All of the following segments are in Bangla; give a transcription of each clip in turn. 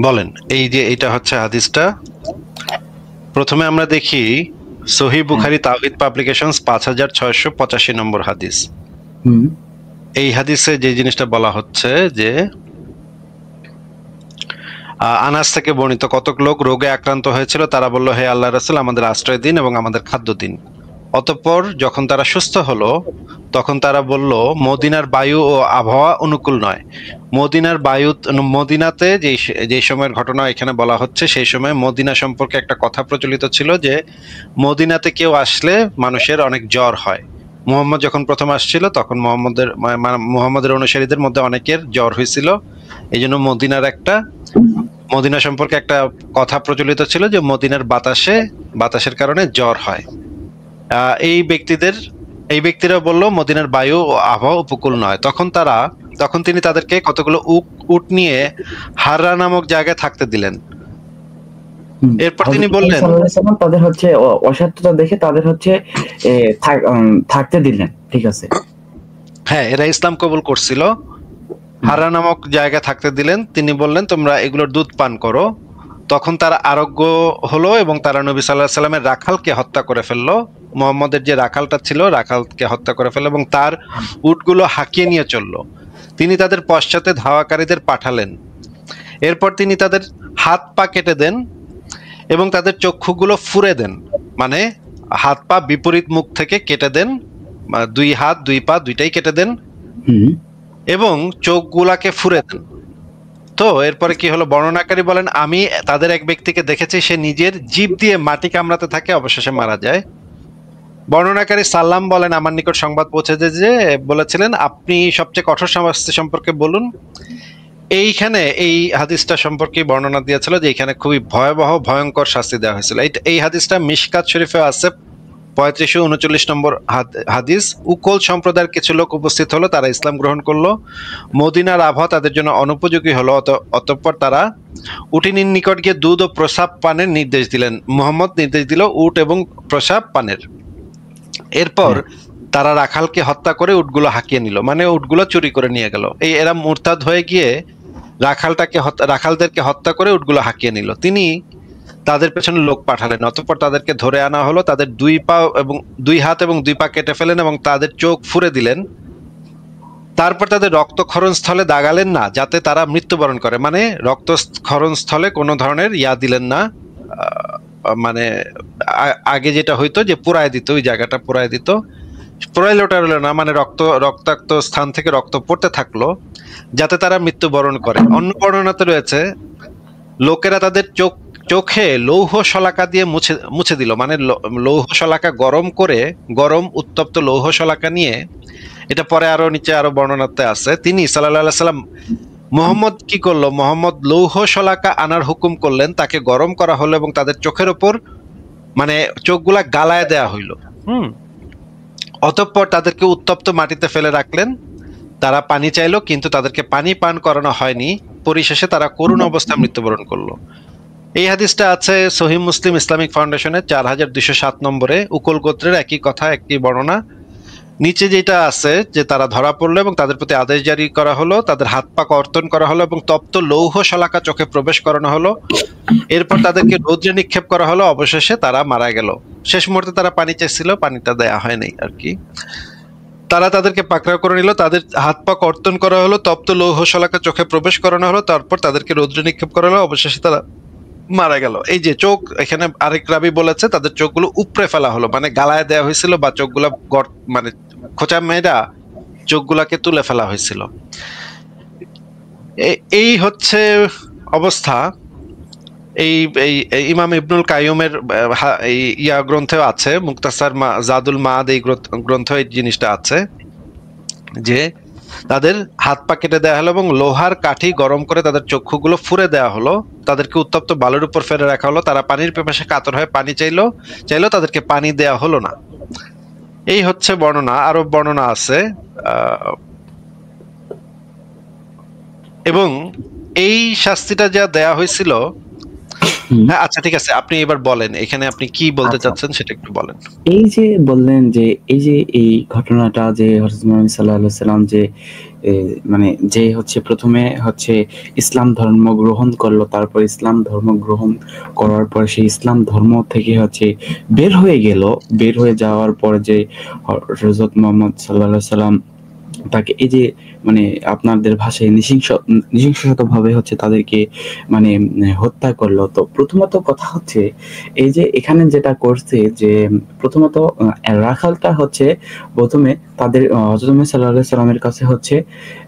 বলেন। এই যে এটা হচ্ছে হাদিসটা, প্রথমে আমরা দেখি সহিহ বুখারী তাওহীদ পাবলিকেশনস 5685 নম্বর হাদিস। এই হাদিসে যে জিনিসটা বলা হচ্ছে যে আনাস থেকে বর্ণিত, কতক লোক রোগে আক্রান্ত হয়েছিল, তারা বলল, হে আল্লাহর রাসূল, আমাদের আশ্রয় দিন এবং আমাদের খাদ্য দিন। অতঃপর যখন তারা সুস্থ হলো তখন তারা বলল, মদিনার বায়ু ও আবহাওয়া অনুকূল নয়। মদিনাতে যে সময়ের ঘটনা এখানে বলা হচ্ছে, সেই সময় মদিনা সম্পর্কে একটা কথা প্রচলিত ছিল যে মদিনাতে কেউ আসলে মানুষের অনেক জ্বর হয়। মুহাম্মদ যখন প্রথম আসছিল তখন মুহাম্মদের অনুসারীদের মধ্যে অনেকের জ্বর হয়েছিল। এই জন্য মদিনা সম্পর্কে একটা কথা প্রচলিত ছিল যে মদিনার বাতাসের কারণে জ্বর হয়। এই ব্যক্তিরা বলল মদিনার বায়ু ও আবহাওয়া উপকূল নয়। তখন তিনি তাদেরকে কতগুলো উট নিয়ে হাররা নামক জায়গায় থাকতে দিলেন। এরপর তিনি বললেন, তাদের হচ্ছে অসত্যতা দেখে তাদের হচ্ছে থাকতে দিলেন, ঠিক আছে, হ্যাঁ, এরা ইসলাম কবুল করছিল। হাররা নামক জায়গায় থাকতে দিলেন। তিনি বললেন, তোমরা এগুলোর দুধ পান করো। তখন তারা আরোগ্য হলো এবং তারা নবী সাল্লাল্লাহু আলাইহি সাল্লামের রাখালকে হত্যা করে ফেললো। মুহাম্মদের যে রাখালটা ছিল, রাখালকে হত্যা করে ফেললো এবং তার উটগুলো হাঁকিয়ে নিয়ে চললো। তিনি তাদের পশ্চাতে ধাওয়াকারীদের পাঠালেন। এরপর তিনি তাদের হাত পা কেটে দেন এবং তাদের চক্ষুগুলো ফুরে দেন, মানে হাত পা বিপরীত মুখ থেকে কেটে দেন, দুই হাত দুই পা দুইটাই কেটে দেন এবং চোখগুলাকে ফুরে দেন। তো এরপরে কি হলো, বর্ণনাকারী বলেন, আমি তাদের এক ব্যক্তিকে দেখেছি, সে নিজের জিভ দিয়ে মাটি কামড়াতে থাকে, অবশেষে মারা যায়। বর্ণনাকারী সাল্লাম বলেন, আমার নিকট সংবাদ পৌঁছেছে যে বলেছিলেন, আপনি সবচেয়ে কঠোর শাস্তি সম্পর্কে বলুন। এইখানে এই হাদিসটা সম্পর্কে বর্ণনা দিয়েছিল যে এখানে খুবই ভয়ঙ্কর শাস্তি দেওয়া হয়েছিল। এই হাদিসটা মিশকাত শরীফে আছে 3539 নম্বর হাদিস। উকল সম্প্রদায়ের কিছু লোক উপস্থিত হলো, তারা ইসলাম গ্রহণ করলো। মদিনার আবহাওয়া তাদের জন্য অনুপযোগী হলো। অতঃপর তারা উটিনীর নিকট গিয়ে দুধ ও প্রসাব পানের নির্দেশ দিলেন। মুহাম্মদ নির্দেশ দিল উট এবং প্রসাব পানের। এরপর তারা রাখালকে হত্যা করে উটগুলো হাঁকিয়ে নিল, মানে উটগুলো চুরি করে নিয়ে গেল। এরা মুরতাদ হয়ে গিয়ে রাখালদেরকে হত্যা করে উটগুলো হাঁকিয়ে নিল। তিনি তাদের পেছনে লোক পাঠালেন। অতঃপর তাদেরকে ধরে আনা হলো, তাদের দুই হাত এবং দুই পা কেটে ফেলেন এবং তাদের চোখ ফুরে দিলেন। তারপর তাদের রক্তক্ষরণ স্থলে দাগালেন না, যাতে তারা মৃত্যুবরণ করে, মানে রক্তক্ষরণ স্থলে কোনো ধরনের দিলেন না। মানে আগে যেটা হইতো যে পুরায় দিত, ওই জায়গাটা পুরায় দিত, পুরাইলো না, মানে রক্তাক্ত স্থান থেকে রক্ত পড়তে থাকলো যাতে তারা মৃত্যুবরণ করে। অন্য বর্ণনাতে রয়েছে, লোকেরা তাদের চোখে লৌহ শলাকা দিয়ে মুছে দিল, মানে লৌহ শলাকা গরম উত্তপ্ত লৌহ শলাকা নিয়ে, এটা পরে আরো নিচে আরো বর্ণনাতে আছে। তিনি সাল্লাল্লাহু আলাইহি সাল্লাম মুহাম্মদ কি করলো, মুহাম্মদ লৌহ শলাকা আনার হুকুম করলেন, তাকে গরম করা হলো এবং তাদের চোখের ওপর মানে চোখগুলা গালায় দেয়া হইল। অতঃপর তাদেরকে উত্তপ্ত মাটিতে ফেলে রাখলেন। তারা পানি চাইলো, কিন্তু তাদেরকে পানি পান করানো হয়নি। পরিশেষে তারা করুণ অবস্থায় মৃত্যুবরণ করলো। এই হাদিসটা আছে সহিহ মুসলিম ইসলামিক ফাউন্ডেশনে 4207 নম্বরে। উকুল গোত্রের একই কথা, একটি বর্ণনা। নিচে যেটা আছে যে তারা ধরা পড়লো এবং তাদের প্রতি আদেশ জারি করা হলো, তাদের হাত পা কর্তন করা হলো এবং তপ্ত লৌহ শলাকা চোখে প্রবেশ করানো হলো। এরপর তাদেরকে রৌদ্রে নিক্ষেপ করা হলো, অবশেষে তারা মারা গেল। শেষ মুহূর্তে তারা পানি চাইছিল, পানিটা দেয়া হয়নি আর কি। তারা তাদেরকে পাকড়াও করে নিল, তাদের হাত পা কর্তন করা হলো, তপ্ত লৌহ শলাকা চোখে প্রবেশ করানো হলো, তারপর তাদেরকে রৌদ্রে নিক্ষেপ করা হলো, অবশেষে তারা মারা গেল। এই যে চোখ, এখানে আরেক রাবি বলেছে তাদের চোখগুলো উপড়ে ফেলা হলো, মানে গালায় দেওয়া হয়েছিল বা চোখগুলা মানে খোঁচা মেয়েরা চোখগুলাকে তুলে ফেলা হয়েছিল। এই হচ্ছে অবস্থা। এই ইমাম ইবনুল কাইয়ুমের এই গ্রন্থেও আছে, মুক্তাসার জাদুল মাআদ, এই গ্রন্থ এই জিনিসটা আছে যে তাদের হাত পা কেটে দেওয়া হলো এবং লোহার কাঠি গরম করে তাদের চক্ষুগুলো ফুরে দেওয়া হলো, তাদেরকে উত্তপ্ত বালুর উপর ফেলে রাখা হলো। তারা পানির পিপাসে কাতর হয়ে পানি চাইলো, তাদেরকে পানি দেওয়া হলো না। এই হচ্ছে বর্ণনা। আরো বর্ণনা আছে। এবং এই শাস্তিটা যা দেয়া হয়েছিল হ্যাঁ, আচ্ছা ঠিক আছে, আপনি এবার বলেন এখানে আপনি কি বলতে আচ্ছা, চাচ্ছেন সেটা একটু বলেন। এই যে বললেন যে এই ঘটনাটা যে হযরত মুহাম্মদ সাল্লাল্লাহু আলাইহি ওয়াসাল্লাম যে এ মানে যে হচ্ছে ১ম এ হচ্ছে ইসলাম ধর্ম গ্রহণ করলো, তারপর ইসলাম ধর্ম গ্রহণ করার পর সেই ইসলাম ধর্ম থেকে হচ্ছে বের হয়ে গেল। বের হয়ে যাওয়ার পরে যে হযরত মুহাম্মদ সাল্লাল্লাহু আলাইহি ওয়াসাল্লাম তাকে এই যে মানে আপনাদের ভাষায় নৃশংসভাবে হচ্ছে তাদেরকে মানে হত্যা করলো। তো প্রথমত কথা হচ্ছে এই যে এখানে যেটা করছে যে প্রথমত রাখালটা হচ্ছে ১ম এ তাদের হযরত মুহাম্মদ সাল্লাল্লাহু আলাইহি সাল্লামের কাছে হচ্ছে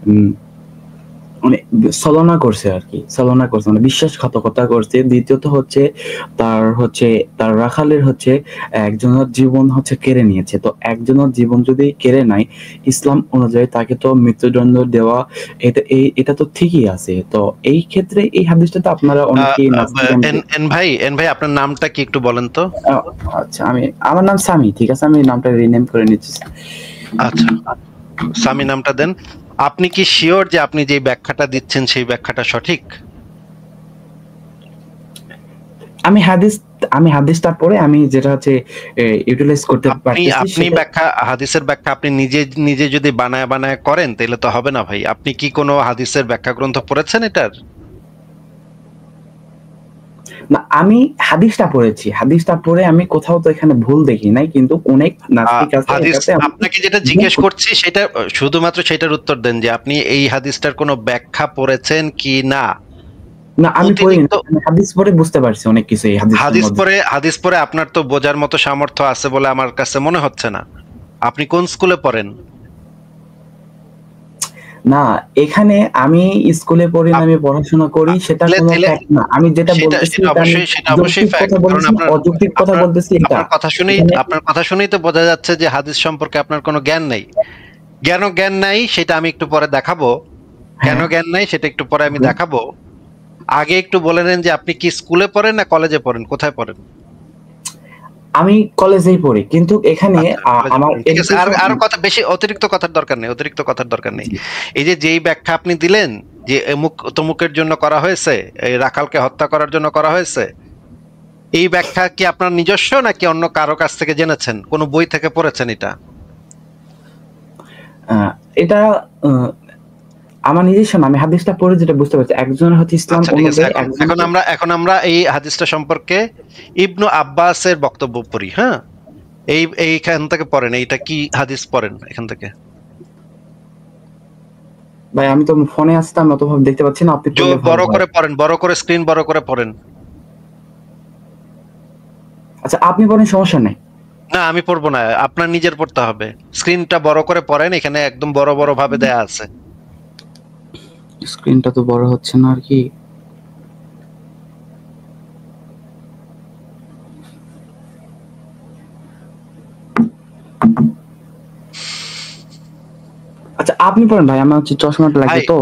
উম মানে ছলনা করছে আরকি। ছলনা করছে মানে বিশ্বাসঘাতকতা করছে। দ্বিতীয়ত হচ্ছে তার রাখালের হচ্ছে একজনের জীবন হচ্ছে কেড়ে নিয়েছে। তো একজনের জীবন যদি কেড়ে নেয়, ইসলাম অনুযায়ী তাকে তো মৃত্যুদণ্ড দেওয়া এটা তো ঠিকই আছে। তো এই ক্ষেত্রে এই হাদিসটাতে আপনারা অনেকেই নাস্তিক এন ভাই আপনার নামটা কি একটু বলেন তো? আ আচ্ছা আমার নাম সামি। ঠিক আছে? আমি নামটা রিনেম করে নিচ্ছি। আচ্ছা, সামি নামটা দেন। আপনি কি শিওর যে আপনি যে ব্যাখ্যাটা দিচ্ছেন সেই ব্যাখ্যাটা সঠিক? আমি হাদিসটা পড়ে আমি যেটা হচ্ছে ইউটিলাইজ করতে পারতেছি আপনি হাদিসের ব্যাখ্যা আপনি নিজে যদি বানায় করেন তাহলে তো হবে না ভাই। আপনি কি কোনো হাদিসের ব্যাখ্যা গ্রন্থ পড়েছেন এটার? না, আমি হাদিসটা পড়েছি। হাদিসটা পড়ে আমি কোথাও তো এখানে ভুল দেখি নাই। কিন্তু অনেক নাস্তিক আছে হাদিস এটাতে আপনাকে যেটা জিজ্ঞেস করছি সেটা শুধুমাত্র সেটার উত্তর দেন যে আপনি এই হাদিসটার কোনো ব্যাখ্যা পড়েছেন কি না। না, আমি পড়িনি। অতিরিক্ত আমি হাদিস পড়ে বুঝতে পারছি অনেক কিছু এই হাদিসের মধ্যে। হাদিস পড়ে আপনার তো বোঝার মতো সামর্থ্য আছে বলে আমার কাছে মনে হচ্ছে না। আপনি কোন স্কুলে পড়েন? না, এখানে আমি স্কুলে পড়ি না, আমি পড়াশোনা করি সেটা কোনো ফ্যাক্ট না। আমি যেটা বলতেছি সেটা অবশ্যই যৌক্তিক ফ্যাক্ট, কথা কারণ বলেছি, অযৌক্তিক কথা বলতেছি এটা। আপনার কথা শুনেই তো বোঝা যাচ্ছে যে হাদিস সম্পর্কে আপনার কোনো জ্ঞান নেই। জ্ঞান নাই সেটা আমি একটু পরে দেখাবো। কেন হ্যাঁ, জ্ঞান নাই সেটা একটু পরে আমি দেখাবো। আগে একটু বলে নেন যে আপনি কি স্কুলে পড়েন না কলেজে পড়েন, কোথায় পড়েন? আমি কলেজেই পড়ি। কিন্তু এখানে আচ্ছা, কলেজে আমার পড়েন। ঠিক আছে, আর কথা বেশি অতিরিক্ত কথার দরকার নেই। এই যে যেই ব্যাখ্যা আপনি দিলেন যে অমুক তমুকের জন্য করা হয়েছে, এই রাখালকে হত্যা করার জন্য করা হয়েছে, এই ব্যাখ্যা কি আপনার নিজস্ব নাকি অন্য কারো কাছ থেকে জেনেছেন, কোন বই থেকে পড়েছেন এটা? এটা আমার নিজস্ব না, আমি হাদিসটা পড়ে যেটা বুঝতে পারছি একজনের হচ্ছে ইসলাম আচ্ছা ঠিক আছে, অনুযায়ী এখন আমরা এই হাদিসটা সম্পর্কে ইবনু আব্বাসের বক্তব্য পড়ি। হ্যাঁ, এইখান থেকে পড়েন, এইটা কি হাদিস পড়েন এখান থেকে। ভাই আমি তো ফোনে আসছি, আমি অতভাবে দেখতে পাচ্ছি না, আপনি পড়লে ভালো বড় হয়। করে পড়েন, স্ক্রিন বড় করে পড়েন। আচ্ছা, আপনি পড়েন, সমস্যা নাই। না আমি পড়বো না, আপনার নিজের পড়তে হবে। স্ক্রিনটা বড় করে পড়েন, এখানে একদম বড় ভাবে দেয়া আছে। স্ক্রিনটা তো বড় হচ্ছে না আর কি। আচ্ছা আপনি পড়েন ভাই, আমার হচ্ছে চশমাটা লাগবে তো।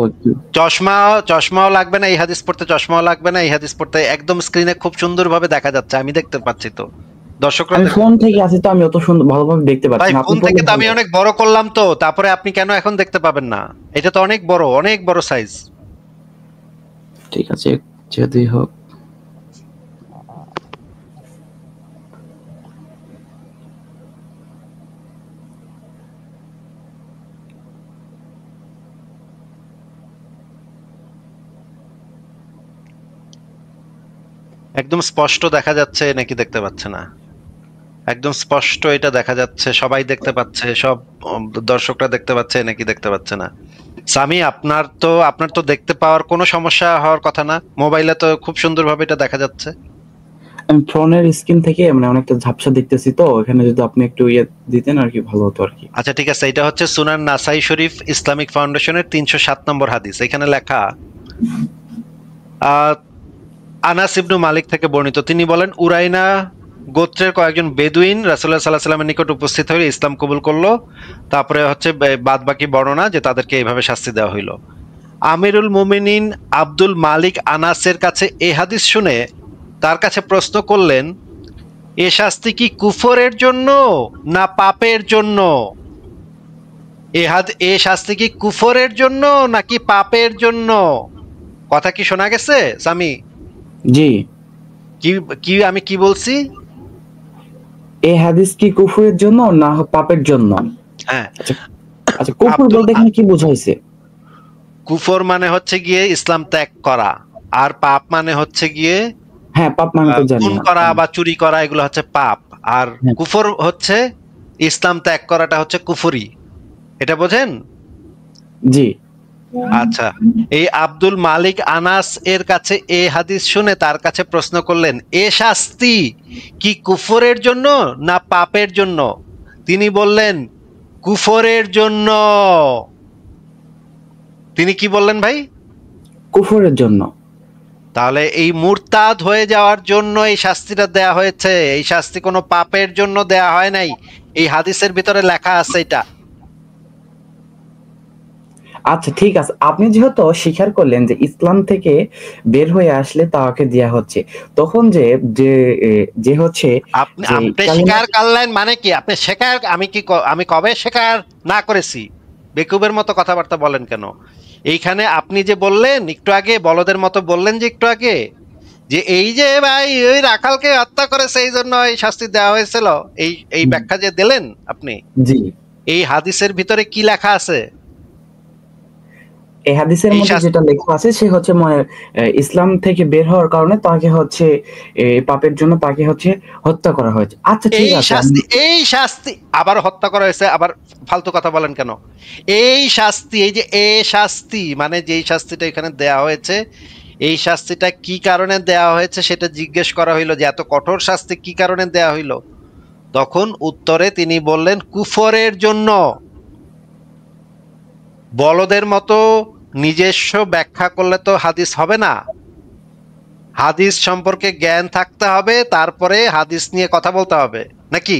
চশমাও লাগবে না, এই হাদিস পড়তে চশমাও লাগবে না, এই হাদিস পড়তে একদম স্ক্রিনে খুব সুন্দরভাবে দেখা যাচ্ছে, আমি দেখতে পাচ্ছি তো। দর্শকরা আমি ফোন থেকে আছি তো, আমি অত সুন্দর ভালোভাবে দেখতে পাচ্ছি না। ফোন থেকে তো আমি অনেক বড় করলাম তো, তারপরে আপনি কেন এখন দেখতে পাবেন না? এটা তো অনেক বড় সাইজ। ঠিক আছে, যদি হোক। একদম স্পষ্ট দেখা যাচ্ছে নাকি দেখতে পাচ্ছে না? একদম স্পষ্ট এটা দেখা যাচ্ছে, সবাই দেখতে পাচ্ছে, সব দর্শকরা দেখতে পাচ্ছে নাকি দেখতে পাচ্ছে না? সামি, আপনার তো দেখতে পাওয়ার কোনো সমস্যা হওয়ার কথা না, মোবাইলে তো খুব সুন্দরভাবে এটা দেখা যাচ্ছে। আমি ফোনের স্ক্রিন থেকে মানে অনেকটা ঝাপসা দেখতেছি তো, এখানে যদি আপনি একটু ইয়ে দিতেন আর কি ভালো হতো আর কি। আচ্ছা ঠিক আছে, এটা হচ্ছে সুনান নাসাই শরীফ ইসলামিক ফাউন্ডেশনের 307 নম্বর হাদিস। এখানে লেখা আনাস ইবনু মালিক থেকে বর্ণিত, তিনি বলেন উরাইনা গোত্রের কয়েকজন বেদুইন রাসূলুল্লাহ সাল্লাল্লাহু আলাইহি ওয়াসাল্লামের নিকট উপস্থিত হয়ে ইসলাম কবুল করলো। তারপরে হচ্ছে বাদ বাকি বর্ণনা যে তাদেরকে এইভাবে শাস্তি দেওয়া হইল। আমিরুল মুমিনিন আব্দুল মালিক আনাসের কাছে এই হাদিস শুনে তার কাছে প্রশ্ন করলেন, এ শাস্তি কি কুফরের জন্য না পাপের জন্য? এ শাস্তি কি কুফরের জন্য নাকি পাপের জন্য? কথা কি শোনা গেছে সামি? জি। কি কি আমি কি বলছি? এই হাদিস কি কুফরের জন্য না পাপের জন্য? হ্যাঁ, আচ্ছা আচ্ছা, কুফর আব্দুল বলতে এখানে কি বোঝাইছে? কুফর মানে হচ্ছে গিয়ে ইসলাম ত্যাগ করা, আর পাপ মানে হচ্ছে গিয়ে হ্যাঁ, পাপ মানে তো জানি খুন না। করা বা চুরি করা, এগুলো হচ্ছে পাপ। আর হ্যাঁ, কুফর হচ্ছে ইসলাম ত্যাগ করাটা হচ্ছে কুফরি। এটা বোঝেন? জি। আচ্ছা, এই আব্দুল মালিক আনাস এর কাছে এই হাদিস শুনে তার কাছে প্রশ্ন করলেন, এ শাস্তি কি কুফরের জন্য না পাপের জন্য? তিনি বললেন কুফরের জন্য। তিনি কি বললেন ভাই? কুফরের জন্য। তাহলে এই মুরতাদ হয়ে যাওয়ার জন্য এই শাস্তিটা দেয়া হয়েছে, এই শাস্তি কোনো পাপের জন্য দেয়া হয় নাই। এই হাদিসের ভিতরে লেখা আছে এটা। আচ্ছা ঠিক আছে, আপনি যেহেতু স্বীকার করলেন যে ইসলাম থেকে বের হয়ে আসলে তাকে দেয়া হচ্ছে, তখন যে যে যে হচ্ছে আপনি যে আপনি কালিমা, স্বীকার করলেন মানে কি? আপনি স্বীকার, আমি কবে স্বীকার না করেছি? বেকুবের মতো কথাবার্তা বলেন কেন? এইখানে আপনি যে বললেন একটু আগে, বলদের মতো বললেন যে একটু আগে, যে এই যে ভাই ওই রাখালকে হত্যা করেছে এই জন্য এই শাস্তি দেওয়া হয়েছিল, এই এই ব্যাখ্যা যে দিলেন আপনি, জি, এই হাদিসের ভিতরে কি লেখা আছে? এই হাদিসের এই মধ্যে শাস্তি, যেটা লেখা আছে সে হচ্ছে ইসলাম থেকে বের হওয়ার কারণে তাকে হচ্ছে পাপের জন্য তাকে হচ্ছে হত্যা করা হয়েছে। আচ্ছা ঠিক এই আছে, শাস্তি, এই শাস্তি আবার হত্যা করা হয়েছে, আবার ফালতু কথা বলেন কেন? এই শাস্তি, এই যে এ শাস্তি মানে যেই শাস্তিটা এখানে দেয়া হয়েছে, এই শাস্তিটা কি কারণে দেয়া হয়েছে সেটা জিজ্ঞেস করা হইলো, যে এত কঠোর শাস্তি কি কারণে দেয়া হইলো? তখন উত্তরে তিনি বললেন কুফরের জন্য। বলদের মতো নিজস্ব ব্যাখ্যা করলে তো হাদিস হবে না। হাদিস সম্পর্কে জ্ঞান থাকতে হবে, তারপরে হাদিস নিয়ে কথা বলতে হবে, নাকি?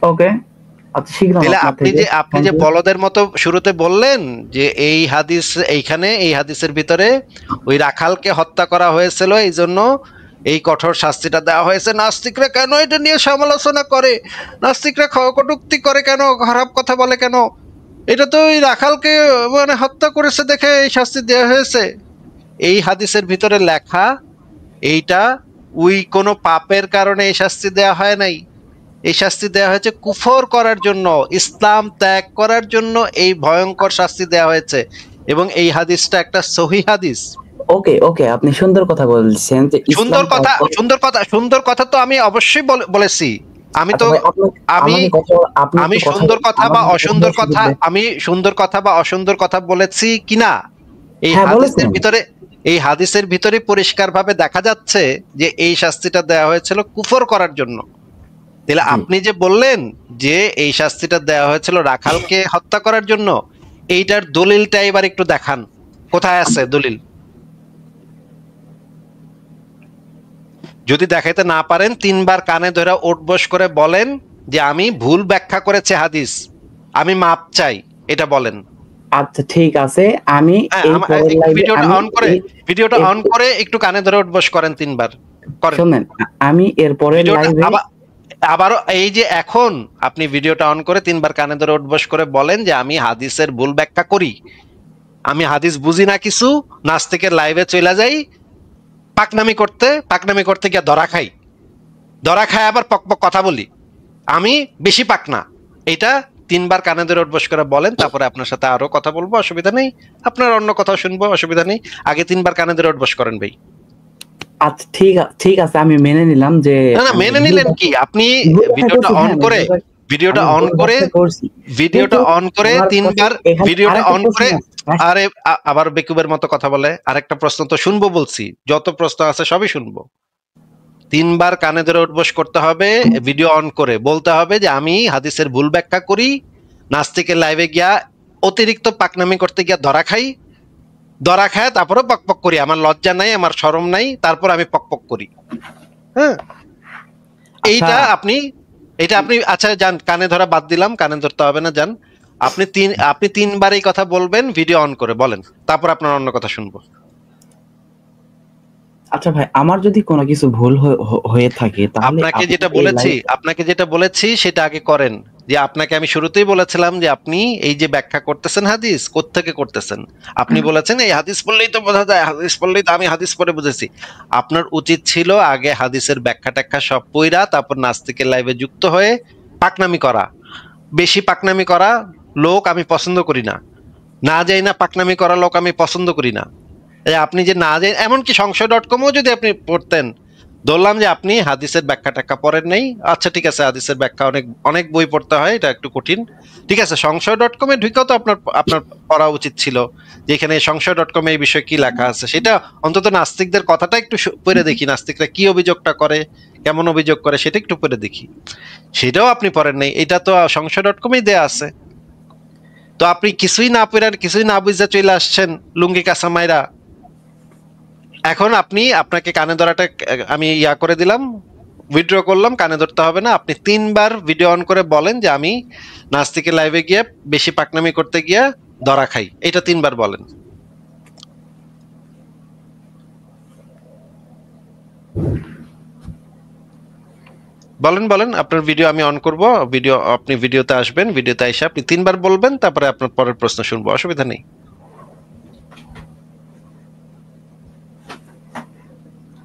ওকে। আচ্ছা শিখলাম তাহলে আপনার থেকে, আপনি থ্যাংক যে ইউ। বলদের মতো শুরুতে বললেন যে এই হাদিস, এইখানে এই হাদিসের ভিতরে ওই রাখালকে হত্যা করা হয়েছিল এই জন্য এই কঠোর শাস্তিটা দেওয়া হয়েছে। নাস্তিকরা কেন এটা নিয়ে সমালোচনা করে? নাস্তিকরা কটূক্তি করে কেন, খারাপ কথা বলে কেন? এটা তো ওই রাখালকে মানে হত্যা করেছে দেখে এই শাস্তি দেওয়া হয়েছে। এই হাদিসের ভিতরে লেখা এইটা ওই কোনো পাপের কারণে এই শাস্তি দেওয়া হয় নাই। এই শাস্তি দেওয়া হয়েছে কুফর করার জন্য, ইসলাম ত্যাগ করার জন্য এই ভয়ঙ্কর শাস্তি দেওয়া হয়েছে। এবং এই হাদিসটা একটা সহিহ হাদিস। ওকে ওকে, আপনি সুন্দর কথা বলছেন যে ইসলাম সুন্দর কথা, সুন্দর কথা, সুন্দর কথা তো আমি অবশ্যই বলেছি। আমি আচ্ছা তো ভাই, আপনি আমি আমাকে কথা, আপনি আমি একটু কথা সুন্দর কথা বা আমাকে কথা অসুন্দর বলার সুযোগ কথা, দেন। আমি সুন্দর কথা বা অসুন্দর কথা বলেছি কিনা এই হ্যাঁ হাদিসের বলেছেন। ভিতরে, এই হাদিসের ভিতরে পরিষ্কারভাবে দেখা যাচ্ছে যে এই শাস্তিটা দেওয়া হয়েছিল কুফর করার জন্য। তাহলে জি। আপনি যে বললেন যে এই শাস্তিটা দেওয়া হয়েছিল রাখালকে হত্যা করার জন্য, এইটার দলিলটা এবার একটু দেখান, কোথায় আছে দলিল? যদি দেখাইতে না পারেন তিনবার কানে ধরে ওঠবোস করে বলেন যে আমি ভুল ব্যাখ্যা করেছি হাদিস, আমি মাপ চাই, এটা বলেন। আচ্ছা ঠিক আছে, আমি হ্যাঁ, এই পরের একটু লাইভে ভিডিওটা আমি অন করে, ভিডিওটা এই- অন করে একটু কানে ধরে উঠবোস করেন তিনবার, করেন শোনেন, আমি এর পরের ভিডিওটা। লাইভে আবারও এই যে এখন আপনি ভিডিওটা অন করে তিনবার কানে ধরে উঠবোস করে বলেন যে আমি হাদিসের ভুল ব্যাখ্যা করি, আমি হাদিস বুঝি না কিছু, নাস্তিকের লাইভে চলে যাই পাকনামি করতে, পাকনামি করতে গিয়ে ধরা খাই, ধরা খায় আবার পক পক কথা বলি, আমি বেশি পাকনা। এটা তিনবার কানে ধরে উঠবোস করে বলেন, তারপরে আপনার সাথে আরো কথা বলবো, অসুবিধা নেই। আপনার অন্য কথা শুনবো, অসুবিধা নেই। আগে তিনবার কানে ধরে উঠবোস করেন ভাই। আচ্ছা ঠিক আছে, আমি মেনে নিলাম যে না না, আমি মেনে নিলেন কি? আপনি ভুল ব্যাখ্যা ভিডিওটা করছি। অন হ্যাঁ, করে, ভিডিওটা আমি অন ভুল করে, ব্যাখ্যা করছি, ভিডিওটা কিন্তু অন করে আমার কাছে তিনবার, এখানে ভিডিওটা আরেকটা অন প্রশ্ন করে, আছে। হ্যাঁ, আরে আবার বেকুবের মতো কথা বলে। আরেকটা প্রশ্ন তো শুনবো বলছি, যত প্রশ্ন আছে সবই শুনবো। তিনবার কানে ধরে উঠবোস করতে হবে, ভিডিও অন করে বলতে হবে যে আমি হাদিসের ভুল ব্যাখ্যা করি, নাস্তিকের লাইভে গিয়া অতিরিক্ত পাকনামি করতে গিয়া ধরা খাই, ধরা খায় তারপরে পকপক করি, আমার লজ্জা নাই, আমার শরম নাই, তারপর আমি পকপক করি। হ্যাঁ, আচ্ছা এইটা আপনি, এটা আপনি, আচ্ছা যান, কানে ধরা বাদ দিলাম, কানে ধরতে হবে না, যান। আপনি তিনবার এই কথা বলবেন, ভিডিও অন করে বলেন, তারপর আপনার অন্য কথা শুনবো। আচ্ছা ভাই, আমার যদি কোনো কিছু ভুল হয়ে থাকে তাহলে আপনাকে আপনি যেটা এই বলেছি, লাইভ, আপনাকে যেটা বলেছি সেটা আগে করেন। যে আপনাকে আমি শুরুতেই বলেছিলাম যে আপনি এই যে ব্যাখ্যা করতেছেন হাদিস কোত্থেকে করতেছেন, আপনি বলেছেন এই হাদিস পড়লেই তো বোঝা যায়, হাদিস পড়লেই তো, আমি হাদিস পড়ে বুঝেছি। আপনার উচিত ছিল আগে হাদিসের ব্যাখ্যা ট্যাখ্যা সব পইরা তারপর নাস্তিকের লাইভে যুক্ত হয়ে পাকনামি করা। বেশি পাকনামি করা লোক আমি পছন্দ করি না, না যাই না পাকনামি করা লোক আমি পছন্দ করি না। আপনি যে না যাই, এমনকি সংশয়.com-ও যদি আপনি পড়তেন, ধরলাম যে আপনি হাদিসের ব্যাখ্যা ট্যাখ্যা পড়েন নাই, আচ্ছা ঠিক আছে, হাদিসের ব্যাখ্যা অনেক অনেক বই পড়তে হয়, এটা একটু কঠিন, ঠিক আছে, সংশয়.com-এ ঢুকেও তো আপনার আপনার পড়া উচিত ছিল যে এখানে সংশয়.com-এ এই বিষয়ে কি লেখা আছে, সেটা অন্তত নাস্তিকদের কথাটা একটু পড়ে দেখি, নাস্তিকরা কি অভিযোগটা করে, কেমন অভিযোগ করে, সেটা একটু পড়ে দেখি। সেটাও আপনি পড়েন নাই, এটা তো সংশয়.com-এই দেয়া আছে। তো আপনি কিছুই না পড়েন, কিছুই না বুঝে চলে আসছেন লুঙ্গি কাঁচা মাইরা। এখন আপনি, আপনাকে কানে ধরাটা আমি ইয়া করে দিলাম, উইথড্র করলাম, কানে ধরতে হবে না। আপনি 3 বার ভিডিও অন করে বলেন যে আমি নাস্তিকের লাইভে গিয়ে বেশি পাকনামি করতে গিয়ে ধরা খাই, এটা 3 বার বলেন। বলেন বলেন, আপনার ভিডিও আমি অন করব, ভিডিও আপনি ভিডিওতে আসবেন, ভিডিওতে এসে আপনি 3 বার বলবেন, তারপরে আপনার পরের প্রশ্ন শুনবো, অসুবিধা নেই।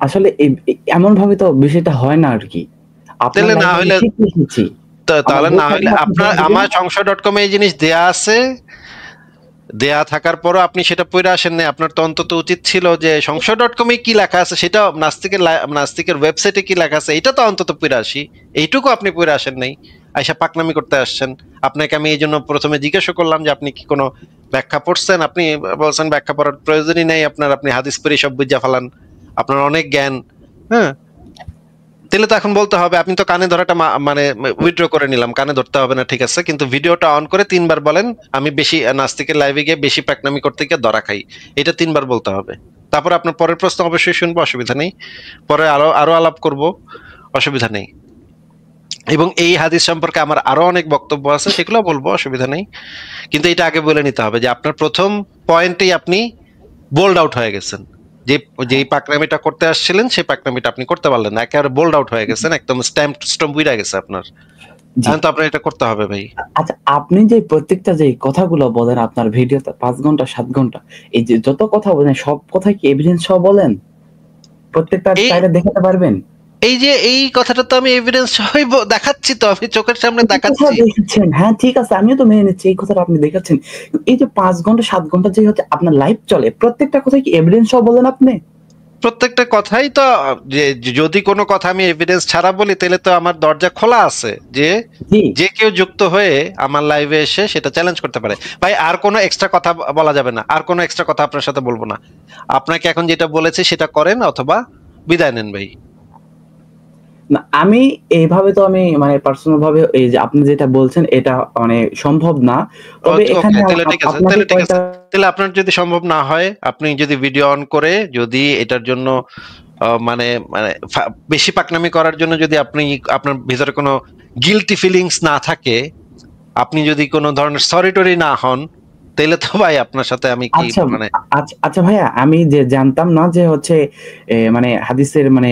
আসলে এমন ভাবে তো বিষয়টা হয় না আর কি। আপনার তাহলে না লাইভে আমি হইলে, শিখতে এসেছি। আমার তাহলে বই না হইলে থাকলে আপনি আপনার দিয়ে দিবেন। আমার সংশয়.com-এ এই জিনিস দেয়া আছে, দেয়া থাকার পরও আপনি সেটা পড়ে আসেন না। আপনার তো অন্তত উচিত ছিল যে সংশয়.com-এ কি লেখা আছে সেটা, নাস্তিকের ওয়েবসাইটে কি লেখা আছে এটা তো অন্তত পড়ে আসি, এইটুকু আপনি পড়ে আসেন নাই, আইসা পাকনামি করতে আসছেন। আপনাকে আমি এই জন্য প্রথমে জিজ্ঞাসা করলাম যে আপনি কি কোনো ব্যাখ্যা পড়ছেন, আপনি বলছেন ব্যাখ্যা পড়ার প্রয়োজনই নেই আপনার, আপনি হাদিস পড়ে সব বুঝা ফেলান, আপনার অনেক জ্ঞান। হ্যাঁ, তাহলে তো এখন বলতে হবে, আপনি তো কানে ধরাটা মানে উইথড্র করে নিলাম, কানে ধরতে হবে না, ঠিক আছে, কিন্তু ভিডিওটা অন করে 3 বার বলেন আমি বেশি নাস্তিকের লাইভে গিয়ে বেশি পাকনামি করতে গিয়ে ধরা খাই, এটা 3 বার বলতে হবে। তারপর আপনার পরের প্রশ্ন অবশ্যই শুনবো, অসুবিধা নেই, পরে আরো আরো আলাপ করব, অসুবিধা নেই। এবং এই হাদিস সম্পর্কে আমার আরো অনেক বক্তব্য আছে, সেগুলো বলবো, অসুবিধা নেই, কিন্তু এটা আগে বলে নিতে হবে যে আপনার প্রথম পয়েন্টেই আপনি বোল্ড আউট হয়ে গেছেন, যে যেই পাকনামিটা করতে আসছিলেন সেই পাকনামিটা আপনি করতে পারলেন না, একেবারে বোল্ড আউট হয়ে গেছেন, একদম স্ট্যাম্প উইরা গেছে আপনার। জি। এখন তো আপনার এটা করতে হবে ভাই। আচ্ছা, আপনি যে প্রত্যেকটা যে কথাগুলো বলেন আপনার ভিডিওতে 5 ঘন্টা 7 ঘন্টা, এই যে যত কথা বলেন সব কথা কি এভিডেন্স সহ বলেন? প্রত্যেকটা এই চাইলে দেখাতে পারবেন? এই যে এই কথাটা তো আমি এভিডেন্স সহই দেখাচ্ছি, তো আমি চোখের সামনে এই কথা দেখাচ্ছি। দেখাচ্ছেন, হ্যাঁ ঠিক আছে, আমিও তো মেনে নিচ্ছি এই কথাটা আপনি দেখাচ্ছেন। এই যে 5 ঘন্টা 7 ঘন্টা যে হচ্ছে আপনার লাইভ চলে, প্রত্যেকটা কথা কি এভিডেন্স সহ বলেন আপনি? প্রত্যেকটা কথাই তো, যদি কোনো কথা আমি এভিডেন্স ছাড়া বলি তাহলে তো আমার দরজা খোলা আছে যে জি। যে কেউ যুক্ত হয়ে আমার লাইভে এসে সেটা চ্যালেঞ্জ করতে পারে। ভাই আর কোনো এক্সট্রা কথা বলা যাবে না, আর কোনো এক্সট্রা কথা আপনার সাথে বলবো না। আপনাকে এখন যেটা বলেছি সেটা করেন অথবা বিদায় নেন ভাই। না, আমি এইভাবে তো আমি মানে পার্সোনাল ভাবে এই যে আপনি যেটা বলছেন এটা মানে সম্ভব না। তবে এখানে ওকে, তাহলে ঠিক আছে, আপনাকে তাহলে ঠিক আছে, কয়েকটা তাহলে আপনার যদি সম্ভব না হয়, আপনি যদি ভিডিও অন করে যদি এটার জন্য মানে মানে বেশি পাকনামি করার জন্য যদি আপনি, আপনার ভিতরে কোনো গিলটি ফিলিংস না থাকে, আপনি যদি কোনো ধরনের সরি টরি না হন, তাহলে তো ভাই আপনার সাথে আমি কি আচ্ছা, মানে। আচ্ছা ভাইয়া, আমি যে জানতাম না যে হচ্ছে মানে হাদিসের মানে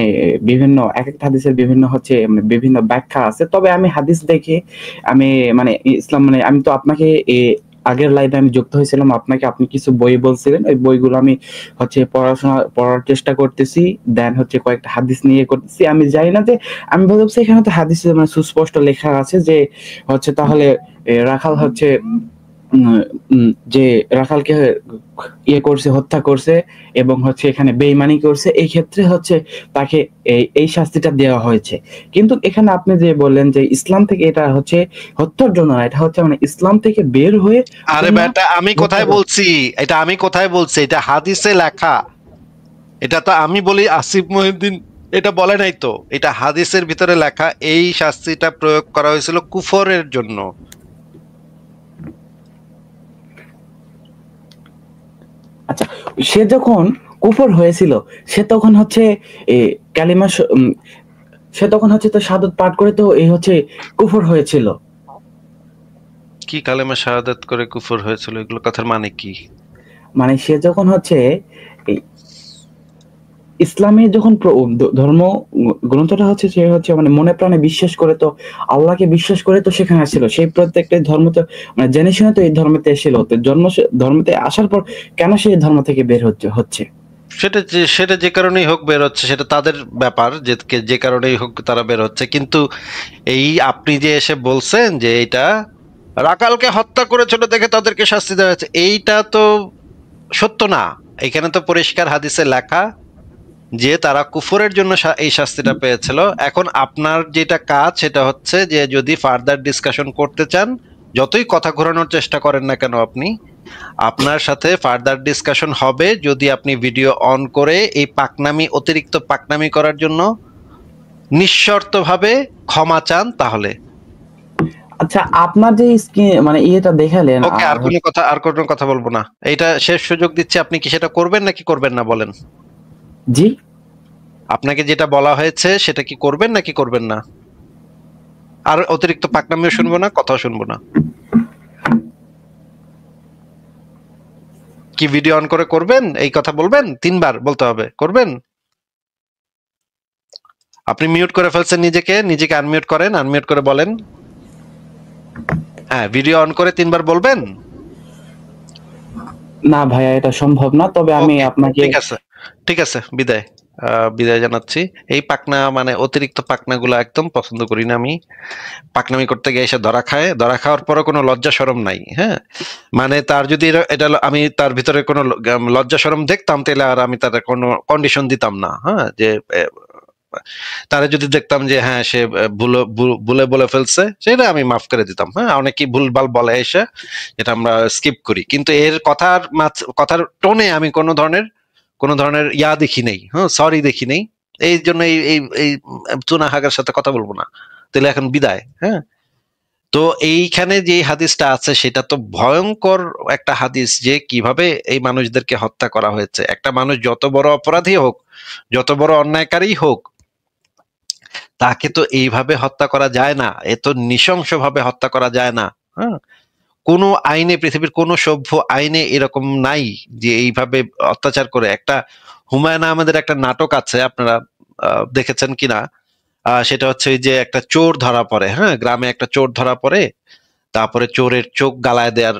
বিভিন্ন একেকটা হাদিসের বিভিন্ন হচ্ছে মানে বিভিন্ন ব্যাখ্যা আছে। তবে আমি হাদিস দেখে আমি মানে ইসলাম মানে আমি তো আপনাকে আগের লাইভে আমি যুক্ত হয়েছিলাম আপনাকে, আপনি কিছু বই বলছিলেন, ওই বইগুলো আমি হচ্ছে পড়ার চেষ্টা করতেছি, দেন হচ্ছে কয়েকটা হাদিস নিয়ে করতেছি। আমি জানি না যে আমি ভাবছি এখানে তো হাদিসে মানে সুস্পষ্ট লেখা আছে যে হচ্ছে তাহলে রাখাল হচ্ছে যে রাখালকে ইয়ে করছে, হত্যা করছে এবং হচ্ছে এখানে বেইমানি করছে, এই ক্ষেত্রে হচ্ছে তাকে এই শাস্তিটা দেওয়া হয়েছে। কিন্তু এখানে আপনি যে বললেন যে ইসলাম থেকে এটা হচ্ছে হত্যার জন্য না, এটা হচ্ছে মানে ইসলাম থেকে বের হয়ে আরে বেটা, আমি কোথায় বলছি, এটা আমি কোথায় বলছি, এটা হাদিসে লেখা, এটা তো আমি বলি আসিফ মহিউদ্দিন এটা বলে নাই তো, এটা হাদিসের ভিতরে লেখা, এই শাস্তিটা প্রয়োগ করা হয়েছিল কুফরের জন্য। আচ্ছা, সে যখন কুফর হয়েছিল সে তখন হচ্ছে কালিমা সে তখন হচ্ছে তো শাহাদাত পাঠ করে তো এই হচ্ছে কুফর হয়েছিল। কি কালেমা শাহাদাত করে কুফর হয়েছিল, এগুলো কথার মানে কি? মানে সে যখন হচ্ছে এই ইসলামে যখন ধর্ম গ্রন্থটা হচ্ছে সে হচ্ছে মানে মনে প্রাণে বিশ্বাস করে, তো আল্লাহকে বিশ্বাস করে তো সেখানে আসছিল, সেই প্রত্যেকটা ধর্ম তো মানে জেনে শুনে তো এই ধর্মেতে এসেছিল, তো ধর্মতে আসার পর কেন সেই ধর্ম থেকে বের হচ্ছে? সেটা যে কারণেই হোক বের হচ্ছে, সেটা তাদের ব্যাপার, যে কারণেই হোক তারা বের হচ্ছে। কিন্তু এই আপনি যে এসে বলছেন যে এটা রাখালকে হত্যা করেছিল দেখে তাদেরকে শাস্তি দেওয়া হয়েছে, এইটা তো সত্য না। এখানে তো পরিষ্কার হাদিসে লেখা যে তারা কুফরের জন্য এই শাস্তিটা পেয়েছিল। এখন আপনার যেটা কাজ সেটা হচ্ছে যে যদি ফার্দার ডিসকাশন করতে চান, যতই কথা ঘোরানোর চেষ্টা করেন না কেন আপনি, আপনার সাথে ফার্দার ডিসকাশন হবে যদি আপনি ভিডিও অন করে এই পাকনামি, অতিরিক্ত পাকনামি করার জন্য নিঃশর্তভাবে ক্ষমা চান তাহলে। আচ্ছা, আপনার যে মানে ইয়েটা দেখালেন, ওকে, আর কোনো কথা বলবো না, এটা শেষ সুযোগ দিচ্ছি। আপনি কি সেটা করবেন নাকি করবেন না বলেন? জি, আপনাকে যেটা বলা হয়েছে সেটা কি করবেন নাকি করবেন না? আর অতিরিক্ত পাকনামিও শুনবো না, কথাও শুনবো না। কি ভিডিও অন করে করবেন? এই কথা বলবেন, 3 বার বলতে হবে, করবেন? আপনি মিউট করে ফেলছেন নিজেকে আনমিউট করেন, আনমিউট করে বলেন। হ্যাঁ, ভিডিও অন করে 3 বার বলবেন। না ভাইয়া, এটা সম্ভব না, তবে আমি আপনাকে ঠিক আছে, বিদায় জানাচ্ছি। এই পাকনা মানে অতিরিক্ত পাকনাগুলো একদম পছন্দ করি না আমি। পাকনামি করতে গিয়ে এসে ধরা খাওয়ার পরে কোনো লজ্জা শরম নাই। হ্যাঁ, মানে তার যদি এটা আমি তার ভিতরে কোনো লজ্জা শরম দেখতাম তাহলে আর আমি তার কোনো কন্ডিশন দিতাম না। হ্যাঁ, যে তারা যদি দেখতাম যে হ্যাঁ সে ভুলে বলে ফেলছে, সেটা আমি মাফ করে দিতাম। হ্যাঁ, অনেকেই ভুলভাল বলে এসে, এটা আমরা স্কিপ করি। কিন্তু এর কথার টোনে আমি কোনো ধরনের ইয়া দেখি নেই, হ্যাঁ, সরি দেখি নেই। এই জন্য এই চুনা হাগার সাথে কথা বলবো না। তাহলে এখন বিদায়। হ্যাঁ, তো এইখানে যে হাদিসটা আছে সেটা তো ভয়ঙ্কর একটা হাদিস, যে কিভাবে এই মানুষদেরকে হত্যা করা হয়েছে। একটা মানুষ যত বড় অপরাধী হোক, যত বড় অন্যায়কারী হোক, তাকে তো এইভাবে হত্যা করা যায় না, এত নৃশংসভাবে হত্যা করা যায় না। হ্যাঁ, কোনো আইনে, পৃথিবীর কোনো সভ্য আইনে এরকম নাই যে এইভাবে অত্যাচার করে। একটা হুমায়ুন আহমেদের একটা নাটক আছে, আপনারা দেখেছেন কিনা, সেটা হচ্ছে ওই যে একটা চোর ধরা পড়ে, হ্যাঁ, গ্রামে একটা চোর ধরা পড়ে, তারপরে চোরের চোখ গালায় দেওয়ার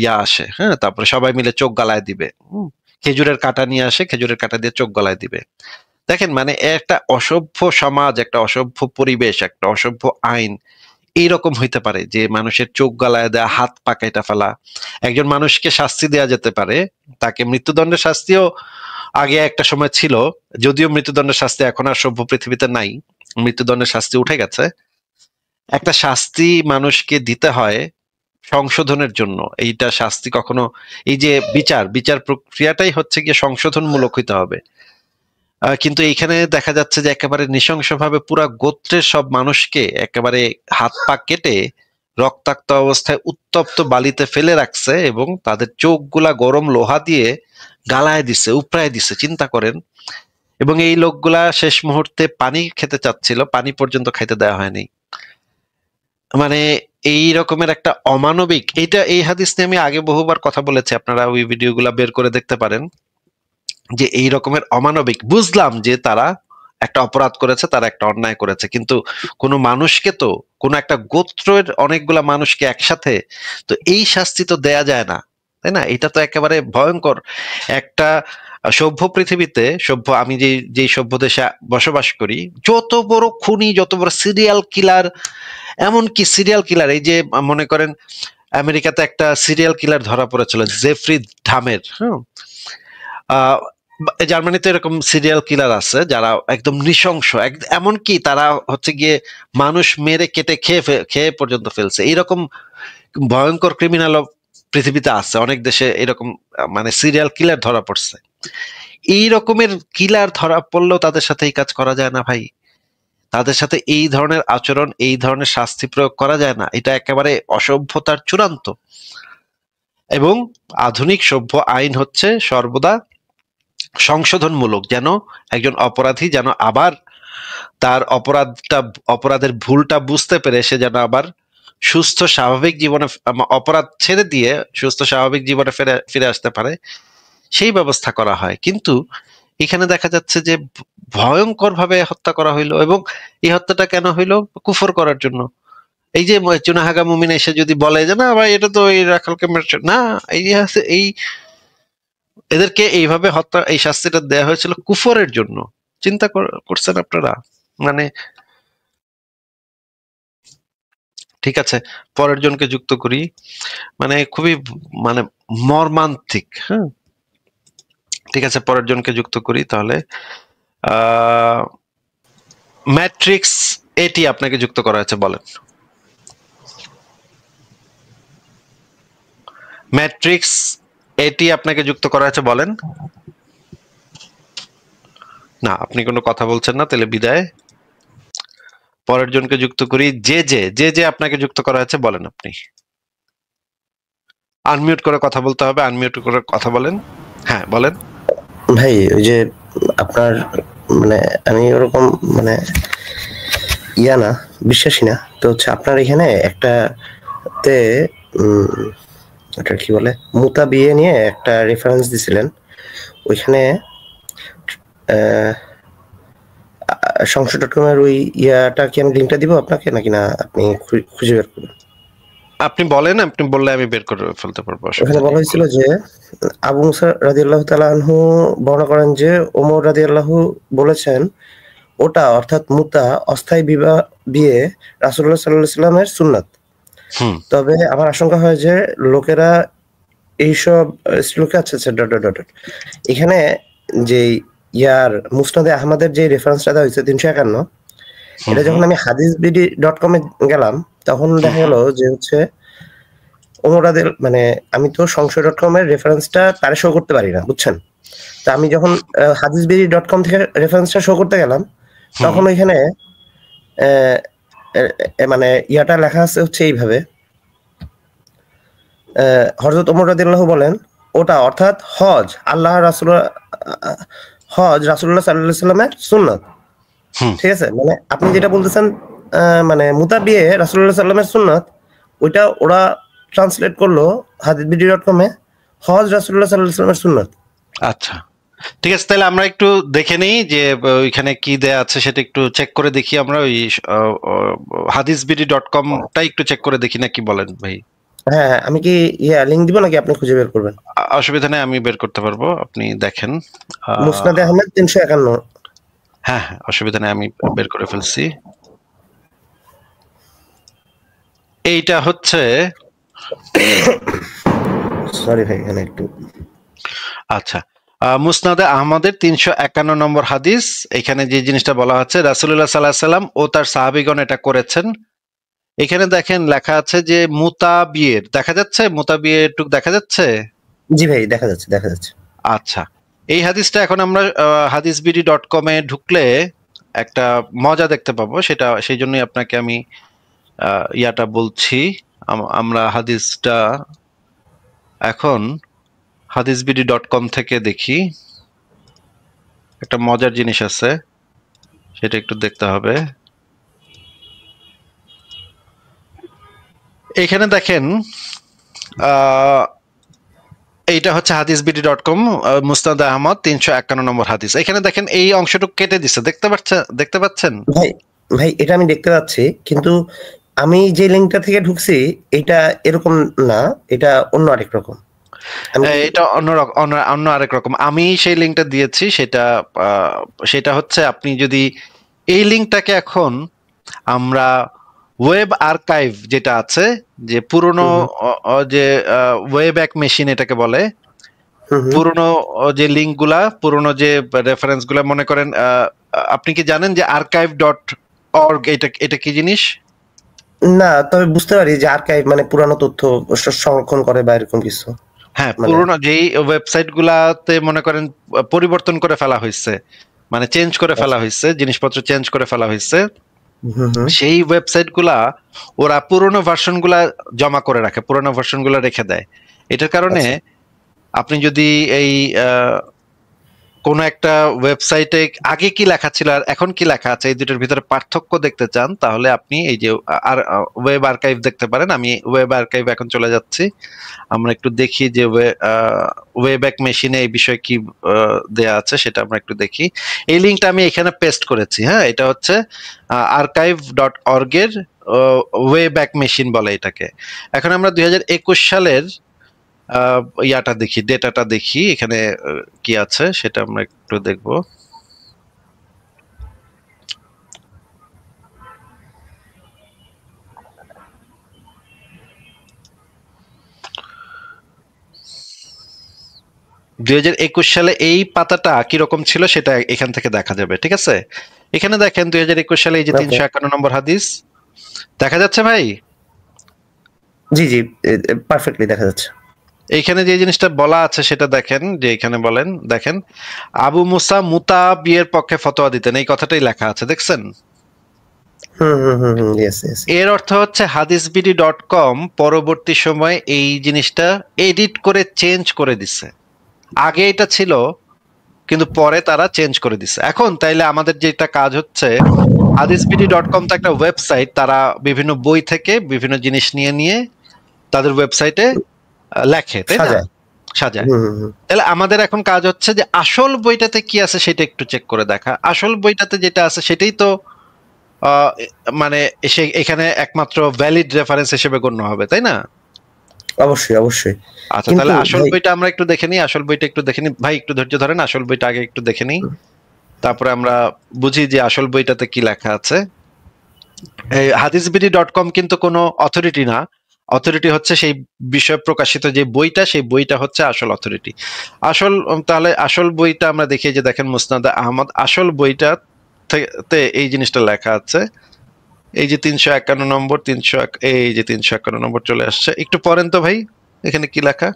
ইয়া আসে, হ্যাঁ, তারপরে সবাই মিলে চোখ গালায় দিবে। খেজুরের কাঁটা নিয়ে আসে, খেজুরের কাঁটা দিয়ে চোখ গলায় দিবে। দেখেন, মানে একটা অসভ্য সমাজ, একটা অসভ্য পরিবেশ, একটা অসভ্য আইন এইরকম হইতে পারে যে মানুষের চোখ গলায় দেয়া, হাত পা কেটে ফেলা। একজন মানুষকে শাস্তি দেয়া যেতে পারে, তাকে মৃত্যুদণ্ডের শাস্তিও আগে একটা সময় ছিল, যদিও মৃত্যুদণ্ডের শাস্তি এখন আর সভ্য পৃথিবীতে নাই, মৃত্যুদণ্ডের শাস্তি উঠে গেছে। একটা শাস্তি মানুষকে দিতে হয় সংশোধনের জন্য। এইটা শাস্তি কখনো, এই যে বিচার প্রক্রিয়াটাই হচ্ছে গিয়ে সংশোধনমূলক হইতে হবে। কিন্তু এইখানে দেখা যাচ্ছে যে একেবারে নৃশংসভাবে পুরা গোত্রের সব মানুষকে একেবারে হাত পা কেটে রক্তাক্ত অবস্থায় উত্তপ্ত বালিতে ফেলে রাখছে, এবং তাদের চোখগুলা গরম লোহা দিয়ে গালায় দিছে, উপড়ায় দিছে, চিন্তা করেন। এবং এই লোকগুলা শেষ মুহূর্তে পানি খেতে চাচ্ছিল, পানি পর্যন্ত খাইতে দেওয়া হয়নি। মানে এই রকমের একটা অমানবিক, এই হাদিস নিয়ে আমি আগে বহুবার কথা বলেছি, আপনারা ওই ভিডিওগুলা বের করে দেখতে পারেন, যে এই রকমের অমানবিক। বুঝলাম যে তারা একটা অপরাধ করেছে, তারা একটা অন্যায় করেছে, কিন্তু কোনো মানুষকে তো, কোনো একটা গোত্রের অনেকগুলা মানুষকে একসাথে তো এই শাস্তি তো দেয়া যায় না, তাই না? এটা তো একেবারে ভয়ঙ্কর একটা সভ্য পৃথিবীতে, আমি যে সভ্য দেশে বসবাস করি, যত বড় খুনি, যত বড় সিরিয়াল কিলার, এমনকি সিরিয়াল কিলার, এই যে মনে করেন আমেরিকাতে একটা সিরিয়াল কিলার ধরা পড়েছিল, জেফ্রি ডামের। হ্যাঁ, জার্মানিতে এরকম সিরিয়াল কিলার আছে যারা একদম নৃশংস, এমনকি তারা হচ্ছে গিয়ে মানুষ মেরে কেটে খেয়ে পর্যন্ত ফেলছে। এইরকম ভয়ঙ্কর ক্রিমিনাল পৃথিবীতে আছে, অনেক দেশে এরকম মানে সিরিয়াল কিলার ধরা পড়ছে। এই রকমের কিলার ধরা পড়লেও তাদের সাথে এই কাজ করা যায় না ভাই। তাদের সাথে এই ধরনের আচরণ, এই ধরনের শাস্তি প্রয়োগ করা যায় না। এটা একেবারে অসভ্যতার চূড়ান্ত। এবং আধুনিক সভ্য আইন হচ্ছে সর্বদা সংশোধনমূলক, যেন একজন অপরাধী যেন আবার তার অপরাধের ভুলটা বুঝতে পেরে সে যেন আবার সুস্থ স্বাভাবিক জীবনে, অপরাধ ছেড়ে দিয়ে সুস্থ স্বাভাবিক জীবনে ফিরে আসতে পারে, সেই ব্যবস্থা করা হয়। কিন্তু এখানে দেখা যাচ্ছে যে ভয়ঙ্কর ভাবে হত্যা করা হইলো, এবং এই হত্যাটা কেন হইলো? কুফর করার জন্য। এই যে চুনাহাগা মুমিন এসে যদি বলে যে না ভাই এটা তো এই রাখালকে মেরেছে, না, এই এদেরকে এইভাবে হত্যা, এই শাস্তিটা দেয়া হয়েছিল কুফরের জন্য। চিন্তা করছেন আপনারা? মানে ঠিক আছে, পরের জনকে যুক্ত করি। মানে খুবই মানে মর্মান্তিক। হ্যাঁ, ঠিক আছে, পরের জনকে যুক্ত করি তাহলে। ম্যাট্রিক্স এটি আপনাকে যুক্ত করা হয়েছে, বলেন। ম্যাট্রিক্স এটি আপনাকে যুক্ত করা হয়েছে, বলেন। না, আপনি কোনো কথা বলছেন না, তাহলে বিদায়। পরের জনকে যুক্ত করি। যে আপনাকে যুক্ত করা হয়েছে, বলেন আপনি। আনমিউট করে কথা বলতে হবে, আনমিউট করে কথা বলেন। হ্যাঁ, বলেন ভাই। ওই যে আপনার মানে আমি ওরকম মানে না বিশ্বাসী না, তো হচ্ছে আপনার এখানে একটা তে এটা কি বলে মুতা বিয়ে নিয়ে একটা রেফারেন্স দিছিলেন, ওইখানে সংসদ.com-এর ওই ইয়াটা কি আমি লিঙ্কটা দিব আপনাকে নাকি না আপনি খুঁজে বের করবেন? আপনি বলেন, আপনি বললে আমি বের করে ফেলতে পারবো। ওখানে বলা হয়েছিল যে আবু মুসা রাদিয়াল্লাহু তাআলা আনহু বর্ণনা করেন যে ওমর রাদিয়াল্লাহু বলেছেন ওটা অর্থাৎ মুতা অস্থায়ী বিয়ে রাসূলুল্লাহ সাল্লাল্লাহু আলাইহি ওয়াসাল্লামের সুন্নাত। তবে আমার আশঙ্কা হয় যে লোকেরা এইসব শ্লোকে আচ্ছা এখানে যে ইয়ার মুসনাদে আহমদের যে রেফারেন্সটা দেওয়া হয়েছে 351, এটা যখন আমি hadithbd.com এ গেলাম তখন দেখা গেল যে হচ্ছে ওমরাদের মানে আমি তো সংশয়.com এর রেফারেন্সটা তারে শো করতে পারি না, বুঝছেন? তা আমি যখন hadithbd.com থেকে রেফারেন্সটা শো করতে গেলাম তখন ওইখানে মানে ইয়াটা লেখা আছে হচ্ছে এইভাবে, হযরত ওমর রাদিয়াল্লাহু বলেন ওটা অর্থাৎ হজ রাসূলুল্লাহ সাল্লাল্লাহু আলাইহি ওয়াসাল্লামের সুন্নাত। ঠিক আছে, মানে আপনি যেটা বলতেছেন মানে মুতা বিয়ে রাসূলুল্লাহ সাল্লাল্লাহু আলাইহি ওয়াসাল্লামের সুন্নাত, ওইটা ওরা ট্রান্সলেট করলো hadithbd.com এ হজ রাসূলুল্লাহ সাল্লাল্লাহু আলাইহি ওয়াসাল্লামের সুন্নাত। আচ্ছা, ঠিক আছে, তাহলে আমরা একটু দেখে নেই যে ওইখানে কি দেয়া আছে সেটা একটু চেক করে দেখি। আমরা ওই hadithbd.com-টা একটু চেক করে দেখি না, কি বলেন ভাই? হ্যাঁ, আমি কি লিংক দিব নাকি আপনি খুঁজে বের করবেন? অসুবিধা নেই, আমি বের করতে পারবো, আপনি দেখেন। মুসনাদে আহমদ 351। হ্যাঁ, অসুবিধা নেই, আমি বের করে ফেলছি। এইটা হচ্ছে সরি ভাই, এখানে একটু আচ্ছা, মুসনাদে আহমদের 351 নম্বর হাদিস। এখানে যে জিনিসটা বলা হচ্ছে রাসূলুল্লাহ সাল্লাল্লাহু আলাইহি সাল্লাম ও তার সাহাবীগণ এটা করেছেন। এখানে দেখেন লেখা আছে যে মুতা বিয়ের, দেখা যাচ্ছে মুতা বিয়েটুক দেখা যাচ্ছে? জি ভাই, দেখা যাচ্ছে। আচ্ছা, এই হাদিসটা এখন আমরা hadithbd.com এ ঢুকলে একটা মজা দেখতে পাবো, সেটা সেই জন্যই আপনাকে আমি ইয়াটা বলছি। আমরা হাদিসটা এখন hadithbd.com থেকে দেখি। একটা মজার জিনিস আছে, সেটা একটু দেখতে হবে। এখানে দেখেন এইটা হচ্ছে hadithbd.com মুসনাদ আহমদ 351 নম্বর হাদিস। এখানে দেখেন এই অংশটুকু কেটে দিছে, দেখতে পাচ্ছেন? ভাই এটা আমি দেখতে পাচ্ছি, কিন্তু আমি যে লিংকটা থেকে ঢুকছি এটা এরকম না, এটা অন্য আরেক রকম। এটা অন্য আরেক রকম। আমি সেই লিংকটা দিয়েছি, সেটা হচ্ছে আপনি যদি এই লিংকটাকে এখন আমরা ওয়েব আর্কাইভ যেটা আছে, যে পুরনো যে ওয়েব এক মেশিন এটাকে বলে, পুরনো যে লিঙ্কগুলা, পুরনো যে রেফারেন্স গুলা, মনে করেন আপনি কি জানেন যে archive.org এটা কি জিনিস? না, তবে বুঝতে পারি যে আর্কাইভ মানে পুরানো তথ্য সংরক্ষণ করে বা এরকম কিছু। হ্যাঁ, পুরনো যেই ওয়েবসাইট গুলাতে মনে করেন পরিবর্তন করে ফেলা হয়েছে, মানে চেঞ্জ করে ফেলা হয়েছে, জিনিসপত্র চেঞ্জ করে ফেলা হয়েছে, সেই ওয়েবসাইট গুলা ওরা পুরনো ভার্সন গুলা জমা করে রাখে, পুরনো ভার্সন গুলা রেখে দেয়। এটার কারণে আপনি যদি এই কোন একটা ওয়েবসাইটে আগে কি লেখা ছিল আর এখন কি লেখা আছে এই দুটোর ভিতরে পার্থক্য দেখতে চান, তাহলে আপনি এই যে আর ওয়েব আর্কাইভ দেখতে পারেন। আমি ওয়েব আর্কাইভ এখন চলে যাচ্ছি, আমরা একটু দেখি যে ওয়েব্যাক মেশিনে এই বিষয়ে কি দেয়া আছে সেটা আমরা একটু দেখি। এই লিঙ্কটা আমি এখানে পেস্ট করেছি। হ্যাঁ, এটা হচ্ছে archive.org এর ওয়েব্যাক মেশিন বলে এটাকে। এখন আমরা 2021 সালের ইয়াটা দেখি, ডেটাটা দেখি এখানে কি আছে সেটা আমরা একটু দেখব। সালে এই পাতাটা কিরকম ছিল সেটা এখান থেকে দেখা যাবে, ঠিক আছে? এখানে দেখেন 2021 সালে এই যে 351 নম্বর হাদিস দেখা যাচ্ছে ভাই? জি জি, পারফেক্টলি দেখা যাচ্ছে। এইখানে যে জিনিসটা বলা আছে সেটা দেখেন, যে এখানে দেখেন আবু মুসা মুতা বিয়ের পক্ষে ফতোয়া দিতেন, এই কথাটাই লেখা আছে, দেখছেন? এর অর্থ হচ্ছে hadithbidi.com পরবর্তী সময়ে এই জিনিসটা এডিট করে চেঞ্জ করে দিছে। আগে এটা ছিল কিন্তু পরে তারা চেঞ্জ করে দিছে। এখন তাইলে আমাদের যেটা কাজ হচ্ছে, hadithbidi.com তো একটা ওয়েবসাইট, তারা বিভিন্ন বই থেকে বিভিন্ন জিনিস নিয়ে নিয়ে তাদের ওয়েবসাইটে লেখে, তাই না? সাজায়। তাহলে আমাদের এখন কাজ হচ্ছে যে আসল বইটাতে কি আছে সেটা একটু চেক করে দেখা। আসল বইটাতে যেটা আছে সেটাই তো মানে এখানে একমাত্র ভ্যালিড রেফারেন্স হিসেবে গণ্য হবে, তাই না? অবশ্যই অবশ্যই। আচ্ছা, তাহলে আসল বইটা আমরা একটু দেখে নিই। আসল বইটা একটু দেখে নিই ভাই, একটু ধৈর্য ধরেন, আসল বইটা আগে একটু দেখে নিই, তারপরে আমরা বুঝি যে আসল বইটাতে কি লেখা আছে। hadithbidi.com কিন্তু কোনো অথরিটি না, অথরিটি হচ্ছে সেই বিষয়ে প্রকাশিত যে বইটা, সেই বইটা হচ্ছে আসল অথরিটি। তাহলে আসল বইটা আমরা দেখি, যে দেখেন মুসনাদ আহমদ, আসল বইটা তে এই জিনিসটা লেখা আছে। এই যে 351 নম্বর, এই যে 351 নম্বর চলে আসছে। একটু পড়েন তো ভাই, এখানে কি লেখা?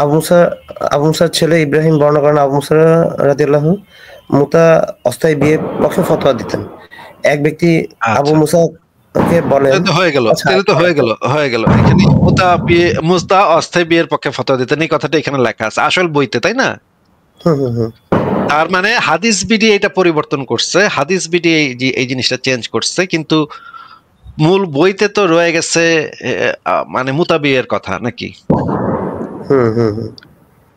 আবু মুসার ছেলে ইব্রাহিম বর্ণনা করেন, আবু মুসা রাদিয়াল্লাহু মুতা অস্থায়ী বিয়ে পক্ষে ফতোয়া দিতেন। এক ব্যক্তি আবু মুসাকে বলেন, হয়ে গেল এখানে মুতা অস্থায়ী বিয়ের পক্ষে ফতোয়া দিতেন, এই কথাটা এখানে লেখা আছে আসল বইতে, তাই না? তার মানে হাদিস বিডি এটা পরিবর্তন করছে, হাদিস বিডি এই জিনিসটা চেঞ্জ করছে, কিন্তু মূল বইতে তো রয়ে গেছে মানে মুতা বিয়ের কথা, নাকি?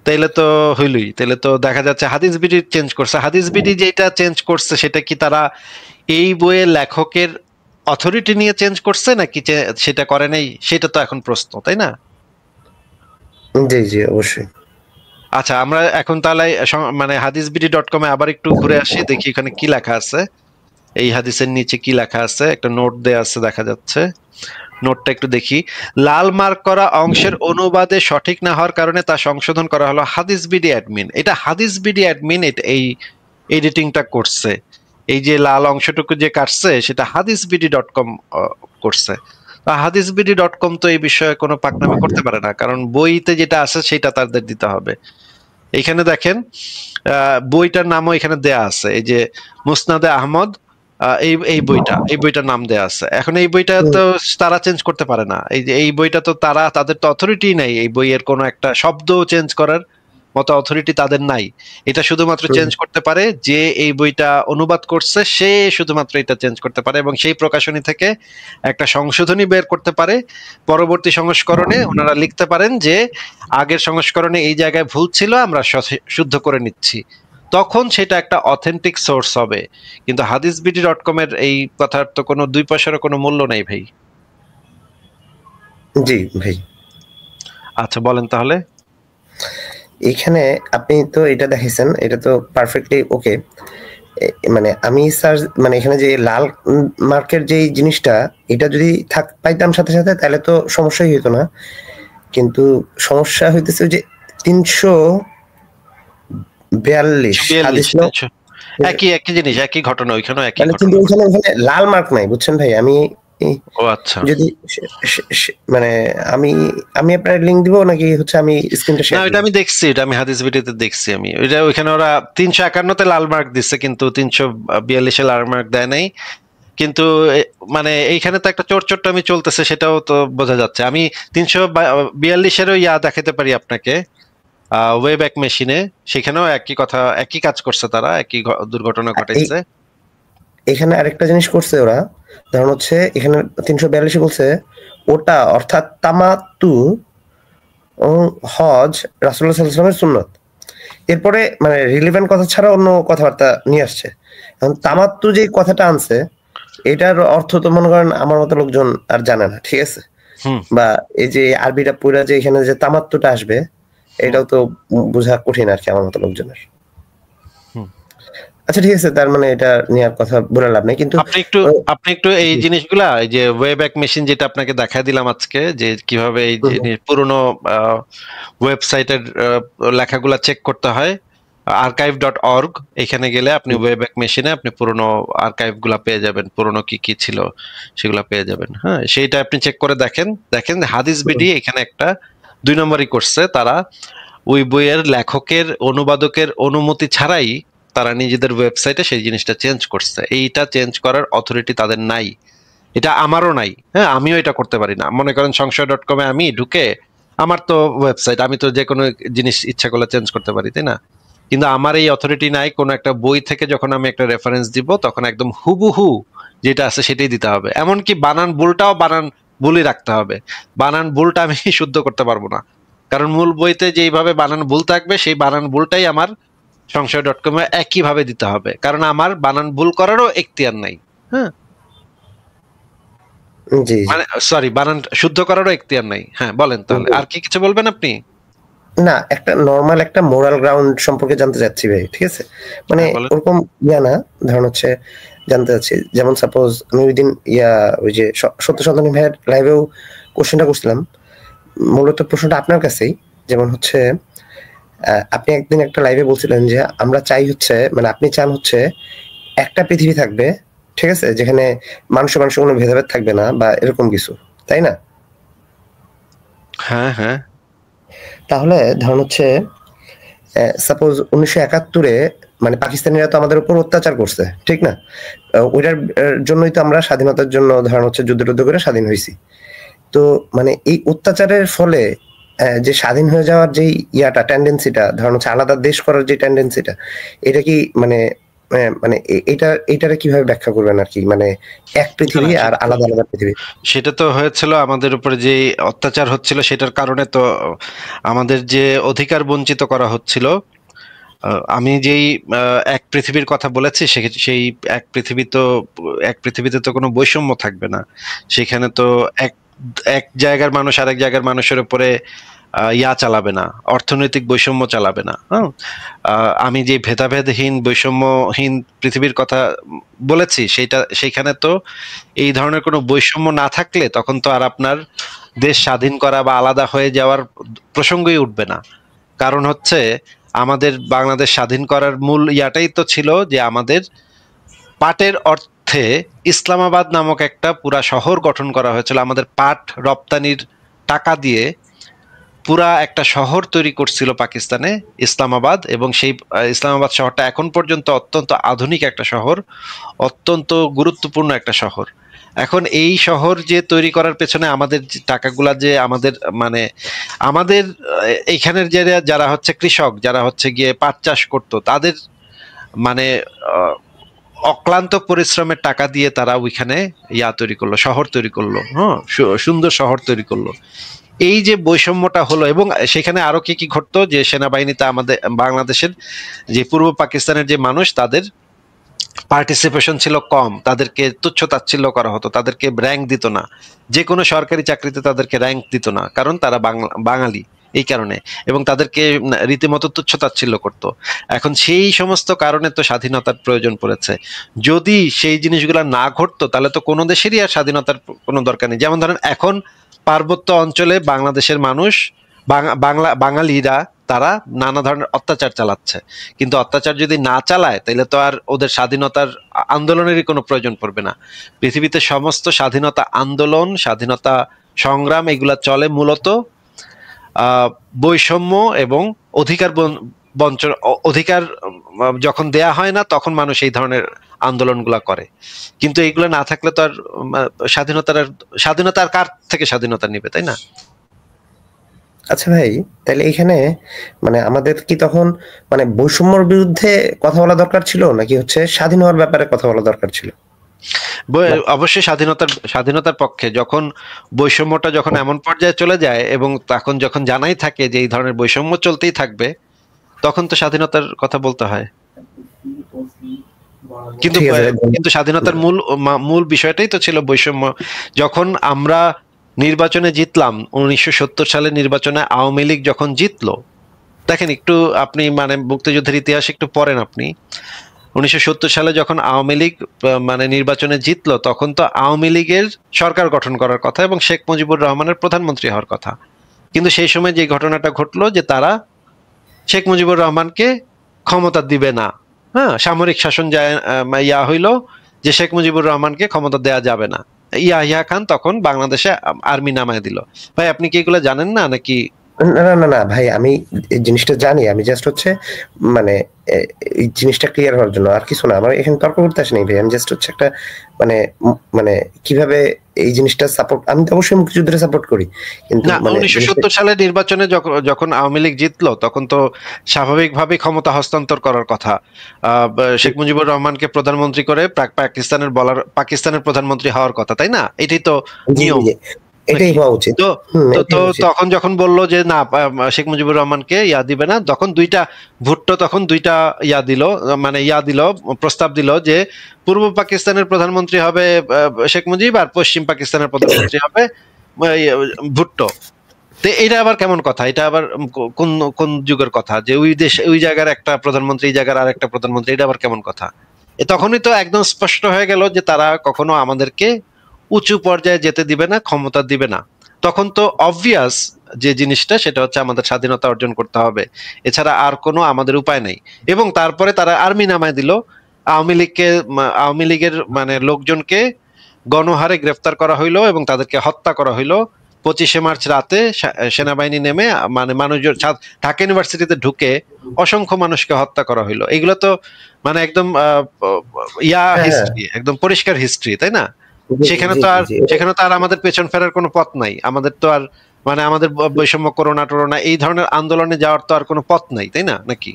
তাইলে তো হইলই, তাইলে তো দেখা যাচ্ছে হাদিস বিডি চেঞ্জ করছে। হাদিস বিডি যেটা চেঞ্জ করছে সেটা কি তারা এই বইয়ের লেখকের অথরিটি নিয়ে চেঞ্জ করছে নাকি সেটা করে নাই, সেটা তো এখন প্রশ্ন, তাই না? জি জি, অবশ্যই। আচ্ছা, আমরা এখন তাহলে মানে hadithbidi.com এ আবার একটু ঘুরে আসি, দেখি এখানে কি লেখা আছে। এই হাদিসের নিচে কি লেখা আছে, একটা নোট দেয়া আছে দেখা যাচ্ছে, নোটটা একটু দেখি। লাল মার্ক করা অংশের অনুবাদে সঠিক না হওয়ার কারণে তা সংশোধন করা হলো hadithbidi অ্যাডমিন। এটা hadithbidi অ্যাডমিন এই এডিটিংটা করছে। এই যে লাল অংশটুকু যে কাটছে সেটা hadithbidi.com করছে। hadithbidi.com তো এই বিষয়ে কোনো পাকনামি করতে পারে না, কারণ বইতে যেটা আছে সেটা তাদের দিতে হবে। এখানে দেখেন বইটার নামও এখানে দেয়া আছে, এই যে মুসনাদে আহমদ, এই বইটার নাম দেয়া আছে। এখন এই বইটা তো তারা চেঞ্জ করতে পারে না, এই যে এই বইটা তো তাদের তো অথরিটি নাই, এই বইয়ের কোনো একটা শব্দ চেঞ্জ করার মতো অথরিটি তাদের নাই। এটা শুধুমাত্র চেঞ্জ করতে পারে যে এই বইটা অনুবাদ করছে, সে শুধুমাত্র এটা চেঞ্জ করতে পারে, এবং সেই প্রকাশনী থেকে একটা সংশোধনী বের করতে পারে। পরবর্তী সংস্করণে ওনারা লিখতে পারেন যে আগের সংস্করণে এই জায়গায় ভুল ছিল, আমরা শুদ্ধ করে নিচ্ছি, তখন সেটা একটা অথেন্টিক সোর্স হবে। কিন্তু hadithbidi.com এর এই কথার তো কোনো দুই পয়সারও কোনো মূল্য নাই ভাই। জি ভাই। আচ্ছা, বলেন তাহলে। এখানে আপনি তো এটা দেখেছেন, এটা তো পারফেক্টলি ওকে। মানে আমি সার্চ, মানে এখানে যে লাল মার্কের যে জিনিসটা, এটা যদি পাইতাম সাথে সাথে তাহলে তো সমস্যাই হইতো না, কিন্তু সমস্যা হইতেছে যে 342 একই জিনিস, একই ঘটনা, ওইখানেও একই ঘটনা, কিন্তু ওইখানে লাল মার্ক নাই, বুঝছেন ভাই? আমি আচ্ছা, যদি মানে আমি আপনার লিংক দিব নাকি হচ্ছে আমি স্ক্রিনটা শেয়ার? না, এটা আমি দেখছি, এটা আমি hadithbidi-তে দেখছি। আমি ওইটা ওইখানে ওরা 351 তে লাল মার্ক দিচ্ছে, কিন্তু 342 এ লাল মার্ক দেয় নাই। কিন্তু মানে এইখানে তো একটা চোরচট্টামি চলতেছে, সেটাও তো বোঝা যাচ্ছে। আমি 342 এরও দেখাতে পারি আপনাকে, ওয়েব্যাক মেশিনে, সেখানেও একই কথা, একই কাজ করছে তারা, একই দুর্ঘটনা ঘটাইছে। এখানে আরেকটা জিনিস করছে ওরা, ধরুন হচ্ছে এখানে 342 বলছে ওটা অর্থাৎ তামাত্তু ও হজ রাসূলুল্লাহ সাল্লাল্লাহু আলাইহি ওয়াসাল্লামের সুন্নত। এরপরে মানে রিলেভেন্ট কথা ছাড়া অন্য কথাবার্তা নিয়ে আসছে। এখন তামাত্তু যে কথাটা আনছে এটার অর্থ তো মনে করেন আমার মতো লোকজন আর জানে না, ঠিক আছে? বা এই যে আরবিটা পুরা যে এখানে যে তামাত্তুটা আসবে এটাও তো বোঝা কঠিন আর কি আমার মতো লোকজনের। আচ্ছা ঠিক আছে, তার মানে এটা নিয়ে কথা বলে লাভ নেই, কিন্তু আপনি একটু এই জিনিসগুলা, এই যে ওয়েব্যাক মেশিন যেটা আপনাকে দেখা দিলাম আজকে, যে কিভাবে এই পুরনো ওয়েবসাইটের লেখাগুলা চেক করতে হয়, archive.org, এখানে গেলে আপনি ওয়েব্যাক মেশিনে আপনি পুরনো আর্কাইভ গুলা পেয়ে যাবেন, পুরনো কি কি ছিল সেগুলা পেয়ে যাবেন। হ্যাঁ, সেইটা আপনি চেক করে দেখেন হাদিস বিডি এখানে একটা 2 নম্বরই করছে। তারা ওই বইয়ের লেখকের অনুবাদকের অনুমতি ছাড়াই তারা নিজেদের ওয়েবসাইটে সেই জিনিসটা চেঞ্জ করছে। এইটা চেঞ্জ করার অথরিটি তাদের নাই, এটা আমারও নাই। হ্যাঁ, আমিও এটা করতে পারি না। মনে করেন সংশয়.com এ আমি ঢুকে, আমার তো ওয়েবসাইট, আমি তো যে কোনো জিনিস ইচ্ছা করলে চেঞ্জ করতে পারি, তাই না? কিন্তু আমার এই অথরিটি নাই। কোনো একটা বই থেকে যখন আমি একটা রেফারেন্স দিব তখন একদম হুবহু যেটা আছে সেটাই দিতে হবে। এমনকি বানান ভুলটাও বানান ভুলই রাখতে হবে। বানান ভুলটা আমি শুদ্ধ করতে পারবো না, কারণ মূল বইতে যেইভাবে বানান ভুল থাকবে সেই বানান ভুলটাই আমার সংশয়.com এ একইভাবে দিতে হবে, কারণ আমার বানান ভুল করারও এখতিয়ার নাই। হ্যাঁ, মানে সরি, বানান শুদ্ধ করারও এখতিয়ার নাই। হ্যাঁ, বলেন তাহলে আর কি কিছু বলবেন আপনি? না, একটা নরমাল একটা মোরাল গ্রাউন্ড সম্পর্কে জানতে চাচ্ছি ভাই, ঠিক আছে? মানে ওরকম না, ধরুন হচ্ছে জানতে চাচ্ছি, যেমন সাপোজ আমি ওই দিন ওই যে সত্য সন্তানী ভাইয়ের লাইভেও কোশ্চেনটা করছিলাম, মূলত প্রশ্নটা আপনার কাছেই। যেমন হচ্ছে আপনি একদিন একটা লাইভে বলছিলেন যে আমরা চাই হচ্ছে, মানে আপনি চান হচ্ছে একটা পৃথিবী থাকবে, ঠিক আছে, যেখানে মানুষের কোনো ভেদাভেদ থাকবে না বা এরকম কিছু, তাই না? হ্যাঁ হ্যাঁ। তাহলে ধরুন হচ্ছে সাপোজ 1971-এ মানে পাকিস্তানিরা তো আমাদের উপর অত্যাচার করছে, ঠিক না? ওইটার জন্যই তো আমরা স্বাধীনতার জন্য ধরুন হচ্ছে যুদ্ধ করে স্বাধীন হয়েছি। তো মানে এই অত্যাচারের ফলে যে স্বাধীন হয়ে যাওয়ার যে টেন্ডেন্সিটা, ধরুন হচ্ছে আলাদা দেশ করার যে টেন্ডেন্সিটা, এটা কি মানে মানে এটারে কিভাবে ব্যাখ্যা করবেন আর কি? মানে এক পৃথিবী আর আলাদা আলাদা পৃথিবী। সেটা তো হয়েছিল আমাদের উপরে যে অত্যাচার হচ্ছিল সেটার কারণে, তো আমাদের যে অধিকার বঞ্চিত করা হচ্ছিল। আমি যেই এক পৃথিবীর কথা বলেছি, সেই এক পৃথিবীতে তো কোনো বৈষম্য থাকবে না। সেখানে তো এক জায়গার মানুষ আরেক জায়গার মানুষের উপরে চালাবে না, অর্থনৈতিক বৈষম্য চালাবে না। হ্যাঁ, আমি যে ভেদাভেদহীন বৈষম্যহীন পৃথিবীর কথা বলেছি সেইখানে তো এই ধরনের কোনো বৈষম্য না থাকলে তখন তো আর আপনার দেশ স্বাধীন করা বা আলাদা হয়ে যাওয়ার প্রসঙ্গই উঠবে না। কারণ হচ্ছে আমাদের বাংলাদেশ স্বাধীন করার মূল ইয়াটাই তো ছিল যে আমাদের পাটের অর্থে ইসলামাবাদ নামক একটা পুরা শহর গঠন করা হয়েছিল। আমাদের পাট রপ্তানির টাকা দিয়ে পুরা একটা শহর তৈরি করছিল পাকিস্তানে, ইসলামাবাদ। এবং সেই ইসলামাবাদ শহরটা এখন পর্যন্ত অত্যন্ত আধুনিক একটা শহর, অত্যন্ত গুরুত্বপূর্ণ একটা শহর। এখন এই শহর যে তৈরি করার পেছনে আমাদের টাকাগুলা যে আমাদের এইখানের যারা হচ্ছে কৃষক, যারা হচ্ছে গিয়ে পাট চাষ করতো, তাদের মানে অক্লান্ত পরিশ্রমের টাকা দিয়ে তারা ওইখানে তৈরি করলো, শহর তৈরি করলো। হ্যাঁ, সুন্দর শহর তৈরি করলো। এই যে বৈষম্যটা হলো, এবং সেখানে আরো কি কি ঘটতো, যে সেনাবাহিনীতে আমাদের বাংলাদেশের যে পূর্ব পাকিস্তানের যে মানুষ, তাদের পার্টিসিপেশন ছিল কম, তাদেরকে তুচ্ছ তাচ্ছিল্য করা হতো, তাদেরকে র্যাঙ্ক দিত না, যে কোনো সরকারি চাকরিতে তাদেরকে র্যাঙ্ক দিত না, কারণ তারা বাঙালি এই কারণে, এবং তাদেরকে রীতিমতো তুচ্ছ তাচ্ছিল্য করতো। এখন সেই সমস্ত কারণে তো স্বাধীনতার প্রয়োজন পড়েছে। যদি সেই জিনিসগুলো না ঘটতো তাহলে তো কোনো দেশেরই আর স্বাধীনতার কোনো দরকার নেই। যেমন ধরেন এখন পার্বত্য অঞ্চলে বাংলাদেশের মানুষ, বাঙালিরা, তারা নানা ধরনের অত্যাচার চালাচ্ছে। কিন্তু অত্যাচার যদি না চালায় তাহলে তো আর ওদের স্বাধীনতার আন্দোলনেরই কোনো প্রয়োজন পড়বে না। পৃথিবীতে সমস্ত স্বাধীনতা আন্দোলন, স্বাধীনতা সংগ্রাম এগুলা চলে মূলত বৈষম্য এবং অধিকার যখন দেয়া হয় না তখন মানুষ এই ধরনের আন্দোলনগুলা করে। কিন্তু এইগুলো না থাকলে তো আর স্বাধীনতা আর কার থেকে স্বাধীনতা নিবে, তাই না? আচ্ছা ভাই, তাহলে এখানে মানে আমাদের কি তখন মানে বৈষম্যর বিরুদ্ধে কথা বলা দরকার ছিল, নাকি হচ্ছে স্বাধীন হওয়ার ব্যাপারে কথা বলা দরকার ছিল? অবশ্যই স্বাধীনতার পক্ষে। যখন বৈষম্যটা যখন এমন পর্যায়ে চলে যায় এবং তখন যখন জানাই থাকে যে এই ধরনের বৈষম্য চলতেই থাকবে, তখন তো স্বাধীনতার কথা বলতে হয়। কিন্তু ঠিক আছে। কিন্তু স্বাধীনতার মূল বিষয়টাই তো ছিল বৈষম্য। যখন আমরা নির্বাচনে জিতলাম 1970 সালের নির্বাচনে, আওয়ামী লীগ যখন জিতলো, দেখেন একটু আপনি মানে মুক্তিযুদ্ধের ইতিহাস একটু পড়েন আপনি। 1970 সালে যখন আওয়ামী লীগ মানে নির্বাচনে জিতলো, তখন তো আওয়ামী লীগের সরকার গঠন করার কথা এবং শেখ মুজিবুর রহমানের প্রধানমন্ত্রী হওয়ার কথা। কিন্তু সেই সময় যে ঘটনাটা ঘটলো যে তারা শেখ মুজিবুর রহমানকে ক্ষমতা দিবে না, হ্যাঁ, সামরিক শাসন ইয়া হইলো যে শেখ মুজিবুর রহমানকে ক্ষমতা দেয়া যাবে না। ইয়াহিয়া খান তখন বাংলাদেশে আর্মি নামায় দিল। ভাই আপনি কি এগুলো জানেন না নাকি? না না না না ভাই, আমি এই জিনিসটা জানি। আমি জাস্ট হচ্ছে মানে এই জিনিসটা ক্লিয়ার হওয়ার জন্য, আর কিছু না। আমার এখানে তর্ক করতে আসেনি ভাই। আমি জাস্ট হচ্ছে একটা মানে মানে কিভাবে এই জিনিসটা সাপোর্ট, আমি তো অবশ্যই মুক্তিযুদ্ধের সাপোর্ট করি, কিন্তু না, 1970 সালের নির্বাচনে যখন আওয়ামী লীগ জিতলো, তখন তো স্বাভাবিকভাবে ক্ষমতা হস্তান্তর করার কথা। শেখ মুজিবুর রহমানকে প্রধানমন্ত্রী করে পাকিস্তানের প্রধানমন্ত্রী হওয়ার কথা, তাই না? এটাই তো নিয়ম। এটাই হওয়া উচিত। তো তখন যখন বললো যে না, শেখ মুজিবুর রহমানকে দিবে না, তখন ভুট্টো তখন প্রস্তাব দিল যে পূর্ব পাকিস্তানের প্রধানমন্ত্রী হবে শেখ মুজিব, আর পশ্চিম পাকিস্তানের প্রধানমন্ত্রী হবে ভুট্টো। তো এটা আবার কেমন কথা? এটা আবার কোন যুগের কথা যে ওই জায়গার একটা প্রধানমন্ত্রী, এই জায়গার আর একটা প্রধানমন্ত্রী? এটা আবার কেমন কথা? তখনই তো একদম স্পষ্ট হয়ে গেল যে তারা কখনো আমাদেরকে উঁচু পর্যায়ে যেতে দিবে না, ক্ষমতা দিবে না। তখন তো অবভিয়াস যে জিনিসটা, সেটা হচ্ছে আমাদের স্বাধীনতা অর্জন করতে হবে, এছাড়া আর কোনো আমাদের উপায় নেই। এবং তারপরে তারা আর্মি নামায় দিল। আওয়ামী লীগের মানে লোকজনকে গণহারে গ্রেফতার করা হইলো এবং তাদেরকে হত্যা করা হইলো। 25শে মার্চ রাতে সেনাবাহিনী নেমে মানে মানুষজন ঢাকা ইউনিভার্সিটিতে ঢুকে অসংখ্য মানুষকে হত্যা করা হইলো। এগুলো তো মানে একদম হিস্ট্রি, একদম পরিষ্কার হিস্ট্রি, তাই না? সেখানে তো আর আমাদের পেছন ফেরার কোনো পথ নাই। আমাদের তো আর মানে আমাদের বৈষম্য করোনা এই ধরনের আন্দোলনে যাওয়ার তো আর কোনো পথ নাই, তাই না? নাকি?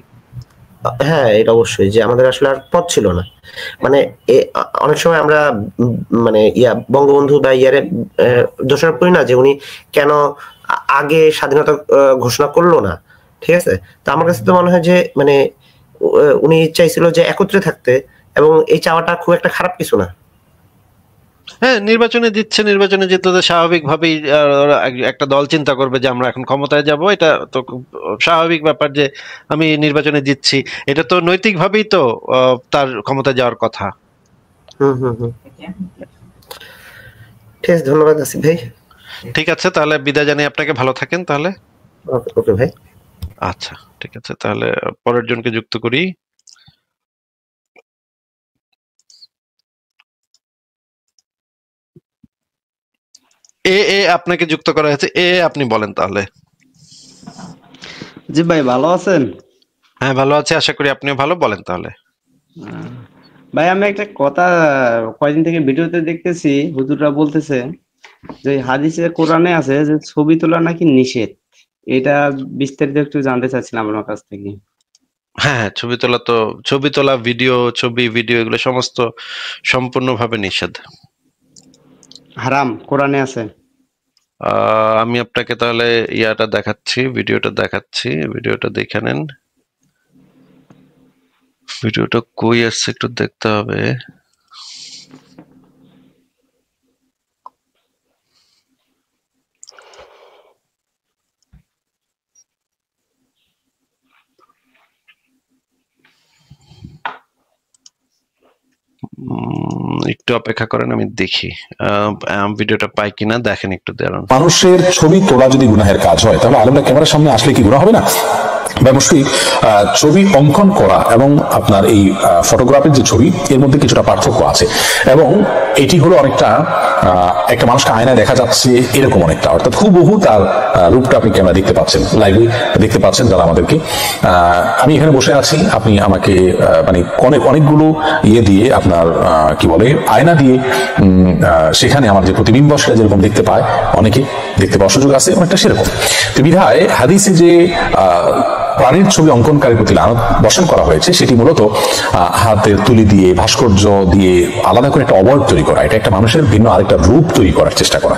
হ্যাঁ, এটা অবশ্যই যে আমাদের আসলে আর পথ ছিল না। মানে অনেক সময় আমরা মানে বঙ্গবন্ধু বা ইয়ারে দোষারোপ করি না যে উনি কেন আগে স্বাধীনতা ঘোষণা করলো না। ঠিক আছে, তো আমার কাছে তো মনে হয় যে মানে উনি চাইছিল যে একত্রে থাকতে, এবং এই চাওয়াটা খুব একটা খারাপ কিছু না। হ্যাঁ, নির্বাচনে জিতলে তো স্বাভাবিকভাবেই একটা দল চিন্তা করবে যে আমরা এখন ক্ষমতায় যাব। এটা তো স্বাভাবিক ব্যাপার যে আমি নির্বাচনে জিতছি, এটা তো নৈতিকভাবেই তো তার ক্ষমতায় যাওয়ার কথা। ঠিক আছে, ধন্যবাদ আসিফ ভাই। ঠিক আছে, তাহলে বিদায় জানিয়ে আপনাকে, ভালো থাকেন তাহলে। ওকে ভাই। আচ্ছা, ঠিক আছে, তাহলে পরের জনকে যুক্ত করি। আপনাকে যুক্ত করা হয়েছে। আপনি বলেন তাহলে। জি ভাই, ভালো আছেন? হ্যাঁ, ভালো আছি, আশা করি আপনিও ভালো। বলেন তাহলে। ভাই, আমি একটা কথা কয়েকদিন থেকে ভিডিওতে দেখতেছি, হুজুররা বলতেছে যে হাদিসে কোরআনে আছে যে ছবি তোলা নাকি নিষেধ। এটা বিস্তারিত একটু জানতে চাচ্ছিলাম আপনার কাছ থেকে। হ্যাঁ, ছবি তোলা ভিডিও এগুলো সমস্ত সম্পূর্ণভাবে নিষেধ, হারাম, কোরআনে আছে। আমি আপনাকে তাহলে ভিডিওটা দেখাচ্ছি। ভিডিওটা দেখে নেন। ভিডিওটা কই আসছে একটু দেখতে হবে। একটু অপেক্ষা করেন, আমি দেখি ভিডিওটা পাই কিনা। দেখেন একটু দাঁড়ান। মানুষের ছবি তোলা যদি গুনাহের কাজ হয়, তাহলে আলেমরা ক্যামেরার সামনে আসলে কি গুনাহ হবে না? ব্যবসায়িক ছবি অঙ্কন করা এবং আপনার এই ফটোগ্রাফির যে ছবি, এর মধ্যে কিছুটা পার্থক্য আছে। এবং এটি হলো অনেকটা একটা মানুষকে আয়নায় দেখা যাচ্ছে এরকম অনেকটা, অর্থাৎ হুবহু তার রূপটা আপনি ক্যামেরা দেখতে পাচ্ছেন, লাইভে দেখতে পাচ্ছেন যারা আমাদেরকে। আমি এখানে বসে আছি, আপনি আমাকে মানে অনেকগুলো ইয়ে দিয়ে আপনার কি বলে আয়না দিয়ে সেখানে আমার যে প্রতিবিম্ব সেটা যেরকম দেখতে পায়, অনেকে দেখতে পাওয়ার সুযোগ আছে অনেকটা সেরকম। তো বিধায় হাদিসে যে প্রাণীর ছবি অঙ্কনকারীর প্রতি লানত বর্ষণ করা হয়েছে সেটি মূলত হাতের তুলি দিয়ে ভাস্কর্য দিয়ে আলাদা করে একটা অবয়ব তৈরি করা, এটা একটা মানুষের ভিন্ন আরেকটা রূপ তৈরি করার চেষ্টা করা,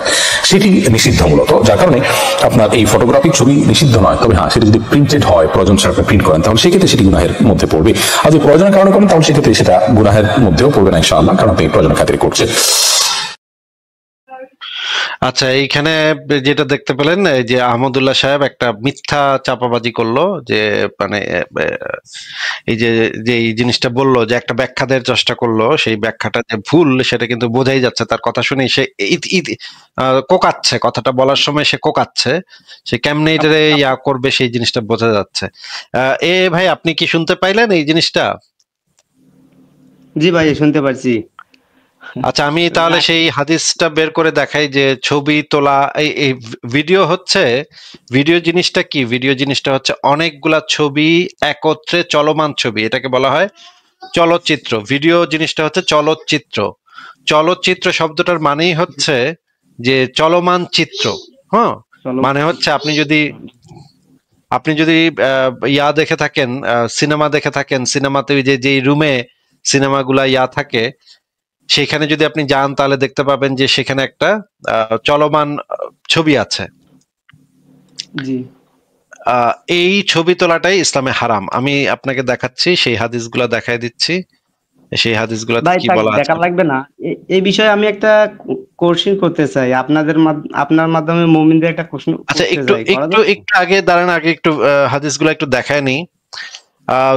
সেটি নিষিদ্ধ মূলত। যার কারণে আপনার এই ফটোগ্রাফিক ছবি নিষিদ্ধ নয়, তবে হ্যাঁ সেটা যদি প্রিন্টেড হয়, প্রয়োজন ছাড়া আপনি প্রিন্ট করেন, তাহলে সেক্ষেত্রে সেটি গুনাহের মধ্যে পড়বে। আর যদি প্রয়োজনের কারণে করেন তাহলে সেক্ষেত্রে সেটা গুনাহের মধ্যেও পড়বে না ইনশাআল্লাহ, কারণ আপনি প্রয়োজনের খাতিরে করছেন। আচ্ছা, এইখানে যেটা দেখতে পেলেন এই যে আহমদুল্লাহ সাহেব একটা মিথ্যা চাপাবাজি করলো, যে মানে এই যে যে এই জিনিসটা বললো যে একটা ব্যাখ্যা দেওয়ার চেষ্টা করলো, সেই ব্যাখ্যাটা যে ভুল সেটা কিন্তু বোঝাই যাচ্ছে তার কথা শুনেই। সে কোকাচ্ছে, কথাটা বলার সময় সে কোকাচ্ছে, সে কেমনে এটা ইয়া করবে সেই জিনিসটা বোঝা যাচ্ছে। ভাই আপনি কি শুনতে পাইলেন এই জিনিসটা? জি ভাই, শুনতে পারছি। আচ্ছা, আমি তাহলে সেই হাদিসটা বের করে দেখাই যে ছবি তোলা এই ভিডিও হচ্ছে, ভিডিও জিনিসটা কি? ভিডিও জিনিসটা হচ্ছে অনেকগুলা ছবি একত্রে চলমান ছবি, এটাকে বলা হয় চলচ্চিত্র। ভিডিও জিনিসটা হচ্ছে চলচ্চিত্র। চলচ্চিত্র শব্দটার মানেই হচ্ছে যে চলমান চিত্র। হ্যাঁ, মানে হচ্ছে আপনি যদি ইয়া দেখে থাকেন, সিনেমা দেখে থাকেন, সিনেমাতে যে রুমে সিনেমাগুলা ইয়া থাকে, সেখানে যদি আপনি যান তাহলে দেখতে পাবেন যে সেখানে একটা চলমান ছবি আছে। জি, এই ছবি তোলাটাই ইসলামে হারাম। আমি আপনাকে দেখাচ্ছি, সেই হাদিসগুলো দেখাই দিচ্ছি, সেই হাদিসগুলোতে ভাই কি বলা আছে। দেখা লাগবে না। এই বিষয়ে আমি একটা কোশ্চেন করতে চাই আপনার মাধ্যমে মুমিনদের একটা প্রশ্ন আচ্ছা, করতে চাই, করা যাবে? একটু আগে দাঁড়ান, আগে একটু হাদিসগুলো একটু দেখায় নি।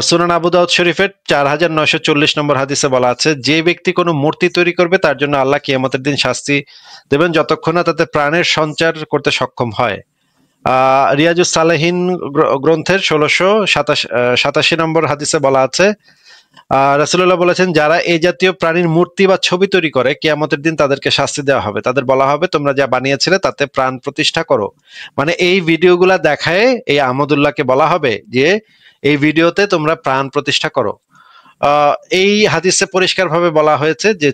সুনান আবু দাউদ শরীফের 4940 নম্বর হাদিসে বলা আছে, যে ব্যক্তি কোনো মূর্তি তৈরি করবে তার জন্য আল্লাহ কিয়ামতের দিন শাস্তি দেবেন যতক্ষণ না তাতে প্রাণের সঞ্চার করতে সক্ষম হয়। রিয়াজুস সালেহিন গ্রন্থের 1687 নম্বর হাদিসে বলা আছে, রাসূলুল্লাহ বলেছেন, যারা এই জাতীয় প্রাণীর মূর্তি বা ছবি তৈরি করে কিয়ামতের দিন তাদেরকে শাস্তি দেওয়া হবে। তাদের বলা হবে, তোমরা যা বানিয়েছিলে তাতে প্রাণ প্রতিষ্ঠা করো। মানে এই ভিডিওগুলা দেখায় এই আহমদুল্লাহকে বলা হবে যে এই ভিডিওতে তোমরা প্রাণ প্রতিষ্ঠা করো। এই হাদিসে পরিষ্কারভাবে বলা হয়েছে যে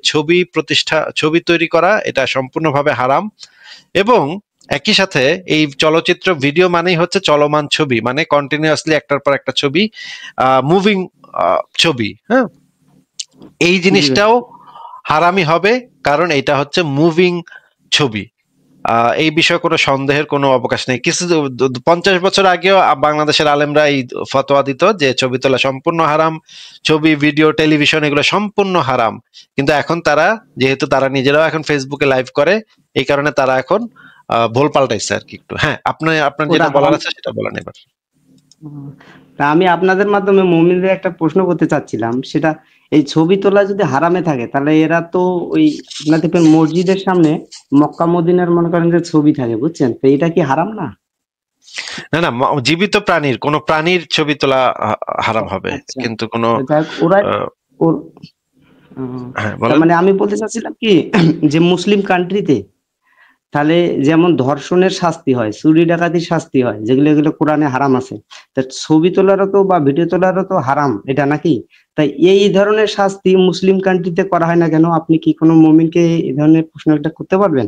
ছবি তৈরি করা এটা সম্পূর্ণভাবে হারাম। এবং একই সাথে এই চলচ্চিত্র ভিডিও মানেই হচ্ছে চলমান ছবি, মানে কন্টিনিউয়াসলি একটার পর একটা ছবি, মুভিং ছবি। হ্যাঁ, এই জিনিসটাও হারামি হবে, কারণ এটা হচ্ছে মুভিং ছবি। এই বিষয়ে কোনো সন্দেহের কোনো অবকাশ নেই। 50 বছর আগেও বাংলাদেশের আলেমরা এই ফতোয়া দিত যে ছবি তোলা সম্পূর্ণ হারাম, ছবি, ভিডিও, টেলিভিশন এগুলো সম্পূর্ণ হারাম। কিন্তু এখন যেহেতু তারা নিজেরাও এখন ফেসবুকে লাইভ করে, এই কারণে তারা এখন ভুল পাল্টাইছে আর কি একটু। হ্যাঁ, আপনার যেটা বলার আছে সেটা বলেন এবার। তা আমি আপনাদের মাধ্যমে মুমিনদের একটা প্রশ্ন করতে চাচ্ছিলাম, সেটা এই ছবি তোলা যদি হারামে থাকে তাহলে এরা তো ওই আপনার দেখবেন মসজিদের সামনে মক্কা মদিনার মনে করেন যে ছবি থাকে, বুঝছেন, তো এটা কি হারাম না? না, জীবিত কোন প্রাণীর ছবি তোলা হারাম হবে, কিন্তু কোনো ওরা হ্যাঁ, মানে আমি বলতে চাচ্ছিলাম কি যে মুসলিম কান্ট্রিতে তাহলে যেমন ধর্ষণের শাস্তি হয়, চুরি ডাকাতির শাস্তি হয়, এগুলো কোরআনে হারাম আছে, তা ছবি তোলারও তো বা ভিডিও তোলারও তো হারাম এটা নাকি? তাই এই ধরনের শাস্তি মুসলিম কান্ট্রিতে করা হয় না কেন? আপনি কি কোনো মুমিনকে এই ধরনের প্রশ্ন একটা করতে পারবেন?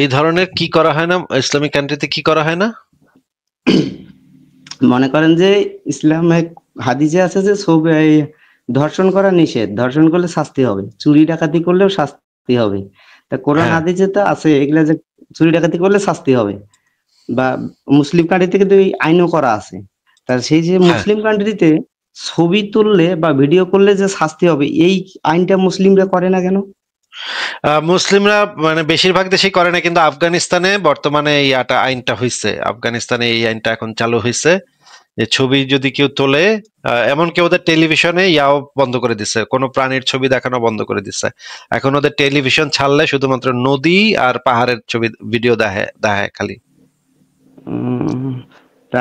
এই ধরনের কি করা হয় না ইসলামিক কান্ট্রিতে? কি করা হয় না? মনে করেন যে ইসলামে হাদিসে আছে যে ধর্ষণ করা নিষেধ, ধর্ষণ করলে শাস্তি হবে, চুরি ডাকাতি করলেও শাস্তি হবে। তা কোরআন হাদিসে তো আছে এগুলা যে চুরি ডাকাতি করলে শাস্তি হবে, বা মুসলিম কান্ট্রিতে কিন্তু এই আইনও করা আছে। তার সেই যে মুসলিম কান্ট্রিতে ছবি তুললে বা ভিডিও করলে যে শাস্তি হবে, এই আইনটা মুসলিমরা করে না কেন? মুসলিমরা মানে বেশিরভাগ দেশেই করে না, কিন্তু আফগানিস্তানে বর্তমানে এই আইনটা হয়েছে। আফগানিস্তানে এই আইনটা এখন চালু হয়েছে যে ছবি যদি কেউ তোলে, এমনকি ওদের টেলিভিশনে ইয়াও বন্ধ করে দিচ্ছে, কোনো প্রাণীর ছবি দেখানো বন্ধ করে দিচ্ছে। এখন ওদের টেলিভিশন ছাড়লে শুধুমাত্র নদী আর পাহাড়ের ছবি, ভিডিও দেখায় খালি। তা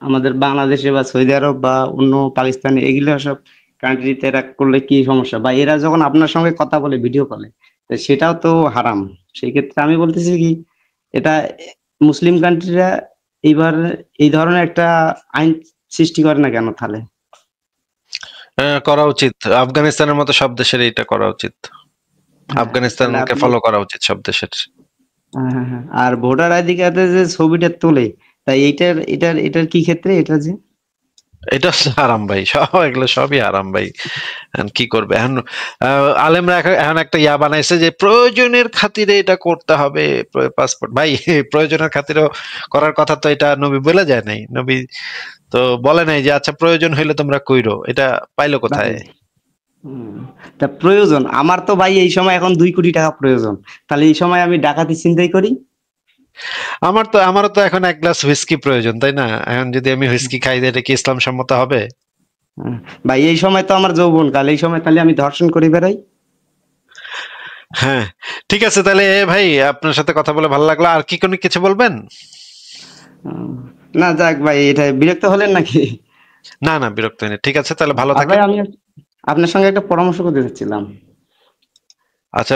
আমাদের বাংলাদেশে বা সৌদি আরব বা অন্য পাকিস্তানে এগুলো সব কান্ট্রিতে এরা করলে কি সমস্যা, বা এরা যখন আপনার সঙ্গে কথা বলে ভিডিও কলে, তো সেটাও তো হারাম। সেই ক্ষেত্রে আমি বলতেছি কি, এটা মুসলিম কান্ট্রিরা এইবার এই ধরনের একটা আইন সৃষ্টি করে না কেন তাহলে? করা উচিত, আফগানিস্তানের মতো সব দেশের এটা করা উচিত, তাহলে আফগানিস্তানকে আপনি ফলো করা উচিত সব দেশের। আর ভোটার আইডি কার্ডে যে ছবিটা তোলে, তাই এটার কি ক্ষেত্রে এটা যে এটা হচ্ছে হারাম ভাই, সব এগুলো সবই হারাম ভাই। এখন কি করবে, এখন আলেমরা এখন একটা ইয়া বানাইছে যে প্রয়োজনের খাতিরে এটা করতে হবে পাসপোর্ট। ভাই প্রয়োজনের খাতিরেও করার কথা তো এটা নবী বলে যায় নাই, নবী তো বলে নাই যে আচ্ছা প্রয়োজন হইলে তোমরা কইরো, এটা পাইলো কোথায়? তা প্রয়োজন আমার তো ভাই এই সময় এখন 2 কোটি টাকা প্রয়োজন, তাহলে এই সময় আমি ডাকাতি চিন্তাই করি? আমারও তো এখন এক গ্লাস হুইস্কি প্রয়োজন, তাই না? এখন যদি আমি হুইস্কি খাই, এটা কি ইসলাম সম্মত হবে? ভাই এই সময় তো আমার যৌবন কাল, এই সময় তাহলে আমি ধর্ষণ করে বেড়াই? হ্যাঁ, ঠিক আছে তাহলে ভাই, আপনার সাথে কথা বলে ভালো লাগলো। আর কি কোনো কিছু বলবেন? না যাক ভাই, এটা বিরক্ত হলেন নাকি? না না, বিরক্ত হয়নি। ঠিক আছে তাহলে, ভালো আর ভাই থাকেন। আমি আপনার সঙ্গে একটা পরামর্শ করতে চাচ্ছিলাম। আচ্ছা,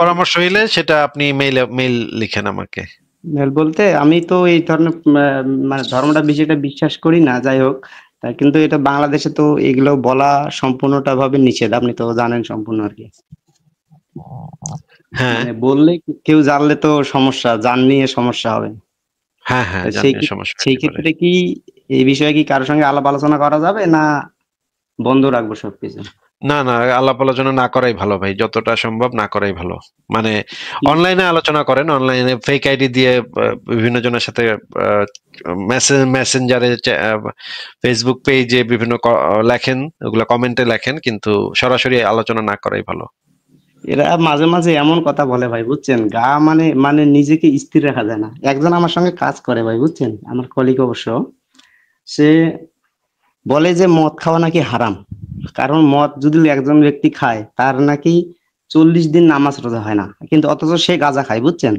পরামর্শ হইলে সেটা আপনি মেইল লিখেন আমাকে। বলতে আমি তো এই ধরনের মানে ধর্মটা বিষয়টা বিশ্বাস করি না, যাই হোক। তা কিন্তু এটা বাংলাদেশে তো এগুলো বলা সম্পূর্ণটা ভাবে নিষেধ, আপনি তো জানেন সম্পূর্ণ আর কি। হ্যাঁ মানে বললে কেউ জানলে তো সমস্যা, জান নিয়ে সমস্যা হবে। হ্যাঁ হ্যাঁ, তা জানিয়ে সমস্যা সেই হতে পারে। ক্ষেত্রে কি এই বিষয়ে কি কারোর সঙ্গে আলাপ আলোচনা করা যাবে, না বন্ধ রাখবো সবকিছু? না না, আলাপ আলোচনা না করাই ভালো ভাই, যতটা সম্ভব না করাই ভালো। মানে অনলাইনে আলোচনা করেন, অনলাইনে ফেক আইডি দিয়ে বিভিন্ন জনের সাথে মেসেঞ্জারে, ফেসবুক পেজে বিভিন্ন লেখেন, ওগুলা কমেন্টে লেখেন, কিন্তু সরাসরি আলোচনা না করাই ভালো। এরা মাঝে মাঝে এমন কথা বলে ভাই, বুঝছেন, গা মানে মানে নিজেকে স্থির রাখা যায় না। একজন আমার সঙ্গে কাজ করে ভাই, বুঝছেন, আমার কলিগ অবশ্য, সে বলে যে মদ খাওয়া নাকি হারাম, কারণ মদ যদি একজন ব্যক্তি খায় তার নাকি 40 দিন নামাজ রোজা হয় না, কিন্তু অথচ সে গাঁজা খায়, বুঝছেন।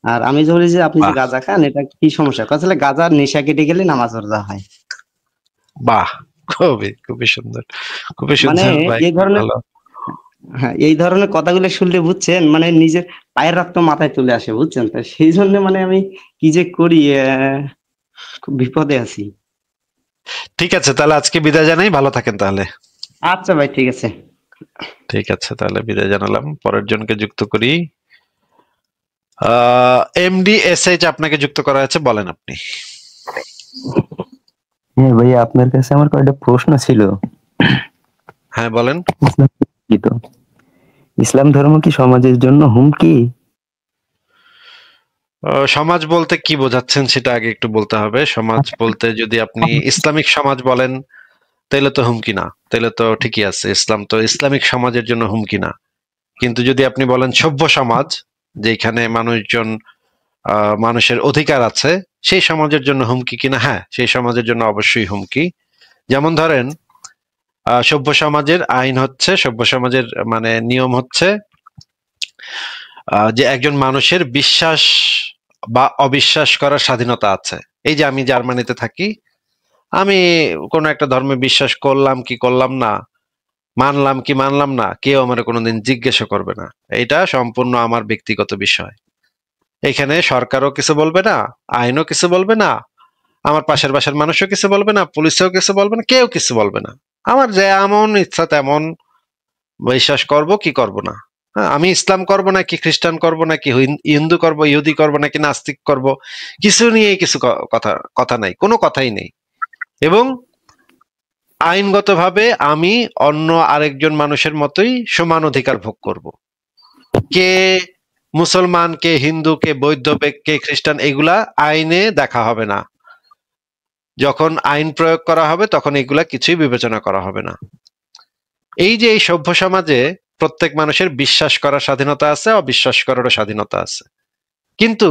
আর আমি যে বলি যে আপনি যে বাহ গাঁজা খান, এটা কি সমস্যা? আসলে গাঁজার নেশা কেটে গেলে নামাজ রোজা হয়। বাহ, খুবই খুবই সুন্দর, খুবই মানে সুন্দর ভাই, এই ধরনের, ভালো। হ্যাঁ এই ধরনের কথাগুলো শুনলে, বুঝছেন, মানে নিজের পায়ের রক্ত মাথায় চলে আসে, বুঝছেন। তা সেই জন্য মানে আমি কি যে করি, খুব বিপদে আছি। ঠিক আছে তাহলে আজকে বিদায় জানাই, ভালো থাকেন তাহলে। আচ্ছা ভাই, ঠিক আছে। ঠিক আছে তাহলে বিদায় জানালাম, পরের জনকে যুক্ত করি। MDSH আপনাকে যুক্ত করা হয়েছে, বলেন আপনি। হ্যাঁ ভাইয়া, আপনার কাছে আমার কয়েকটা প্রশ্ন ছিল। হ্যাঁ বলেন। ইসলাম ধর্ম কি সমাজের জন্য হুমকি? সমাজ বলতে কি বোঝাচ্ছেন সেটা আগে একটু বলতে হবে। সমাজ বলতে যদি আপনি ইসলামিক সমাজ বলেন তাহলে তো হুমকি না, তাহলে তো ঠিকই আছে, ইসলাম তো ইসলামিক সমাজের জন্য হুমকি না। কিন্তু যদি আপনি বলেন সভ্য সমাজ, যেখানে মানুষের অধিকার আছে, সেই সমাজের জন্য হুমকি কিনা, হ্যাঁ সেই সমাজের জন্য অবশ্যই হুমকি। যেমন ধরেন সভ্য সমাজের আইন হচ্ছে, সভ্য সমাজের মানে নিয়ম হচ্ছে যে একজন মানুষের বিশ্বাস বা অবিশ্বাস করার স্বাধীনতা আছে। এই যে আমি জার্মানিতে থাকি, আমি কোন একটা ধর্মে বিশ্বাস করলাম কি করলাম না, মানলাম কি মানলাম না, কেউ আমার কোনোদিন জিজ্ঞাসা করবে না। এটা সম্পূর্ণ আমার ব্যক্তিগত বিষয়। এখানে সরকারও কিছু বলবে না, আইনও কিছু বলবে না, আমার পাশের বাসার মানুষও কিছু বলবে না, পুলিশও কিছু বলবে না, কেউ কিছু বলবে না। আমার যেমন ইচ্ছা তেমন বিশ্বাস করব কি করব না। আমি ইসলাম করব নাকি খ্রিস্টান করব নাকি হিন্দু করব, ইহুদি করব নাকি নাস্তিক করব, কিছু নিয়ে কিছু কথা নাই, কোনো কথাই নেই। এবং আইনগতভাবে আমি অন্য আরেকজন মানুষের মতোই সমান অধিকার ভোগ করব। কে মুসলমান, কে হিন্দু, কে বৌদ্ধ, কে খ্রিস্টান, এগুলা আইনে দেখা হবে না। যখন আইন প্রয়োগ করা হবে তখন এগুলা কিছুই বিবেচনা করা হবে না। এই যে এই সভ্য সমাজে প্রত্যেক মানুষের বিশ্বাস করার স্বাধীনতা আছে, অবিশ্বাস করারও স্বাধীনতা আছে। কিন্তু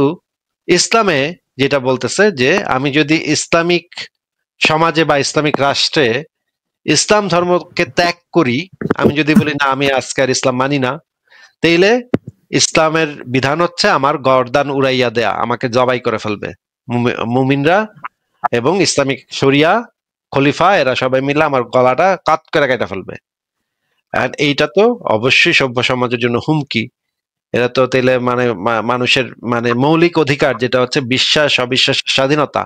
ইসলামে যেটা বলতেছে যে আমি যদি ইসলামিক সমাজে বা ইসলামিক রাষ্ট্রে ইসলাম ধর্মকে ত্যাগ করি, আমি যদি বলি না আমি আজকে আর ইসলাম মানি না, তাইলে ইসলামের বিধান হচ্ছে আমার গর্দান উড়াইয়া দেয়া, আমাকে জবাই করে ফেলবে মুমিনরা। এবং ইসলামিক শরিয়া খলিফা, এরা সবাই মিলে আমার গলাটা কাট করে কেটে ফেলবে। আর এইটা তো অবশ্যই সভ্য সমাজের জন্য হুমকি। এরা তো তাইলে মানে মানুষের মানে মৌলিক অধিকার যেটা হচ্ছে বিশ্বাস অবিশ্বাসের স্বাধীনতা,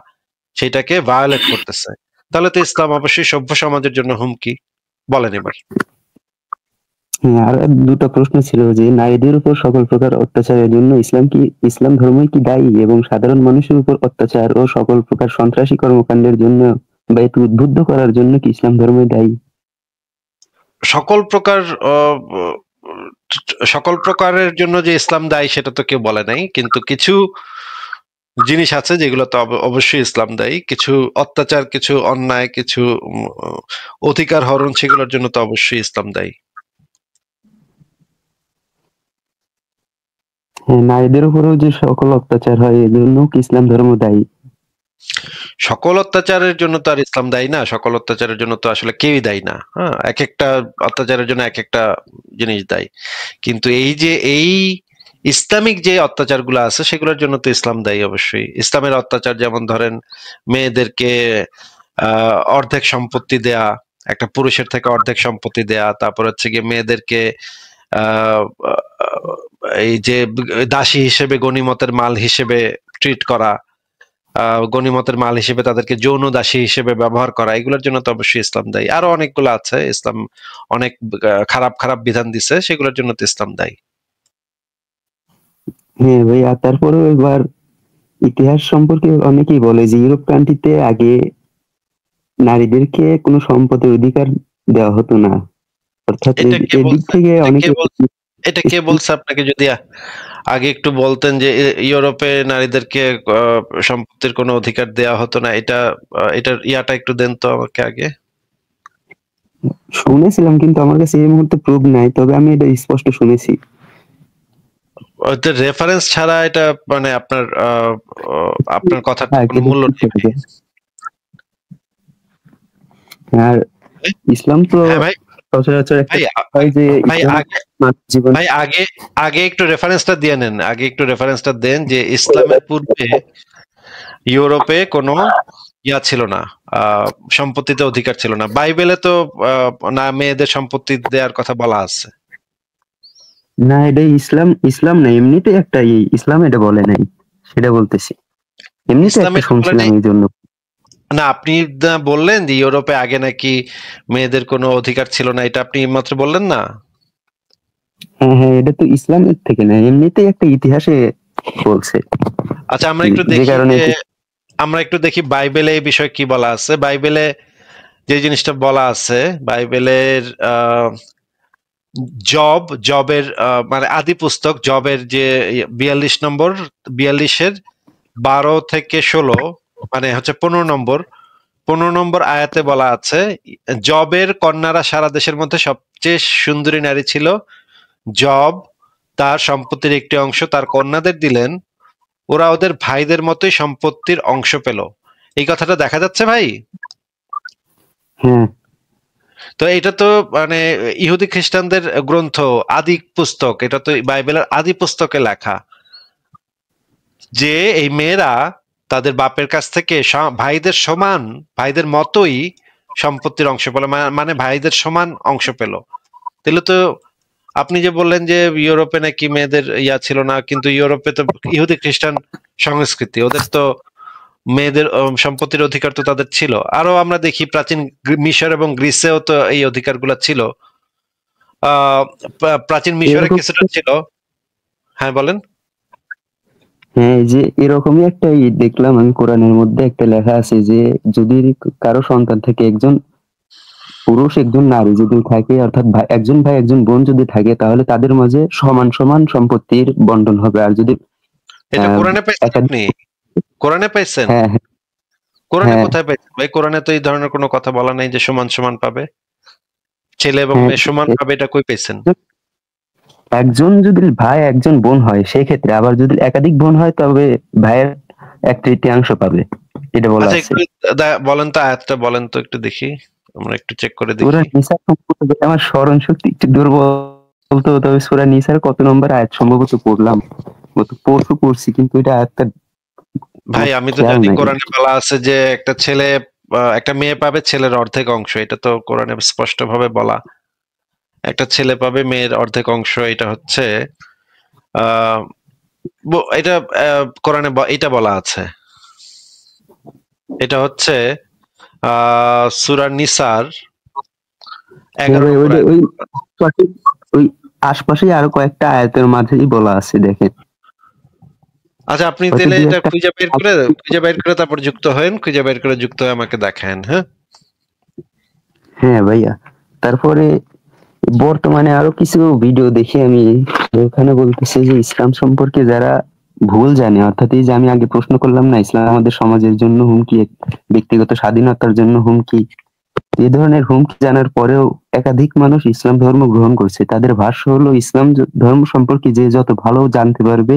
সেটাকে ভায়োলেট করতেছে। তাহলে তো ইসলাম অবশ্যই সভ্য সমাজের জন্য হুমকি। বলেন এবার। হ্যাঁ, আর দুটো প্রশ্ন ছিল যে নারীদের উপর সকল প্রকার অত্যাচারের জন্য ইসলাম ধর্মই কি দায়ী, এবং সাধারণ মানুষের উপর অত্যাচার ও সকল প্রকার সন্ত্রাসী কর্মকাণ্ডের জন্য বা একে উদ্বুদ্ধ করার জন্য কি ইসলাম ধর্মই দায়ী? সকল প্রকার সকল প্রকারের জন্য যে ইসলাম দায়ী সেটা তো কেউ বলে নাই, কিন্তু কিছু জিনিস আছে যেগুলো তো অবশ্যই ইসলাম দায়ী। কিছু অত্যাচার, কিছু অন্যায়, কিছু অধিকার হরণ, সেগুলোর জন্য তো অবশ্যই ইসলাম দায়ী। হ্যাঁ, নারীদের উপরও যে সকল অত্যাচার হয় এর জন্য কি ইসলাম ধর্ম দায়ী? সকল অত্যাচারের জন্য তো আর ইসলাম দায়ী না, সকল অত্যাচারের জন্য তো আসলে কেউই দায়ী না। হ্যাঁ, এক একটা অত্যাচারের জন্য এক একটা জিনিস দায়ী, কিন্তু এই ইসলামিক যে অত্যাচারগুলো আছে সেগুলোর জন্য তো ইসলাম দায়ী অবশ্যই। ইসলামের অত্যাচার যেমন ধরেন মেয়েদেরকে অর্ধেক সম্পত্তি দেয়া, একটা পুরুষের থেকে অর্ধেক সম্পত্তি দেয়া, তারপর হচ্ছে গিয়ে মেয়েদেরকে এই যে দাসী হিসেবে গনিমতের মাল হিসেবে ট্রিট করা, গনিমতের মাল হিসেবে তাদেরকে যৌন দাসী হিসেবে ব্যবহার করা, এগুলোর জন্য তো অবশ্যই ইসলাম দায়ী। আরো অনেকগুলো আছে, ইসলাম অনেক খারাপ খারাপ বিধান দিছে, সেগুলোর জন্য তো ইসলাম দায়ী। হ্যাঁ ভাই, আর তারপরেও এবার ইতিহাস সম্পর্কে অনেকেই বলে যে ইউরোপ কান্ট্রিতে আগে নারীদেরকে কোনো সম্পদের অধিকার দেওয়া হতো না, অর্থাৎ এদিক থেকে অনেকে এটা কে বলছে আপনাকে? যদি আগে একটু বলতেন যে ইউরোপে নারীদেরকে সম্পত্তির কোনো অধিকার দেওয়া হতো না, এটার ইয়াটা একটু দেন তো আমাকে আগে। শুনেছিলাম, কিন্তু আমার কাছে এই মুহূর্তে প্রুফ নাই, তবে আমি এটা স্পষ্ট শুনেছি। রেফারেন্স ছাড়া এটা মানে আপনার কথা মূল্য নেই। আর ইসলাম তো ভাই আগে একটু রেফারেন্সটা দিয়ে নেন, আগে একটু রেফারেন্সটা দেন যে ইসলামের পূর্বে ইউরোপে কোনো ইয়া ছিল না, সম্পত্তিতে অধিকার ছিল না। বাইবেলে তো না মেয়েদের সম্পত্তি দেওয়ার কথা বলা আছে। না, এটা ইসলাম না, এমনিতে একটা ইসলাম এটা বলে নাই, সেটা বলতেছি। এমনিতে একটা শুনছিলাম এই জন্য। না, আপনি বললেন যে ইউরোপে আগে নাকি মেয়েদের কোনো অধিকার ছিল না, এটা আপনি মাত্র বললেন না? হ্যাঁ হ্যাঁ, এটা তো ইসলামের থেকে না, এমনিতেই একটা ইতিহাসে বলছে। আচ্ছা, আমরা একটু দেখি বাইবেলে এই বিষয়ে কি বলা আছে। বাইবেলে যে জিনিসটা বলা আছে, বাইবেলের জবের মানে আদি পুস্তক জবের যে 42-এর 12 থেকে 16, মানে হচ্ছে 15 নম্বর আয়াতে বলা আছে, জবের কন্যারা সারা দেশের মধ্যে সবচেয়ে সুন্দরী নারী ছিল। জব তার সম্পত্তির একটি অংশ তার কন্যাদের দিলেন, ওরা ওদের ভাইদের মতোই সম্পত্তির অংশ পেল। এই কথাটা দেখা যাচ্ছে ভাই? তো এটা তো মানে ইহুদি খ্রিস্টানদের গ্রন্থ, আদি পুস্তক, এটা তো বাইবেলের আদি পুস্তকে লেখা যে এই মেয়েরা তাদের বাপের কাছ থেকে ভাইদের সমান, ভাইদের মতোই সম্পত্তির অংশ পেল, মানে ভাইদের সমান অংশ পেল। তাহলে তো আপনি যে বললেন যে ইউরোপে নাকি মেয়েদের ইয়া ছিল না, কিন্তু ইউরোপে তো ইহুদি খ্রিস্টান সংস্কৃতি, ওদের তো মেয়েদের সম্পত্তির অধিকার তো তাদের ছিল। আরো আমরা দেখি প্রাচীন মিশর এবং গ্রিসেও তো এই অধিকারগুলো ছিল। প্রাচীন মিশরে কিছুটা ছিল। হ্যাঁ বলেন। হ্যাঁ, যে এরকমই একটা দেখলাম আমি কোরআনের মধ্যে, একটা লেখা আছে যে যদি কারো সন্তান থেকে একজন পুরুষ একজন নারী যদি থাকে, অর্থাৎ একজন ভাই একজন বোন যদি থাকে, তাহলে তাদের মাঝে সমান সমান সম্পত্তির বন্টন হবে। আর যদি এটা কোরআনে পাইছেন আপনি? কোরআনে পাইছেন? হ্যাঁ হ্যাঁ। কোরআনে কোথায় পাইছেন ভাই? কোরআনে তো এই ধরনের কোনো কথা বলা নাই যে সমান সমান পাবে, ছেলে এবং মেয়ে সমান পাবে, এটা কই পাইছেন? একজন যদি ভাই একজন বোন হয় সেই ক্ষেত্রে, আবার যদি একাধিক বোন হয় তবে ভাইয়ের 1/3 পাবে, এটা বলা আছে। বলেন তো আয়াতটা, বলেন তো একটু দেখি, আমরা একটু চেক করে দেখি। সূরা নিসা সম্পর্কে আমার স্মরণ শক্তি একটু দুর্বল, তবে সূরা নিসার কত নম্বর আয়াত সম্ভবত পড়লাম, পড়ছি, কিন্তু এটা আয়াতটা ভাই আমি তো জানি কোরআনে বলা আছে যে একটা ছেলে একটা মেয়ে পাবে ছেলের অর্ধেক অংশ, এটা তো কোরআনে স্পষ্টভাবে বলা। একটা ছেলে পাবে মেয়ের অর্ধেক অংশ, এটা হচ্ছে এটা কোরআনে এটা বলা আছে। এটা হচ্ছে সূরা নিসার 11 নম্বর আয়াত। ওই আশপাশে আরো কয়েকটা আয়াতের মাঝেই বলা আছে, দেখেন। আচ্ছা, আপনি তাহলে এটা খুঁজে বের করে তারপর যুক্ত হন, খুঁজে বের করে যুক্ত হয়ে আমাকে দেখেন। হ্যাঁ হ্যাঁ ভাইয়া, তারপরে বর্তমানে আরো কিছু ভিডিও দেখি আমি, ওখানে বলতেছে যে ইসলাম সম্পর্কে যারা ভুল জানে, অর্থাৎ এই যে আমি আগে প্রশ্ন করলাম না, ইসলাম আমাদের সমাজের জন্য হুমকি, ব্যক্তিগত স্বাধীনতার জন্য হুমকি, এই ধরনের হুমকি জানার পরেও একাধিক মানুষ ইসলাম ধর্ম গ্রহণ করছে। তাদের ভাষ্য হলো ইসলাম ধর্ম সম্পর্কে যে যত ভালো জানতে পারবে,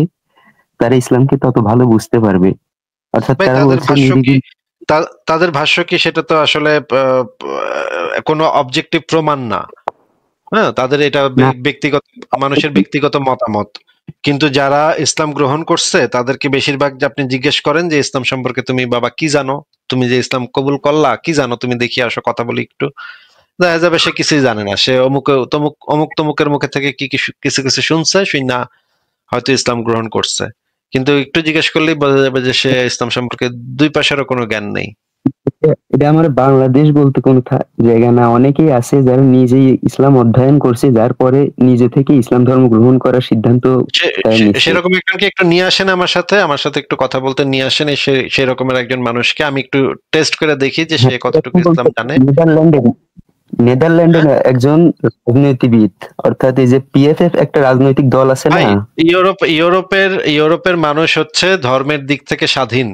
তারা ইসলামকে তত ভালো বুঝতে পারবে। অর্থাৎ তারা বলছে তাদের ভাষ্য কি সেটা তো আসলে কোনো অবজেক্টিভ প্রমাণ না। হ্যাঁ, তাদের এটা ব্যক্তিগত মানুষের ব্যক্তিগত মতামত। কিন্তু যারা ইসলাম গ্রহণ করছে তাদেরকে বেশিরভাগ যে আপনি জিজ্ঞেস করেন যে ইসলাম সম্পর্কে তুমি বাবা কি জানো, তুমি যে ইসলাম কবুল করলা কি জানো, তুমি দেখি আসো কথা বলি একটু, দেখা যাবে সে কিছুই জানে না। সে অমুক তমুকের মুখে থেকে কিছু কিছু শুনছে, শুই না হয়তো ইসলাম গ্রহণ করছে, কিন্তু একটু জিজ্ঞেস করলেই বোঝা যাবে যে সে ইসলাম সম্পর্কে দুই পাশেরও কোনো জ্ঞান নেই। এটা আমার বাংলাদেশ বলতে কোনো জায়গা না, অনেকেই আছে যারা নিজেই ইসলাম অধ্যয়ন করছে, যার পরে নিজে থেকে ইসলাম ধর্ম গ্রহণ করার সিদ্ধান্ত। সেরকম একজনকে একটু নিয়ে আসেন আমার সাথে একটু কথা বলতে নিয়ে আসেন, সেই রকমের একজন মানুষকে আমি একটু টেস্ট করে দেখি যে সে কতটুকু ইসলাম জানে। নেদারল্যান্ডের একজন রাজনীতিবিদ, অর্থাৎ এই যে পিএফএফ একটা রাজনৈতিক দল আছে না, ইউরোপের মানুষ হচ্ছে ধর্মের দিক থেকে স্বাধীন।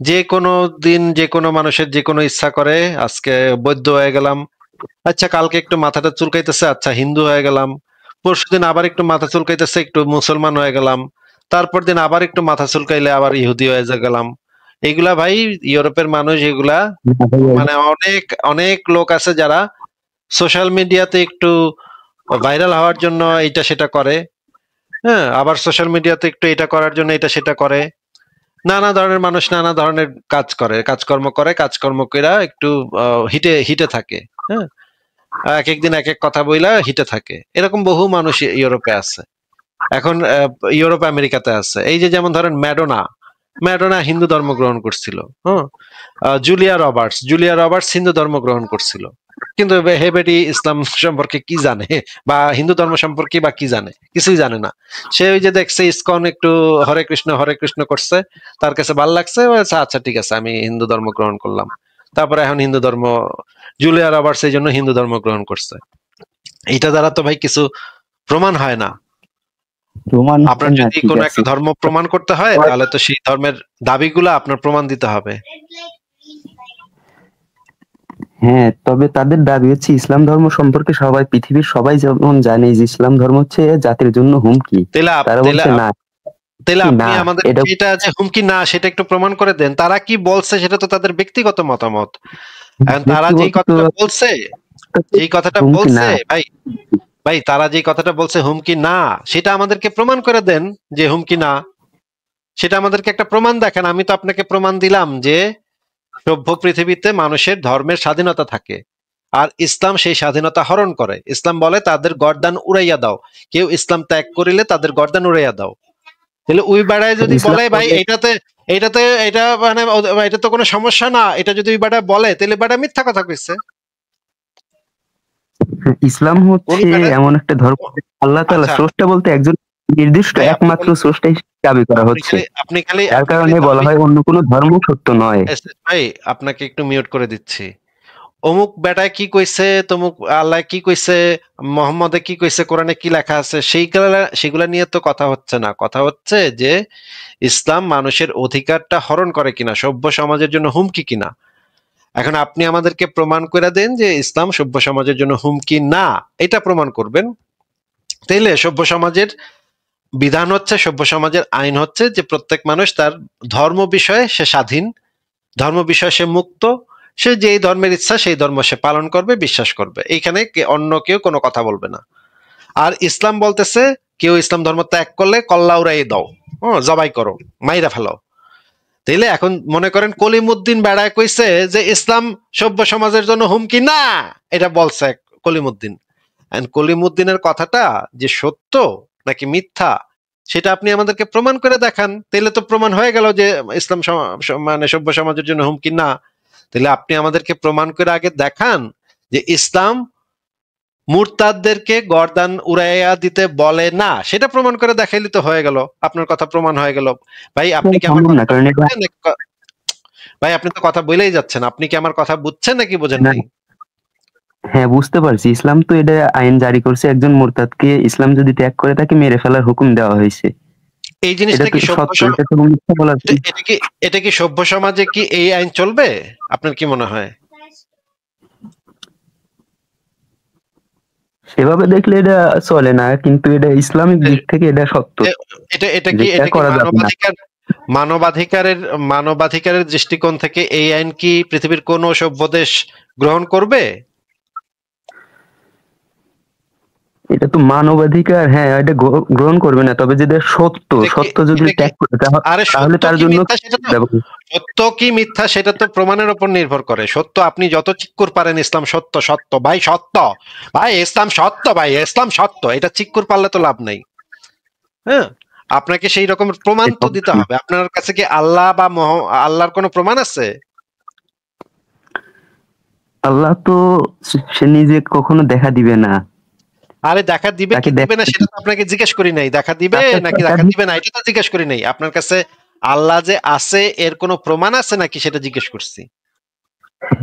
যে কোনো দিন যে কোনো মানুষের যে কোনো ইচ্ছা করে, আজকে বৌদ্ধ হয়ে গেলাম, আচ্ছা কালকে একটু মাথাটা চুলকাইতেছে, আচ্ছা হিন্দু হয়ে গেলাম, পরশুদিন আবার একটু মাথা চুলকাইতেছে, একটু মুসলমান হয়ে গেলাম, তারপর দিন আবার একটু মাথা চুলকাইলে আবার ইহুদি হয়ে গেলাম। এগুলা ভাই ইউরোপের মানুষ, এগুলা মানে অনেক অনেক লোক আছে যারা সোশ্যাল মিডিয়াতে একটু ভাইরাল হওয়ার জন্য এটা সেটা করে। হ্যাঁ, আবার সোশ্যাল মিডিয়াতে একটু এটা করার জন্য এটা সেটা করে। নানা ধরনের মানুষ নানা ধরনের কাজকর্ম করে একটু হিটে থাকে। হ্যাঁ, এক একদিন এক এক কথা বইলা হিটে থাকে। এরকম বহু মানুষ ইউরোপে আছে, এখন ইউরোপ আমেরিকাতে আছে। এই যে যেমন ধরেন ম্যাডোনা হিন্দু ধর্ম গ্রহণ করছিল। হ্যাঁ, জুলিয়া রবার্টস হিন্দু ধর্ম গ্রহণ করছিল, কিন্তু হেবেডি ইসলাম সম্পর্কে কি জানে বা হিন্দু ধর্ম সম্পর্কে বা কি জানে? কিছুই জানে না। সে ওই যে দেখছে ইসকন একটু হরে কৃষ্ণ করছে, তার কাছে ভালো লাগছে, আচ্ছা ঠিক আছে আমি হিন্দু ধর্ম গ্রহণ করলাম। তারপরে এখন হিন্দু ধর্ম, জুলিয়া রবার্টস এই জন্য হিন্দু ধর্ম গ্রহণ করছে। এটা দ্বারা তো ভাই কিছু প্রমাণ হয় না। আপনার যদি কোনো একটা ধর্ম প্রমাণ করতে হয় তাহলে তো সেই ধর্মের দাবিগুলা আপনার প্রমাণ দিতে হবে। হ্যাঁ, তবে তাদের দাবি হচ্ছে ইসলাম ধর্ম সম্পর্কে পৃথিবীর সবাই যেমন জানে যে ইসলাম ধর্ম হচ্ছে জাতির জন্য হুমকি। তারা বলছে না, তাহলে আপনি আমাদের এটা যে হুমকি না সেটা একটু প্রমাণ করে দেন। তারা কি বলছে সেটা তো তাদের ব্যক্তিগত মতামত। তারা যেই কথাটা বলছে ভাই তারা যেই কথাটা বলছে হুমকি না, সেটা আমাদেরকে প্রমাণ করে দেন যে হুমকি না। সেটা আমাদেরকে একটা প্রমাণ দেখান। আমি তো আপনাকে প্রমাণ দিলাম যে সভ্য পৃথিবীতে মানুষের ধর্মের স্বাধীনতা থাকে, আর ইসলাম সেই স্বাধীনতা হরণ করে। ইসলাম বলে তাদের গর্দান উড়াইয়া দাও, কেউ ইসলাম ত্যাগ করিলে তাদের গর্দান উড়াইয়া দাও। তাহলে ওই বেড়ায় যদি বলে ভাই এটা মানে এটা তো কোনো সমস্যা না, এটা যদি ওই বেড়া বলে তাহলে বেড়া মিথ্যা কথা কইছে। ইসলাম হচ্ছে এমন একটা ধর্ম, আল্লাহ তাআলা স্রষ্টা বলতে একজন নির্দিষ্ট একমাত্র স্রষ্টা হিসেবে দাবি করা হচ্ছে। আপনি খালি যার কারণে বলা হয় অন্য কোনো ধর্ম সত্য নয়। ভাই আপনাকে একটু মিউট করে দিচ্ছি। অমুক বেটায় কি কইছে, তমুক আল্লাহ কি কইছে, মোহাম্মদে কি কইছে, কোরআনে কি লেখা আছে, সেগুলা নিয়ে তো কথা হচ্ছে না। কথা হচ্ছে যে ইসলাম মানুষের অধিকারটা হরণ করে কিনা, সভ্য সমাজের জন্য হুমকি কিনা। এখন আপনি আমাদেরকে প্রমাণ করে দেন যে ইসলাম সভ্য সমাজের জন্য হুমকি না, এটা প্রমাণ করবেন। তাইলে সভ্য সমাজের বিধান হচ্ছে, সভ্য সমাজের আইন হচ্ছে যে প্রত্যেক মানুষ তার ধর্ম বিষয়ে সে স্বাধীন, ধর্ম বিষয়ে সে মুক্ত, সে যেই ধর্মের ইচ্ছা সেই ধর্ম সে পালন করবে, বিশ্বাস করবে। এইখানে অন্য কেউ কোনো কথা বলবে না। আর ইসলাম বলতেছে কেউ ইসলাম ধর্ম ত্যাগ করলে কল্লা উড়াই দাও, জবাই করো, মাইরা ফেলো। তাইলে এখন মনে করেন কলিমুদ্দিন বেড়ায় কইছে যে ইসলাম সভ্য সমাজের জন্য হুমকি না, এটা বলছে কলিমুদ্দিন। কলিমুদ্দিনের কথাটা যে সত্য নাকি মিথ্যা সেটা আপনি আমাদেরকে প্রমাণ করে দেখান, তাইলে তো প্রমাণ হয়ে গেল যে ইসলাম মানে সভ্য সমাজের জন্য হুমকি না। তাহলে আপনি আমাদেরকে প্রমাণ করে আগে দেখান যে ইসলাম মুরতাদদেরকে গর্দান উড়াইয়া দিতে বলে না, সেটা প্রমাণ করে দেখাইলে তো হয়ে গেল, আপনার কথা প্রমাণ হয়ে গেল। ভাই আপনি কি আমার কথা বুঝছেন? ভাই আপনি তো কথা বলেই যাচ্ছেন, আপনি কি আমার কথা বুঝছেন নাকি বোঝেন নাই? হ্যাঁ বুঝতে পারছি, ইসলাম তো এটা আইন জারি করছে, একজন মুরতাদকে ইসলাম যদি ত্যাগ করে তাকে মেরে ফেলার হুকুম দেওয়া হয়েছে। এই জিনিসটা কি এটা কি সভ্য সমাজে কি এই আইন চলবে? আপনার কি মনে হয়? সেভাবে দেখলে এটা চলে না, কিন্তু এটা ইসলামিক দিক থেকে এটা সত্য। এটা কি মানবাধিকারের দৃষ্টিকোণ থেকে এই আইন কি পৃথিবীর কোন সভ্য দেশ গ্রহণ করবে? এটা তো মানবাধিকার, হ্যাঁ এটা গ্রহণ করবে না, তবে যেটা সত্য যদি ত্যাগ করে তাহলে তার জন্য সত্য কি মিথ্যা সেটা তো প্রমাণের উপর নির্ভর করে। সত্য আপনি যত চিক্কুর পারেন ইসলাম সত্য সত্য ভাই সত্য ভাই ইসলাম সত্য ভাই ইসলাম সত্য, এটা চিক্কুর পারলে তো লাভ নাই। হ্যাঁ, আপনাকে সেই রকম প্রমাণ তো দিতে হবে। আপনার কাছে কি আল্লাহ বা আল্লাহর কোনো প্রমাণ আছে? আল্লাহ তো সে নিজে কখনো দেখা দিবে না। আরে দেখা দিবে কি দিবে না সেটা তো আপনাকে জিজ্ঞেস করি নাই। দেখা দিবে নাকি দেখা দিবে না এটা তো জিজ্ঞেস করি নাই। আপনার কাছে আল্লাহ যে আছে এর কোনো প্রমাণ আছে নাকি সেটা জিজ্ঞেস করছি।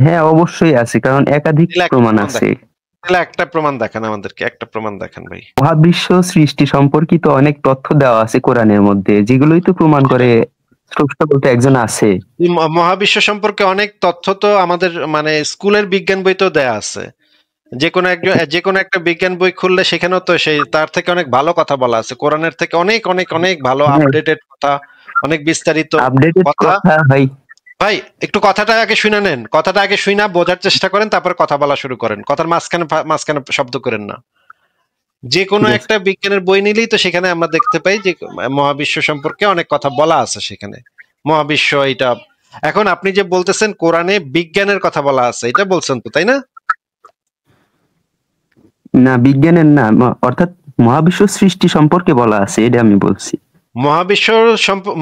হ্যাঁ অবশ্যই আছে, কারণ একাধিক প্রমাণ আছে। তাহলে একটা প্রমাণ দেখান আমাদেরকে, একটা প্রমাণ দেখান ভাই। মহাবিশ্ব সৃষ্টি সম্পর্কিত অনেক তথ্য দেওয়া আছে কোরআনের মধ্যে, যেগুলোই তো প্রমাণ করে স্রষ্টা বলতে একজন আছে। মহাবিশ্ব সম্পর্কে অনেক তথ্য তো আমাদের মানে স্কুলের বিজ্ঞান বইতেও দেয়া আছে। যে কোনো একটা বিজ্ঞান বই খুললে সেখানেও তো সেই তার থেকে অনেক ভালো কথা বলা আছে, কোরআনের থেকে অনেক অনেক অনেক ভালো আপডেটেড কথা, অনেক বিস্তারিত কথা। ভাই একটু কথাটা আগে শুনে নেন, কথাটা আগে শুনা বোঝার চেষ্টা করেন, তারপর কথা বলা শুরু করেন। কথার মাঝখানে শব্দ করেন না। যে কোনো একটা বিজ্ঞানের বই নিলেই তো সেখানে আমরা দেখতে পাই যে মহাবিশ্ব সম্পর্কে অনেক কথা বলা আছে সেখানে। মহাবিশ্ব এটা এখন আপনি যে বলতেছেন কোরআনে বিজ্ঞানের কথা বলা আছে, এটা বলছেন তো তাই না? না বিজ্ঞানের না, অর্থাৎ মহাবিশ্ব সৃষ্টি সম্পর্কে বলা আছে, এটা আমি বলছি।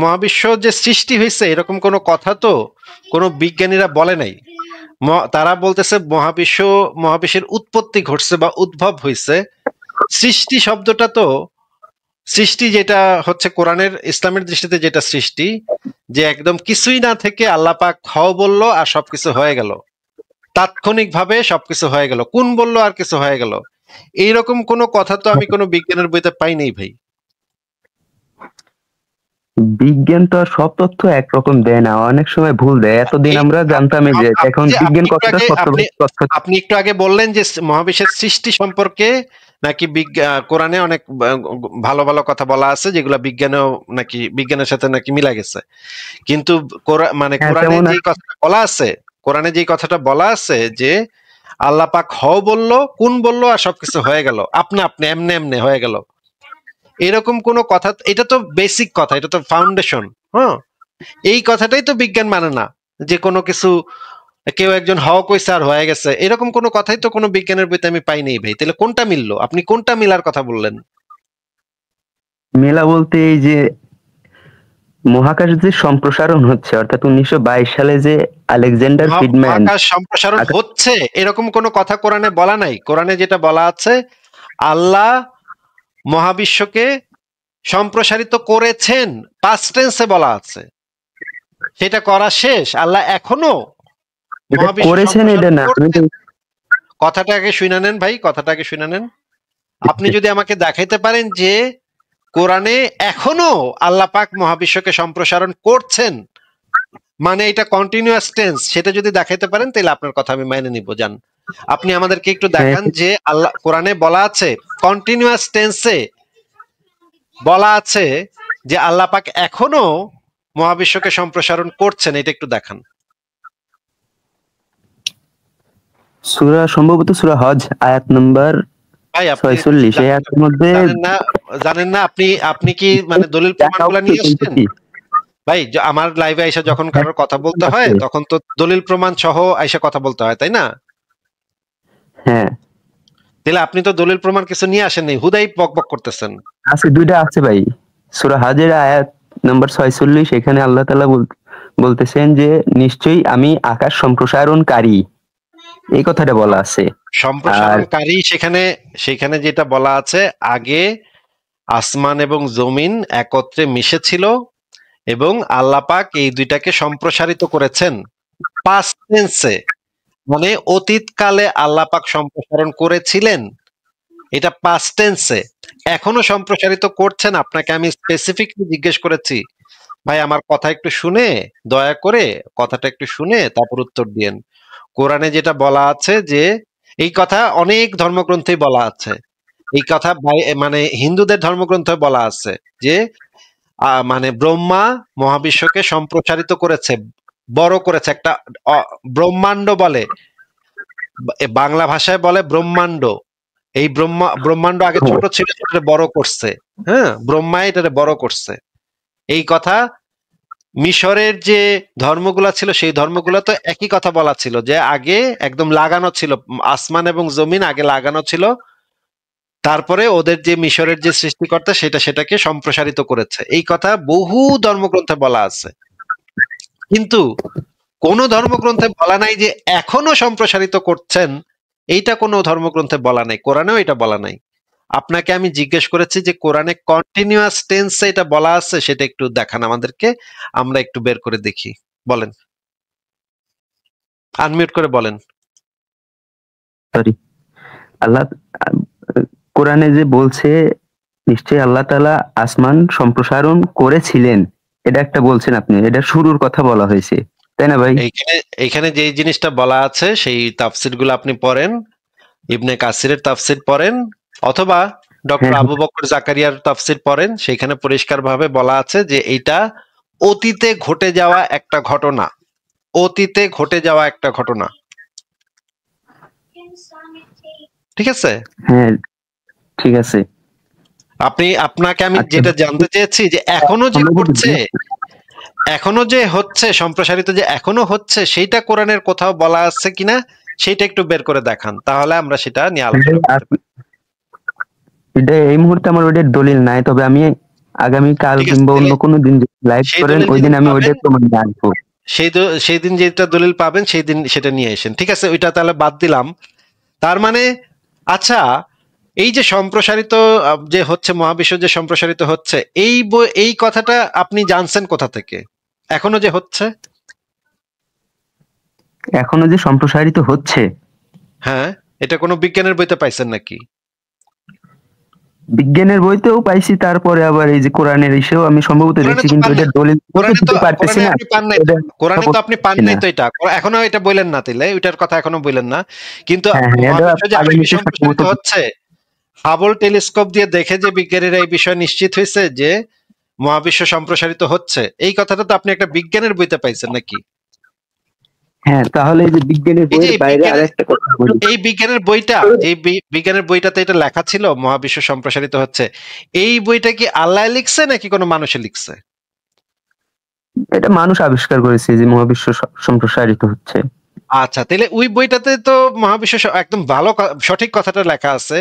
মহাবিশ্ব যে সৃষ্টি হয়েছে এরকম কোনো কথা তো কোনো বিজ্ঞানীরা বলে নাই। তারা বলতেছে মহাবিশ্বের উৎপত্তি ঘটছে বা উদ্ভব হয়েছে। সৃষ্টি শব্দটা তো সৃষ্টি যেটা হচ্ছে কোরআনের ইসলামের দৃষ্টিতে যেটা সৃষ্টি, যে একদম কিছুই না থেকে আল্লাহ পাক হও বললো আর সবকিছু হয়ে গেল, তাৎক্ষণিক ভাবে সবকিছু হয়ে গেল, কোন বললো আর কিছু হয়ে গেল, এইরকম কোনো কথা তো আমি কোনো বিজ্ঞানের বইতে পাই নাই ভাই। বিজ্ঞান তো সব তথ্য একরকম দেয় না, অনেক সময় ভুল দেয়। এতদিন আমরা জানতাম যে এখন বিজ্ঞান কতটা সত্য। আপনি একটু আগে বললেন যে মহাবিশ্বের সৃষ্টি সম্পর্কে নাকি কোরআনে অনেক ভালো ভালো কথা বলা আছে যেগুলা বিজ্ঞানেও নাকি বিজ্ঞানের সাথে নাকি মিলা গেছে, কিন্তু মানে কোরআনে যে কথাটা বলা আছে, কোরআনে যে কথাটা বলা আছে যে আল্লাহ পাক হও বললো, কোন বললো আর সবকিছু হয়ে গেল, আপনি এমনে এমনে হয়ে গেল, এরকম কোন কথা, এটা তো বেসিক কথা, এটা তো ফাউন্ডেশন। হ্যাঁ, এই কথাটাই তো বিজ্ঞান মানে না, যে কোনো কিছু কেউ একজন হওয়া কইছে আর হয়ে গেছে, এরকম কোনো কথাই তো কোনো বিজ্ঞানের বইতে আমি পাই নাই ভাই। তাহলে কোনটা মিললো? আপনি কোনটা মিলার কথা বললেন? মেলা বলতে এই যে মহাকাশ যে সম্প্রসারণ হচ্ছে, অর্থাৎ 1922 সালে যে আলেকজান্ডার ফ্রিডম্যান মহাকাশ সম্প্রসারণ হচ্ছে এরকম কোনো কথা কোরআনে বলা নাই। কোরআনে যেটা বলা আছে আল্লাহ মহাবিশ্বকে সম্প্রসারিত করেছেন, পাস্ট টেন্সে বলা আছে, সেটা করা শেষ। আল্লাহ এখনো করেছেন এটা না, কথাটা আগে শুনে নেন ভাই, কথাটা আগে শুনে নেন। আপনি যদি আমাকে দেখাইতে পারেন যে কোরআনে এখনো আল্লাহ পাক মহাবিশ্বকে সম্প্রসারণ করছেন, মানে এটা কন্টিনিউয়াস টেন্স, সেটা যদি দেখাইতে পারেন তাহলে আপনার কথা আমি মেনে নিব। জান আপনি আমাদেরকে একটু দেখান যে আল্লাহ কোরআনে বলা আছে কন্টিনিউয়াস টেন্সে বলা আছে যে আল্লাহ পাক এখনো মহাবিশ্বকে সম্প্রসারণ করছেন, এটা একটু দেখান। সূরা সম্ভবত সূরা হজ আয়াত নাম্বার 46 এই আয়াতের মধ্যে জানেন না আপনি কি মানে দলিল প্রমাণগুলো নিয়ে আসছেন? ভাই আমার লাইভে আইসা যখন কারোর কথা বলতে হয় তখন তো দলিল প্রমাণ সহ আইসা কথা বলতে হয়, তাই না? হ্যাঁ তাহলে আপনি তো দলিল প্রমাণ কিছু নিয়ে আসেননি, হুদাই বকবক করতেছেন। আছে, দুইটা আছে ভাই। সূরা হাজের আয়াত নাম্বার 46, এখানে আল্লাহ তাআলা বলতেছেন যে নিশ্চয়ই আমি আকাশ সম্প্রসারণকারী, এই কথাটা বলা আছে। সম্প্রসারণকারী সেখানে যেটা বলা আছে, আগে আসমান এবং জমিন একত্রে মিশেছিল এবং আল্লাহ পাক এই দুইটাকে সম্প্রসারিত করেছেন পাস্ট টেন্সে, মানে অতীতকালে আল্লাহ পাক সম্প্রসারণ করেছিলেন, এটা পাস্ট টেন্সে। এখনো সম্প্রসারিত করছেন। আপনাকে আমি স্পেসিফিকলি জিজ্ঞেস করেছি, ভাই আমার কথা একটু শুনে, দয়া করে কথাটা একটু শুনে তারপর উত্তর দিয়েন। কোরআনে যেটা বলা আছে যে, এই কথা অনেক ধর্মগ্রন্থে বলা আছে, এই কথা মানে হিন্দুদের ধর্মগ্রন্থে বলা আছে যে মানে ব্রহ্মা মহাবিশ্বকে সম্প্রসারিত করেছে, বড় করেছে, একটা ব্রহ্মাণ্ড বলে, বাংলা ভাষায় বলে ব্রহ্মাণ্ড। এই ব্রহ্মাণ্ড আগে ছোট ছিল, এটা বড় করছে। হ্যাঁ, ব্রহ্মা এটা বড় করছে। এই কথা মিশরের যে ধর্মগুলা ছিল সেই ধর্মগুলা তো একই কথা বলা ছিল, যে আগে একদম লাগানো ছিল, আসমান এবং জমিন আগে লাগানো ছিল, তারপরে ওদের যে মিশরের যে সৃষ্টিকর্তা সেটাকে সম্প্রসারিত করেছে। এই কথা বহু ধর্মগ্রন্থে বলা আছে, কিন্তু কোন ধর্মগ্রন্থে বলা নাই যে এখনো সম্প্রসারিত করছেন। এইটা কোনো ধর্মগ্রন্থে বলা নাই, কোরআনেও এটা বলা নাই। আপনাকে আমি জিজ্ঞেস করেছি যে কোরআনে কন্টিনিউয়াস টেন্সে এটা বলা আছে, সেটা একটু দেখান আমাদেরকে, আমরা একটু বের করে দেখি। বলেন, আনমিউট করে বলেন। সরি, আল্লাহ কোরআনে যে বলছে নিশ্চয়ই আল্লাহ তাআলা আসমান সম্প্রসারণ করেছিলেন, এটা একটা বলছেন আপনি, এটা শুরুর কথা বলা হয়েছে, তাই না ভাই? এইখানে যে জিনিসটা বলা আছে সেই তাফসিরগুলো আপনি পড়েন, ইবনে কাসিরের তাফসির পড়েন, অথবা ডক্টর আবু বকর জাকারিয়ার তাফসির পড়েন। সেখানে পরিষ্কারভাবে বলা আছে যে এটা অতীতে ঘটে যাওয়া একটা ঘটনা, অতীতে ঘটে যাওয়া একটা ঘটনা। ঠিক আছে? হ্যাঁ ঠিক আছে। আপনাকে আমি যেটা জানতে চেয়েছি যে এখনো যে ঘটছে, এখনো যে হচ্ছে সম্প্রসারিত, যে এখনো হচ্ছে, সেইটা কোরআনের কোথাও বলা আছে কিনা সেটা একটু বের করে দেখান, তাহলে আমরা সেটা নিয়ে আলোচনা করতে পারি। এটা এই মুহূর্তে আমার ওইটার দলিল নাই, তবে আমি আগামী কাল কিংবা অন্য কোনো দিন লাইভ করেন, ওই দিন আমি ওইটার প্রমাণ আনবো। সেই দিন যেটা দলিল পাবেন সেই দিন সেটা নিয়ে আসেন। ঠিক আছে, ওইটা তাহলে বাদ দিলাম। তার মানে আচ্ছা, এই যে সম্প্রসারিত যে হচ্ছে, মহাবিশ্ব যে সম্প্রসারিত হচ্ছে, এই কথাটা আপনি জানছেন কোথা থেকে? এখনো যে হচ্ছে, এখনো যে সম্প্রসারিত হচ্ছে, হ্যাঁ, এটা কোনো বিজ্ঞানের বইতে পাইছেন নাকি? বিজ্ঞানের বইতেও পাইছি, তারপরে আবার এই যে কোরআনের ইসেও আমি সম্ভবত দেখছি, কিন্তু এটা দলিল দিতে পারতেছি না। কোরআনে তো আপনি পান নাই তো, এটা এখনো এটা বললেন না, তাইলে ওইটার কথা এখনো বললেন না। কিন্তু সম্প্রসারিত হচ্ছে, হাবল টেলিস্কোপ দিয়ে দেখে যে বিজ্ঞানীরা এই বিষয়ে নিশ্চিত হয়েছে যে মহাবিশ্ব সম্প্রসারিত হচ্ছে, এই কথাটা তো আপনি একটা বিজ্ঞানের বইতে পাইছেন নাকি? হ্যাঁ, তাহলে এই যে বিজ্ঞানের বইয়ের বাইরে আরেকটা কথা বলি, এই বিজ্ঞানের বইটা, যে বিজ্ঞানের বইটাতে এটা লেখা ছিল মহাবিশ্ব সম্প্রসারিত হচ্ছে, এই বইটা কি আল্লাহ লিখছে নাকি কোনো মানুষে লিখছে? এটা মানুষ আবিষ্কার করেছে যে মহাবিশ্ব সম্প্রসারিত হচ্ছে। আচ্ছা, তাহলে ওই বইটাতে তো মহাবিশ্ব একদম ভালো সঠিক কথাটা লেখা আছে,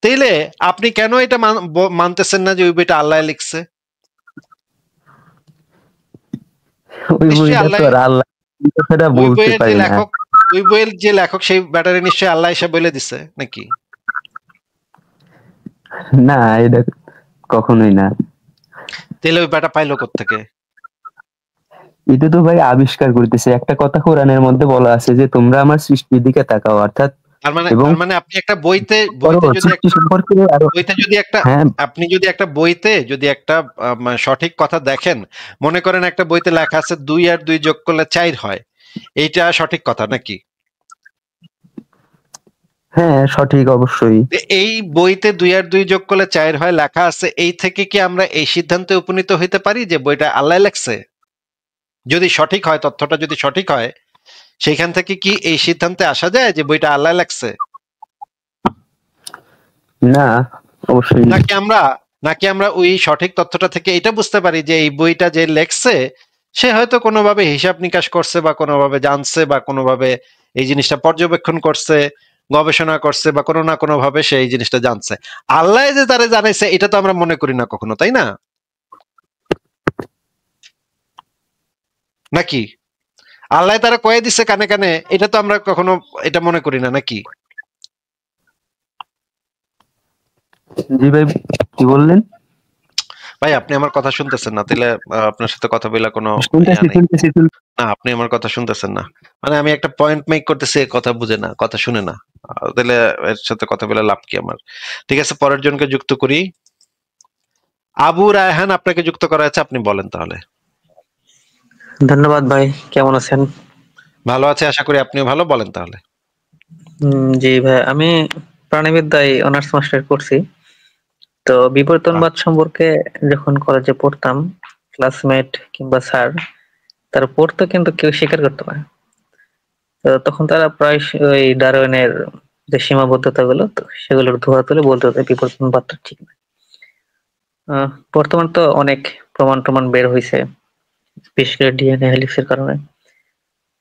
তাইলে আপনি কেন এটা মানতেছেন না যে ওই বইটা আল্লাহ লিখছে? ওই বইটা তো আল্লাহ কথাটা বলতে পারি না। ওই বইয়ের যে লেখক সেই ব্যাটারে নিশ্চয়ই আল্লাহ এসে বলে দিছে নাকি? না, এটা কখনোই না। তাহলে ওই ব্যাটা পাইলো কোত্থেকে? এটা তো ভাই আবিষ্কার করতেছে। একটা কথা কোরআনের মধ্যে বলা আছে যে তোমরা আমার সৃষ্টির দিকে তাকাও, অর্থাৎ মানে আপনি একটা বইতে যদি একটা সঠিক কথা দেখেন, মনে করেন একটা বইতে লেখা আছে 2 আর 2 যোগ করলে 4 হয়, এইটা সঠিক কথা নাকি? হ্যাঁ সঠিক, অবশ্যই। এই বইতে 2 আর 2 যোগ করলে 4 হয় লেখা আছে, এই থেকে কি আমরা এই সিদ্ধান্তে উপনীত হইতে পারি যে বইটা আল্লাহ লেখছে? যদি সঠিক হয়, তথ্যটা যদি সঠিক হয়, সেইখান থেকে কি এই সিদ্ধান্তে আসা যায় যে বইটা আল্লাহ লেখছে? না, অবশ্যই। নাকি আমরা নাকি আমরা ওই সঠিক তথ্যটা থেকে এটা বুঝতে পারি যে এই বইটা যে লেখছে সে হয়তো কোনোভাবে হিসাব নিকাশ করছে বা কোনোভাবে জানছে বা কোনোভাবে এই জিনিসটা পর্যবেক্ষণ করছে, গবেষণা করছে বা কোনো না কোনো ভাবে সে এই জিনিসটা জানছে। আল্লাহ যে তারে জানাইছে এটা তো আমরা মনে করি না কখনো, তাই না? নাকি আল্লাহ তারা কয়ে দিচ্ছে কানে কানে, এটা তো আমরা কখনো এটা মনে করি না নাকি? জি ভাই, কি বললেন? ভাই আপনি আমার কথা শুনতেছেন না, তাহলে আপনার সাথে কথা বলা কোনো শুনতেছি নেই। শুনতেছি না, আপনি আমার কথা শুনতেছেন না, মানে আমি একটা পয়েন্ট মেক করতেছি, কথা বুঝে না, কথা শুনে না, তাহলে এর সাথে কথা বলে লাভ কি আমার? ঠিক আছে, পরের জনকে যুক্ত করি। আবু রায়হান, আপনাকে যুক্ত করা আছে, আপনি বলেন তাহলে। ধন্যবাদ ভাই, কেমন আছেন? ভালো আছে, আশা করি আপনিও ভালো, বলেন তাহলে। জি ভাই, আমি প্রাণীবিদ্যায় অনার্স মাস্টার করছি। তো বিবর্তনবাদ সম্পর্কে যখন কলেজে পড়তাম, ক্লাসমেট কিংবা স্যার তারা পড়তো কিন্তু কেউ স্বীকার করতো না। তো তখন তারা প্রায় ওই ডারউইনের যে সীমাবদ্ধতা গুলো সেগুলোর ধোয়া তুলে বলতে হতো বিবর্তনবাদটা ঠিক না। বর্তমান তো অনেক প্রমাণ বের হয়েছে, বিশেষ করে ডিএনএ হেলিক্সের কারণে।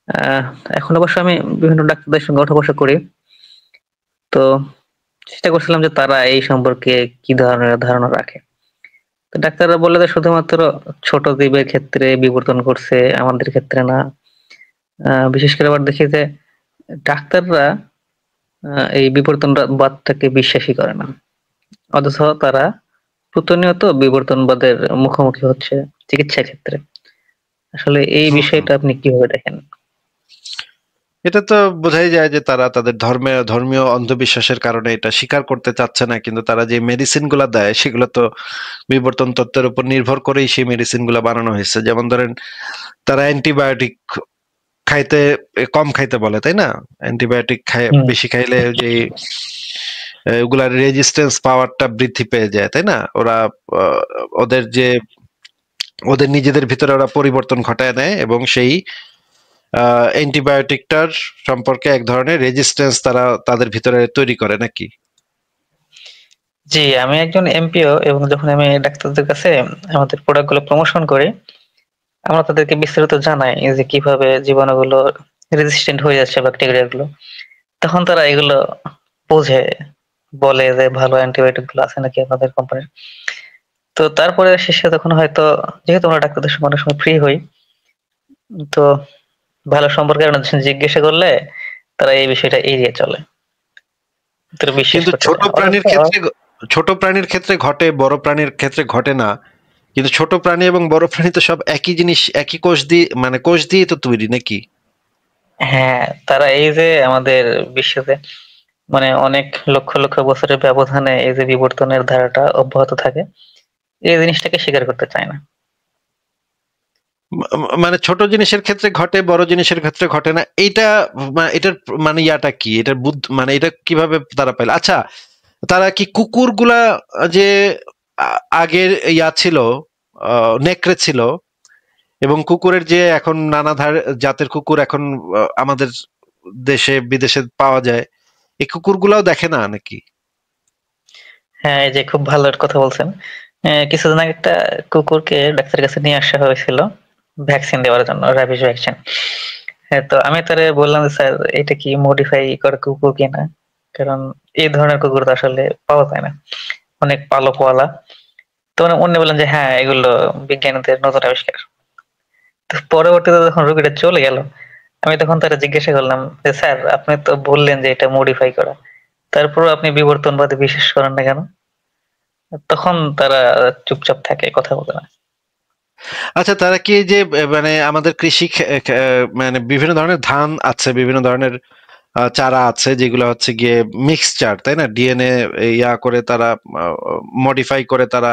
আহ এখন অবশ্য আমি বিভিন্ন ডাক্তারদের সঙ্গে ওঠা বসা করি। তো চেষ্টা করছিলাম যে তারা এই সম্পর্কে কি ধরনের ধারণা রাখে। তো ডাক্তাররা বললে যে শুধুমাত্র ছোট জীবের ক্ষেত্রে বিবর্তন করছে, আমাদের ক্ষেত্রে না। বিশেষ করে আবার দেখি যে ডাক্তাররা এই বিবর্তনবাদটাকে বিশ্বাসই করে না, অথচ তারা প্রতিনিয়ত বিবর্তনবাদের মুখোমুখি হচ্ছে চিকিৎসা ক্ষেত্রে। আসলে এই বিষয়টা আপনি কিভাবে দেখেন? এটা তো বোঝাই যায় যে তারা তাদের ধর্মীয় অন্ধবিশ্বাসের কারণে এটা স্বীকার করতে চাচ্ছে না, কিন্তু তারা যে মেডিসিন গুলা দেয় সেগুলো তো বিবর্তন তত্ত্বের উপর নির্ভর করেই সেই মেডিসিন গুলা বানানো হয়েছে। যেমন ধরেন তারা অ্যান্টিবায়োটিক খাইতে কম খাইতে বলে, তাই না? অ্যান্টিবায়োটিক বেশি খাইলে যে ওগুলার রেজিস্ট্যান্স পাওয়ারটা বৃদ্ধি পেয়ে যায়, তাই না? ওরা ওদের নিজেদের ভিতরে ওরা পরিবর্তন ঘটায় নেয় এবং সেই অ্যান্টিবায়োটিকটার সম্পর্কে এক ধরনের রেজিস্ট্যান্স তারা তাদের ভিতরে তৈরি করে, নাকি? জি, আমি একজন এমপিও, এবং যখন আমি ডাক্তারদের কাছে আমাদের প্রোডাক্টগুলো প্রমোশন করি, আমরা তাদেরকে বিস্তারিত জানাই যে কিভাবে জীবাণুগুলো রেজিস্ট্যান্ট হয়ে যাচ্ছে, ব্যাকটেরিয়া গুলো। তখন তারা এগুলো বোঝে, বলে যে ভালো অ্যান্টিবায়োটিক গুলো আছে নাকি আপনাদের কোম্পানির। তো তারপরে শেষে তখন হয়তো, যেহেতু আমরা ডাক্তারদের সঙ্গে অনেক সময় ফ্রি হই, তো ভালো সম্পর্কে জিজ্ঞাসা করলে তারা এই বিষয়টা এড়িয়ে চলে। বিশ্বাস কিন্তু করতে চায় না। ছোট প্রাণীর ক্ষেত্রে ঘটে, বড় প্রাণীর ক্ষেত্রে ঘটে না। কিন্তু ছোট প্রাণী এবং বড় প্রাণী তো সব একই জিনিস, একই কোষ দিয়ে, মানে কোষ দিয়ে তো তৈরি, নাকি? হ্যাঁ, তারা এই যে আমাদের বিশ্বতে মানে অনেক লক্ষ লক্ষ বছরের ব্যবধানে এই যে বিবর্তনের ধারাটা অব্যাহত থাকে, এই জিনিসটাকে স্বীকার করতে চায় না। মানে ছোট জিনিসের ক্ষেত্রে ঘটে, বড় জিনিসের ক্ষেত্রে ঘটে না, এইটা এটার মানে ইয়াটা কি, এটার মানে এটা কিভাবে তারা পাইল? আচ্ছা, তারা কি কুকুরগুলা যে আগের ইয়া ছিল, নেকড়ে ছিল, এবং কুকুরের যে এখন নানা জাতের কুকুর এখন আমাদের দেশে বিদেশে পাওয়া যায়, এই কুকুরগুলাও দেখে না নাকি? হ্যাঁ, এই যে খুব ভালো একটা কথা বলছেন। কিছুদিন আগে একটা কুকুরকে ডাক্তারের কাছে নিয়ে আসা হয়েছিল ভ্যাকসিন দেওয়ার জন্য, র্যাবিস ভ্যাকসিন। হ্যাঁ, তো আমি তারে বললাম যে স্যার, এটা কি মডিফাই করা কুকুর কিনা, কারণ এই ধরনের কুকুর তো আসলে পাওয়া যায় না, অনেক পালা। তো উনি বললেন যে হ্যাঁ, এগুলো বিজ্ঞানীদের নতুন আবিষ্কার। তো পরবর্তীতে যখন রোগীটা চলে গেল, আমি তখন তারা জিজ্ঞাসা করলাম যে স্যার, আপনি তো বললেন যে এটা মডিফাই করা, তারপর আপনি বিবর্তনবাদে বিশ্বাস করেন না কেন? তখন তারা চুপচাপ থাকে, কথা বলে না। আচ্ছা, তারা কি যে মানে আমাদের কৃষি মানে বিভিন্ন ধরনের ধান আছে, বিভিন্ন ধরনের চারা আছে যেগুলো হচ্ছে গিয়ে মিক্সচার, তাই না? ডিএনএ ইয়া করে তারা মডিফাই করে তারা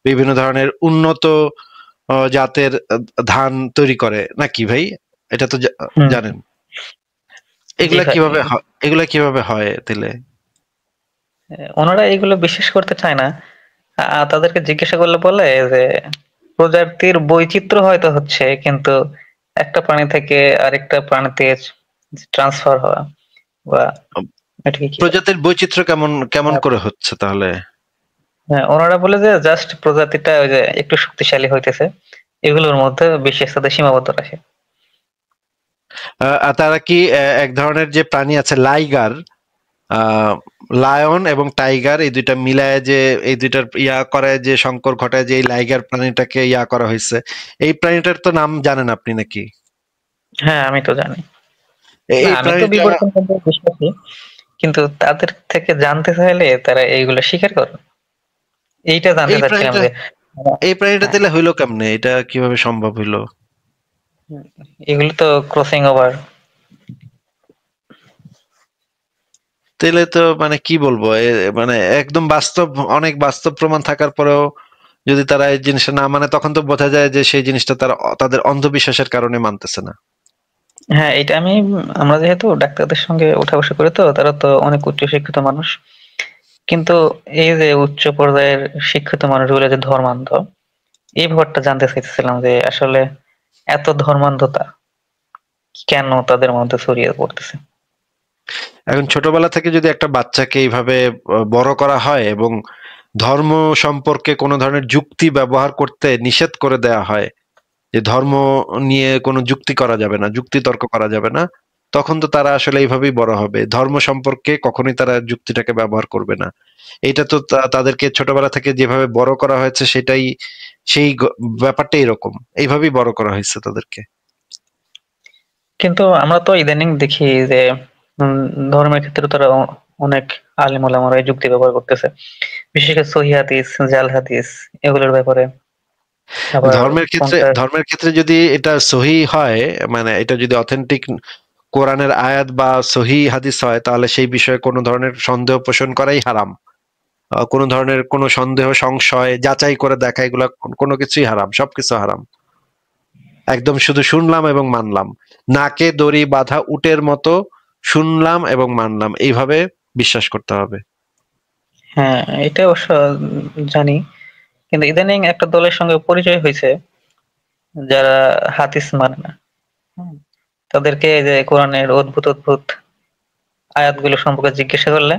বিভিন্ন ধরনের উন্নত জাতের ধান তৈরি করে, নাকি ভাই? এটা তো জানেন। এগুলা কিভাবে হয় তাহলে? ওনারা এগুলো বিশ্বাস করতে চায় না। তাদেরকে জিজ্ঞাসা করলে বলে যে প্রজাতির বৈচিত্র্য হয়তো হচ্ছে, কিন্তু একটা প্রাণী থেকে আরেকটা প্রাণীতে ট্রান্সফার হওয়া বা প্রজাতির বৈচিত্র্য কেমন করে হচ্ছে তাহলে? হ্যাঁ, ওনারা বলে যে জাস্ট প্রজাতিটা ওই যে একটু শক্তিশালী হইতেছে, এগুলোর মধ্যে বিশেষ তাদের সীমাবদ্ধ রাখে। আর তারা কি এক ধরনের যে প্রাণী আছে লাইগার, লায়ন এবং টাইগার, এই দুইটা মিলায় যে এই দুইটার ইয়া করে যে সংকর ঘটায় যে এই লাইগার প্রাণীটাকে ইয়া করা হয়েছে, এই প্রাণীটার তো নাম জানেন আপনি নাকি? হ্যাঁ, আমি তো জানি। না, এই আমি তো প্রাণীটা বিবর্তন সম্পর্কে বিশ্বাসী, কিন্তু তাদের থেকে জানতে চাইলে তারা এইগুলো স্বীকার করে। এইটা জানতে এই চাচ্ছিলাম প্রাণীটা যে এই প্রাণীটা হ্যাঁ, তাহলে হইলো কেমনে? এটা কিভাবে সম্ভব হইলো? এগুলো তো ক্রসিং ওভার। তাহলে তো মানে কি বলবো, মানে একদম বাস্তব, অনেক বাস্তব প্রমাণ থাকার পরেও যদি তারা এই জিনিসটা না মানে, তখন তো বোঝা যায় যে সেই জিনিসটা তারা তাদের অন্ধবিশ্বাসের কারণে মানতেছে না। হ্যাঁ, এটা আমরা যেহেতু ডাক্তারদের সঙ্গে উঠা বসা করি, তো তারা তো অনেক উচ্চ শিক্ষিত মানুষ, কিন্তু এই যে উচ্চ পর্যায়ের শিক্ষিত মানুষগুলো যে ধর্মান্ধ, এই ব্যাপারটা জানতে চাইতেছিলাম যে আসলে এত ধর্মান্ধতা কেন তাদের মধ্যে ছড়িয়ে পড়তেছে। এখন ছোটবেলা থেকে যদি একটা বাচ্চাকে এইভাবে বড় করা হয় এবং ধর্ম সম্পর্কে কোনো ধরনের যুক্তি ব্যবহার করতে নিষেধ করে দেয়া হয়, যে ধর্ম নিয়ে কোনো যুক্তি করা যাবে না, যুক্তি তর্ক করা যাবে না, তখন তো তারা আসলে এইভাবেই বড় হবে। ধর্ম সম্পর্কে কখনোই তারা যুক্তিটাকে ব্যবহার করবে না। এটা তো তাদেরকে ছোটবেলা থেকে যেভাবে বড় করা হয়েছে সেটাই, সেই ব্যাপারটা এরকম, এইভাবেই বড় করা হয়েছে তাদেরকে। কিন্তু আমরা তো ইদানিং দেখি যে উম, ধর্মের ক্ষেত্রে তারা অনেক আলেম ওলামারা এই যুক্তি ব্যবহার করতেছে, বিশেষ করে সহিহ হাদিস, জাল হাদিস, এগুলোর ব্যাপারে। আবার কোনটা ধর্মের ক্ষেত্রে যদি এটা সহি হয়, মানে এটা যদি অথেন্টিক কোরআনের আয়াত বা সহি হাদিস হয়, তাহলে সেই বিষয়ে কোনো ধরনের সন্দেহ পোষণ করাই হারাম। কোনো ধরনের কোনো সন্দেহ সংশয় যাচাই করে দেখা, এগুলা কোনো কিছুই হারাম, সবকিছু হারাম। একদম শুধু শুনলাম এবং মানলাম, নাকে দড়ি বাঁধা উটের মতো শুনলাম এবং মানলাম, এইভাবে বিশ্বাস করতে হবে। হ্যাঁ, এটা অবশ্য জানি, কিন্তু ইদানিং একটা দলের সঙ্গে পরিচয় হয়েছে যারা হাদিস মানে না। হুম, তাদেরকে এই যে কোরআনের অদ্ভুত অদ্ভুত আয়াতগুলো সম্পর্কে জিজ্ঞাসা করলে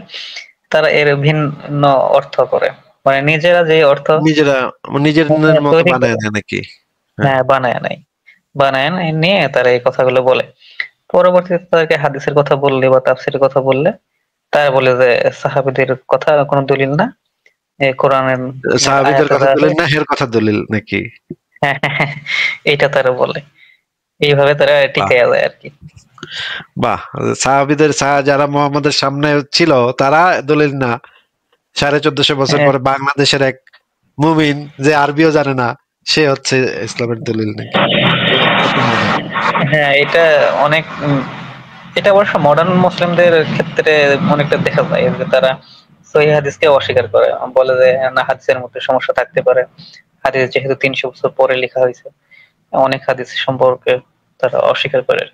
তারা এর ভিন্ন অর্থ করে, মানে নিজেরা যে অর্থ নিজেরা নিজের মতো তৈরি করে, বানায় নেয় নাকি? হ্যাঁ। হ্যাঁ বানায় নিয়ে তারা এই কথাগুলো বলে। পরবর্তীতে তাদেরকে হাদিসের কথা বললে বা তাফসীরের কথা বললে তারা বলে যে সাহাবীদের কথা কোনো দলিল না, এই কোরআনের সাহাবীদের আয়াতে কথা যা আছে দলিল না, হের কথা দলিল নাকি? এইটা তারা বলে। এইভাবে তারা বাহ, টিকে যায় আর কি। বাহ। সাহাবীদের যারা মোহাম্মদের সামনে ছিল তারা দলিল না, 1450 বছর হ্যাঁ, পরে বাংলাদেশের এক মুমিন যে আরবিও জানে না, সে হচ্ছে ইসলামের দলিল নাকি? কত মজা। হ্যাঁ, এটা অনেক এটা অবশ্য মডার্ন মুসলিমদের ক্ষেত্রে অনেকটা দেখা যায় যে তারা সহিহ হাদিসকে অস্বীকার করে, বলে যে না, হাদিসের মধ্যে সমস্যা থাকতে পারে, হাদিস যেহেতু 300 বছর পরে লেখা হয়েছে, অনেক হাদিস সম্পর্কে তারা অস্বীকার করে।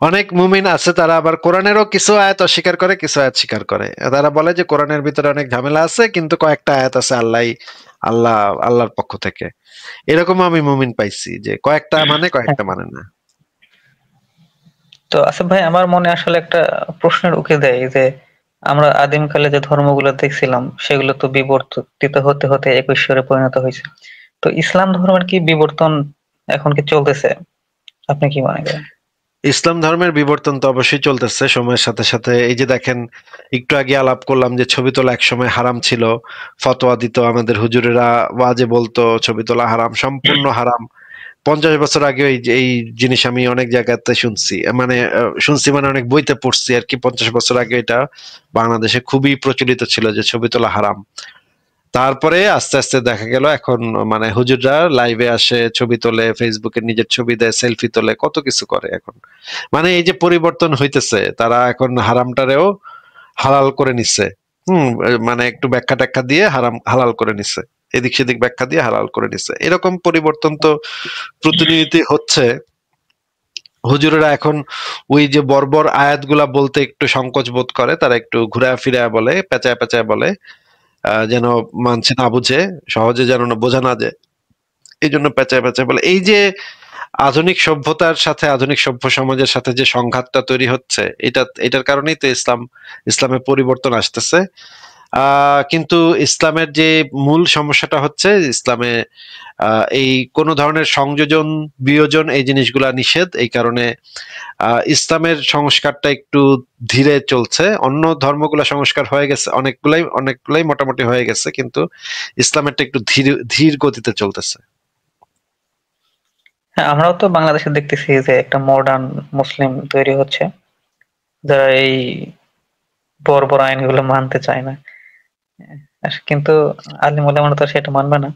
অনেক মুমিন আছে তারা আবার কোরআনেরও কিছু আয়াত অস্বীকার করে, কিছু আয়াত স্বীকার করে। তারা বলে যে কোরআনের ভিতরে অনেক ঝামেলা আছে, কিন্তু কয়েকটা আয়াত আছে আল্লাহর পক্ষ থেকে। এরকম আমি মুমিন পাইছি যে কয়েকটা মানে, কয়েকটা মানে না। তো আসিফ ভাই, আমার মনে আসলে একটা প্রশ্নের উকি দেয় যে আমরা আদিমকালে যে ধর্মগুলো দেখছিলাম সেগুলো তো বিবর্তিত হতে হতে এক ঈশ্বরে পরিণত হয়েছে। তো ইসলাম ধর্মের কি বিবর্তন এখন কি চলতেছে? আপনি কি মনে করেন? ইসলাম ধর্মের বিবর্তন তো অবশ্যই চলতেছে সময়ের সাথে সাথে। এই যে দেখেন, একটু আগে আলাপ করলাম যে ছবি তোলা একসময় হারাম ছিল, ফতোয়া দিত আমাদের হুজুরেরা, ওয়াজে বলতো ছবি তোলা হারাম, সম্পূর্ণ হারাম। 50 বছর আগে এই জিনিস আমি অনেক জায়গাতে শুনছি, মানে শুনছি মানে অনেক বইতে পড়ছি আর কি। 50 বছর আগে এটা বাংলাদেশে খুবই প্রচলিত ছিল যে ছবি তোলা হারাম। তারপরে আস্তে আস্তে দেখা গেল এখন মানে হুজুররা লাইভে আসে, ছবি তোলে, ফেসবুকে নিজের ছবি দেয়, সেলফি তোলে, কত কিছু করে এখন। মানে এই যে পরিবর্তন হইতেছে, তারা এখন হারামটারেও হালাল করে নিচ্ছে। মানে একটু ব্যাখ্যা ট্যাখ্যা দিয়ে হালাল করে নিচ্ছে, এদিক সেদিক ব্যাখ্যা দিয়ে হালাল করে নিচ্ছে। এরকম পরিবর্তন তো প্রতিনিয়ত হচ্ছে। হুজুরেরা এখন ওই যে বর্বর আয়াতগুলা বলতে একটু সংকোচ বোধ করে, তারা একটু ঘুরায় ফিরায় বলে, পেঁচায় পেঁচায় বলে, যেন মানছে না বুঝে, সহজে যেন না বোঝা না যায়, এই জন্য পেঁচায় পেঁচায় বলে। এই যে আধুনিক সভ্যতার সাথে আধুনিক সভ্য সমাজের সাথে যে সংঘাতটা তৈরি হচ্ছে, এটার কারণেই তো ইসলামের পরিবর্তন আসতেছে। কিন্তু ইসলামের যে মূল সমস্যাটা হচ্ছে ইসলামে এই কোন ধরনের সংযোজন বিয়োজন এই জিনিসগুলা নিষেধ। এই কারণে ইসলামের সংস্কারটা একটু ধীরে চলছে। অন্য ধর্মগুলা সংস্কার হয়ে গেছে, অনেকগুলাই মোটামুটি হয়ে গেছে, কিন্তু ইসলামেরটা একটু ধীর গতিতে চলতেছে। হ্যাঁ, আমরাও তো বাংলাদেশে দেখতেছি যে একটা মডার্ন মুসলিম তৈরি হচ্ছে, যারা এই বড় বড় আইনগুলো মানতে চায় না, কিন্তু আলিম ওলামারা তো সেটা মানবে না।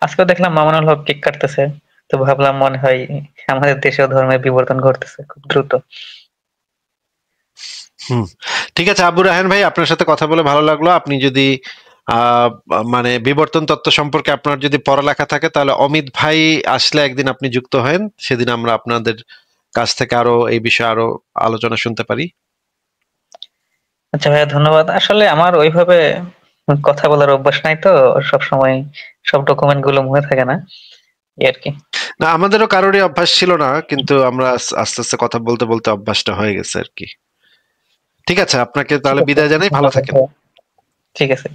আজকেও দেখলাম মামুনুল হক কেক কাটতেছে, তো ভাবলাম মনে হয় আমাদের দেশেও ধর্মের বিবর্তন ঘটতেছে খুব দ্রুত। ঠিক আছে আবু রায়হান ভাই, আপনার সাথে কথা বলে ভালো লাগলো। আপনি যদি মানে বিবর্তন তত্ত্ব সম্পর্কে আপনার যদি পড়ালেখা থাকে, তাহলে অমিত ভাই আসলে একদিন আপনি যুক্ত হন, সেদিন আমরা আপনাদের কাছ থেকে আরো এই বিষয়ে আরো আলোচনা শুনতে পারি। আচ্ছা ভাইয়া, ধন্যবাদ। আসলে আমার ওইভাবে কথা বলার অভ্যাস নাই, তো সব সময় সব ডকুমেন্ট গুলো মনে থাকে না, এই আর কি। না, আমাদেরও কারোরই অভ্যাস ছিল না, কিন্তু আমরা আস্তে আস্তে কথা বলতে বলতে অভ্যাসটা হয়ে গেছে আর কি। ঠিক আছে, আপনাকে তাহলে বিদায় জানাই, ভালো থাকেন। ঠিক আছে।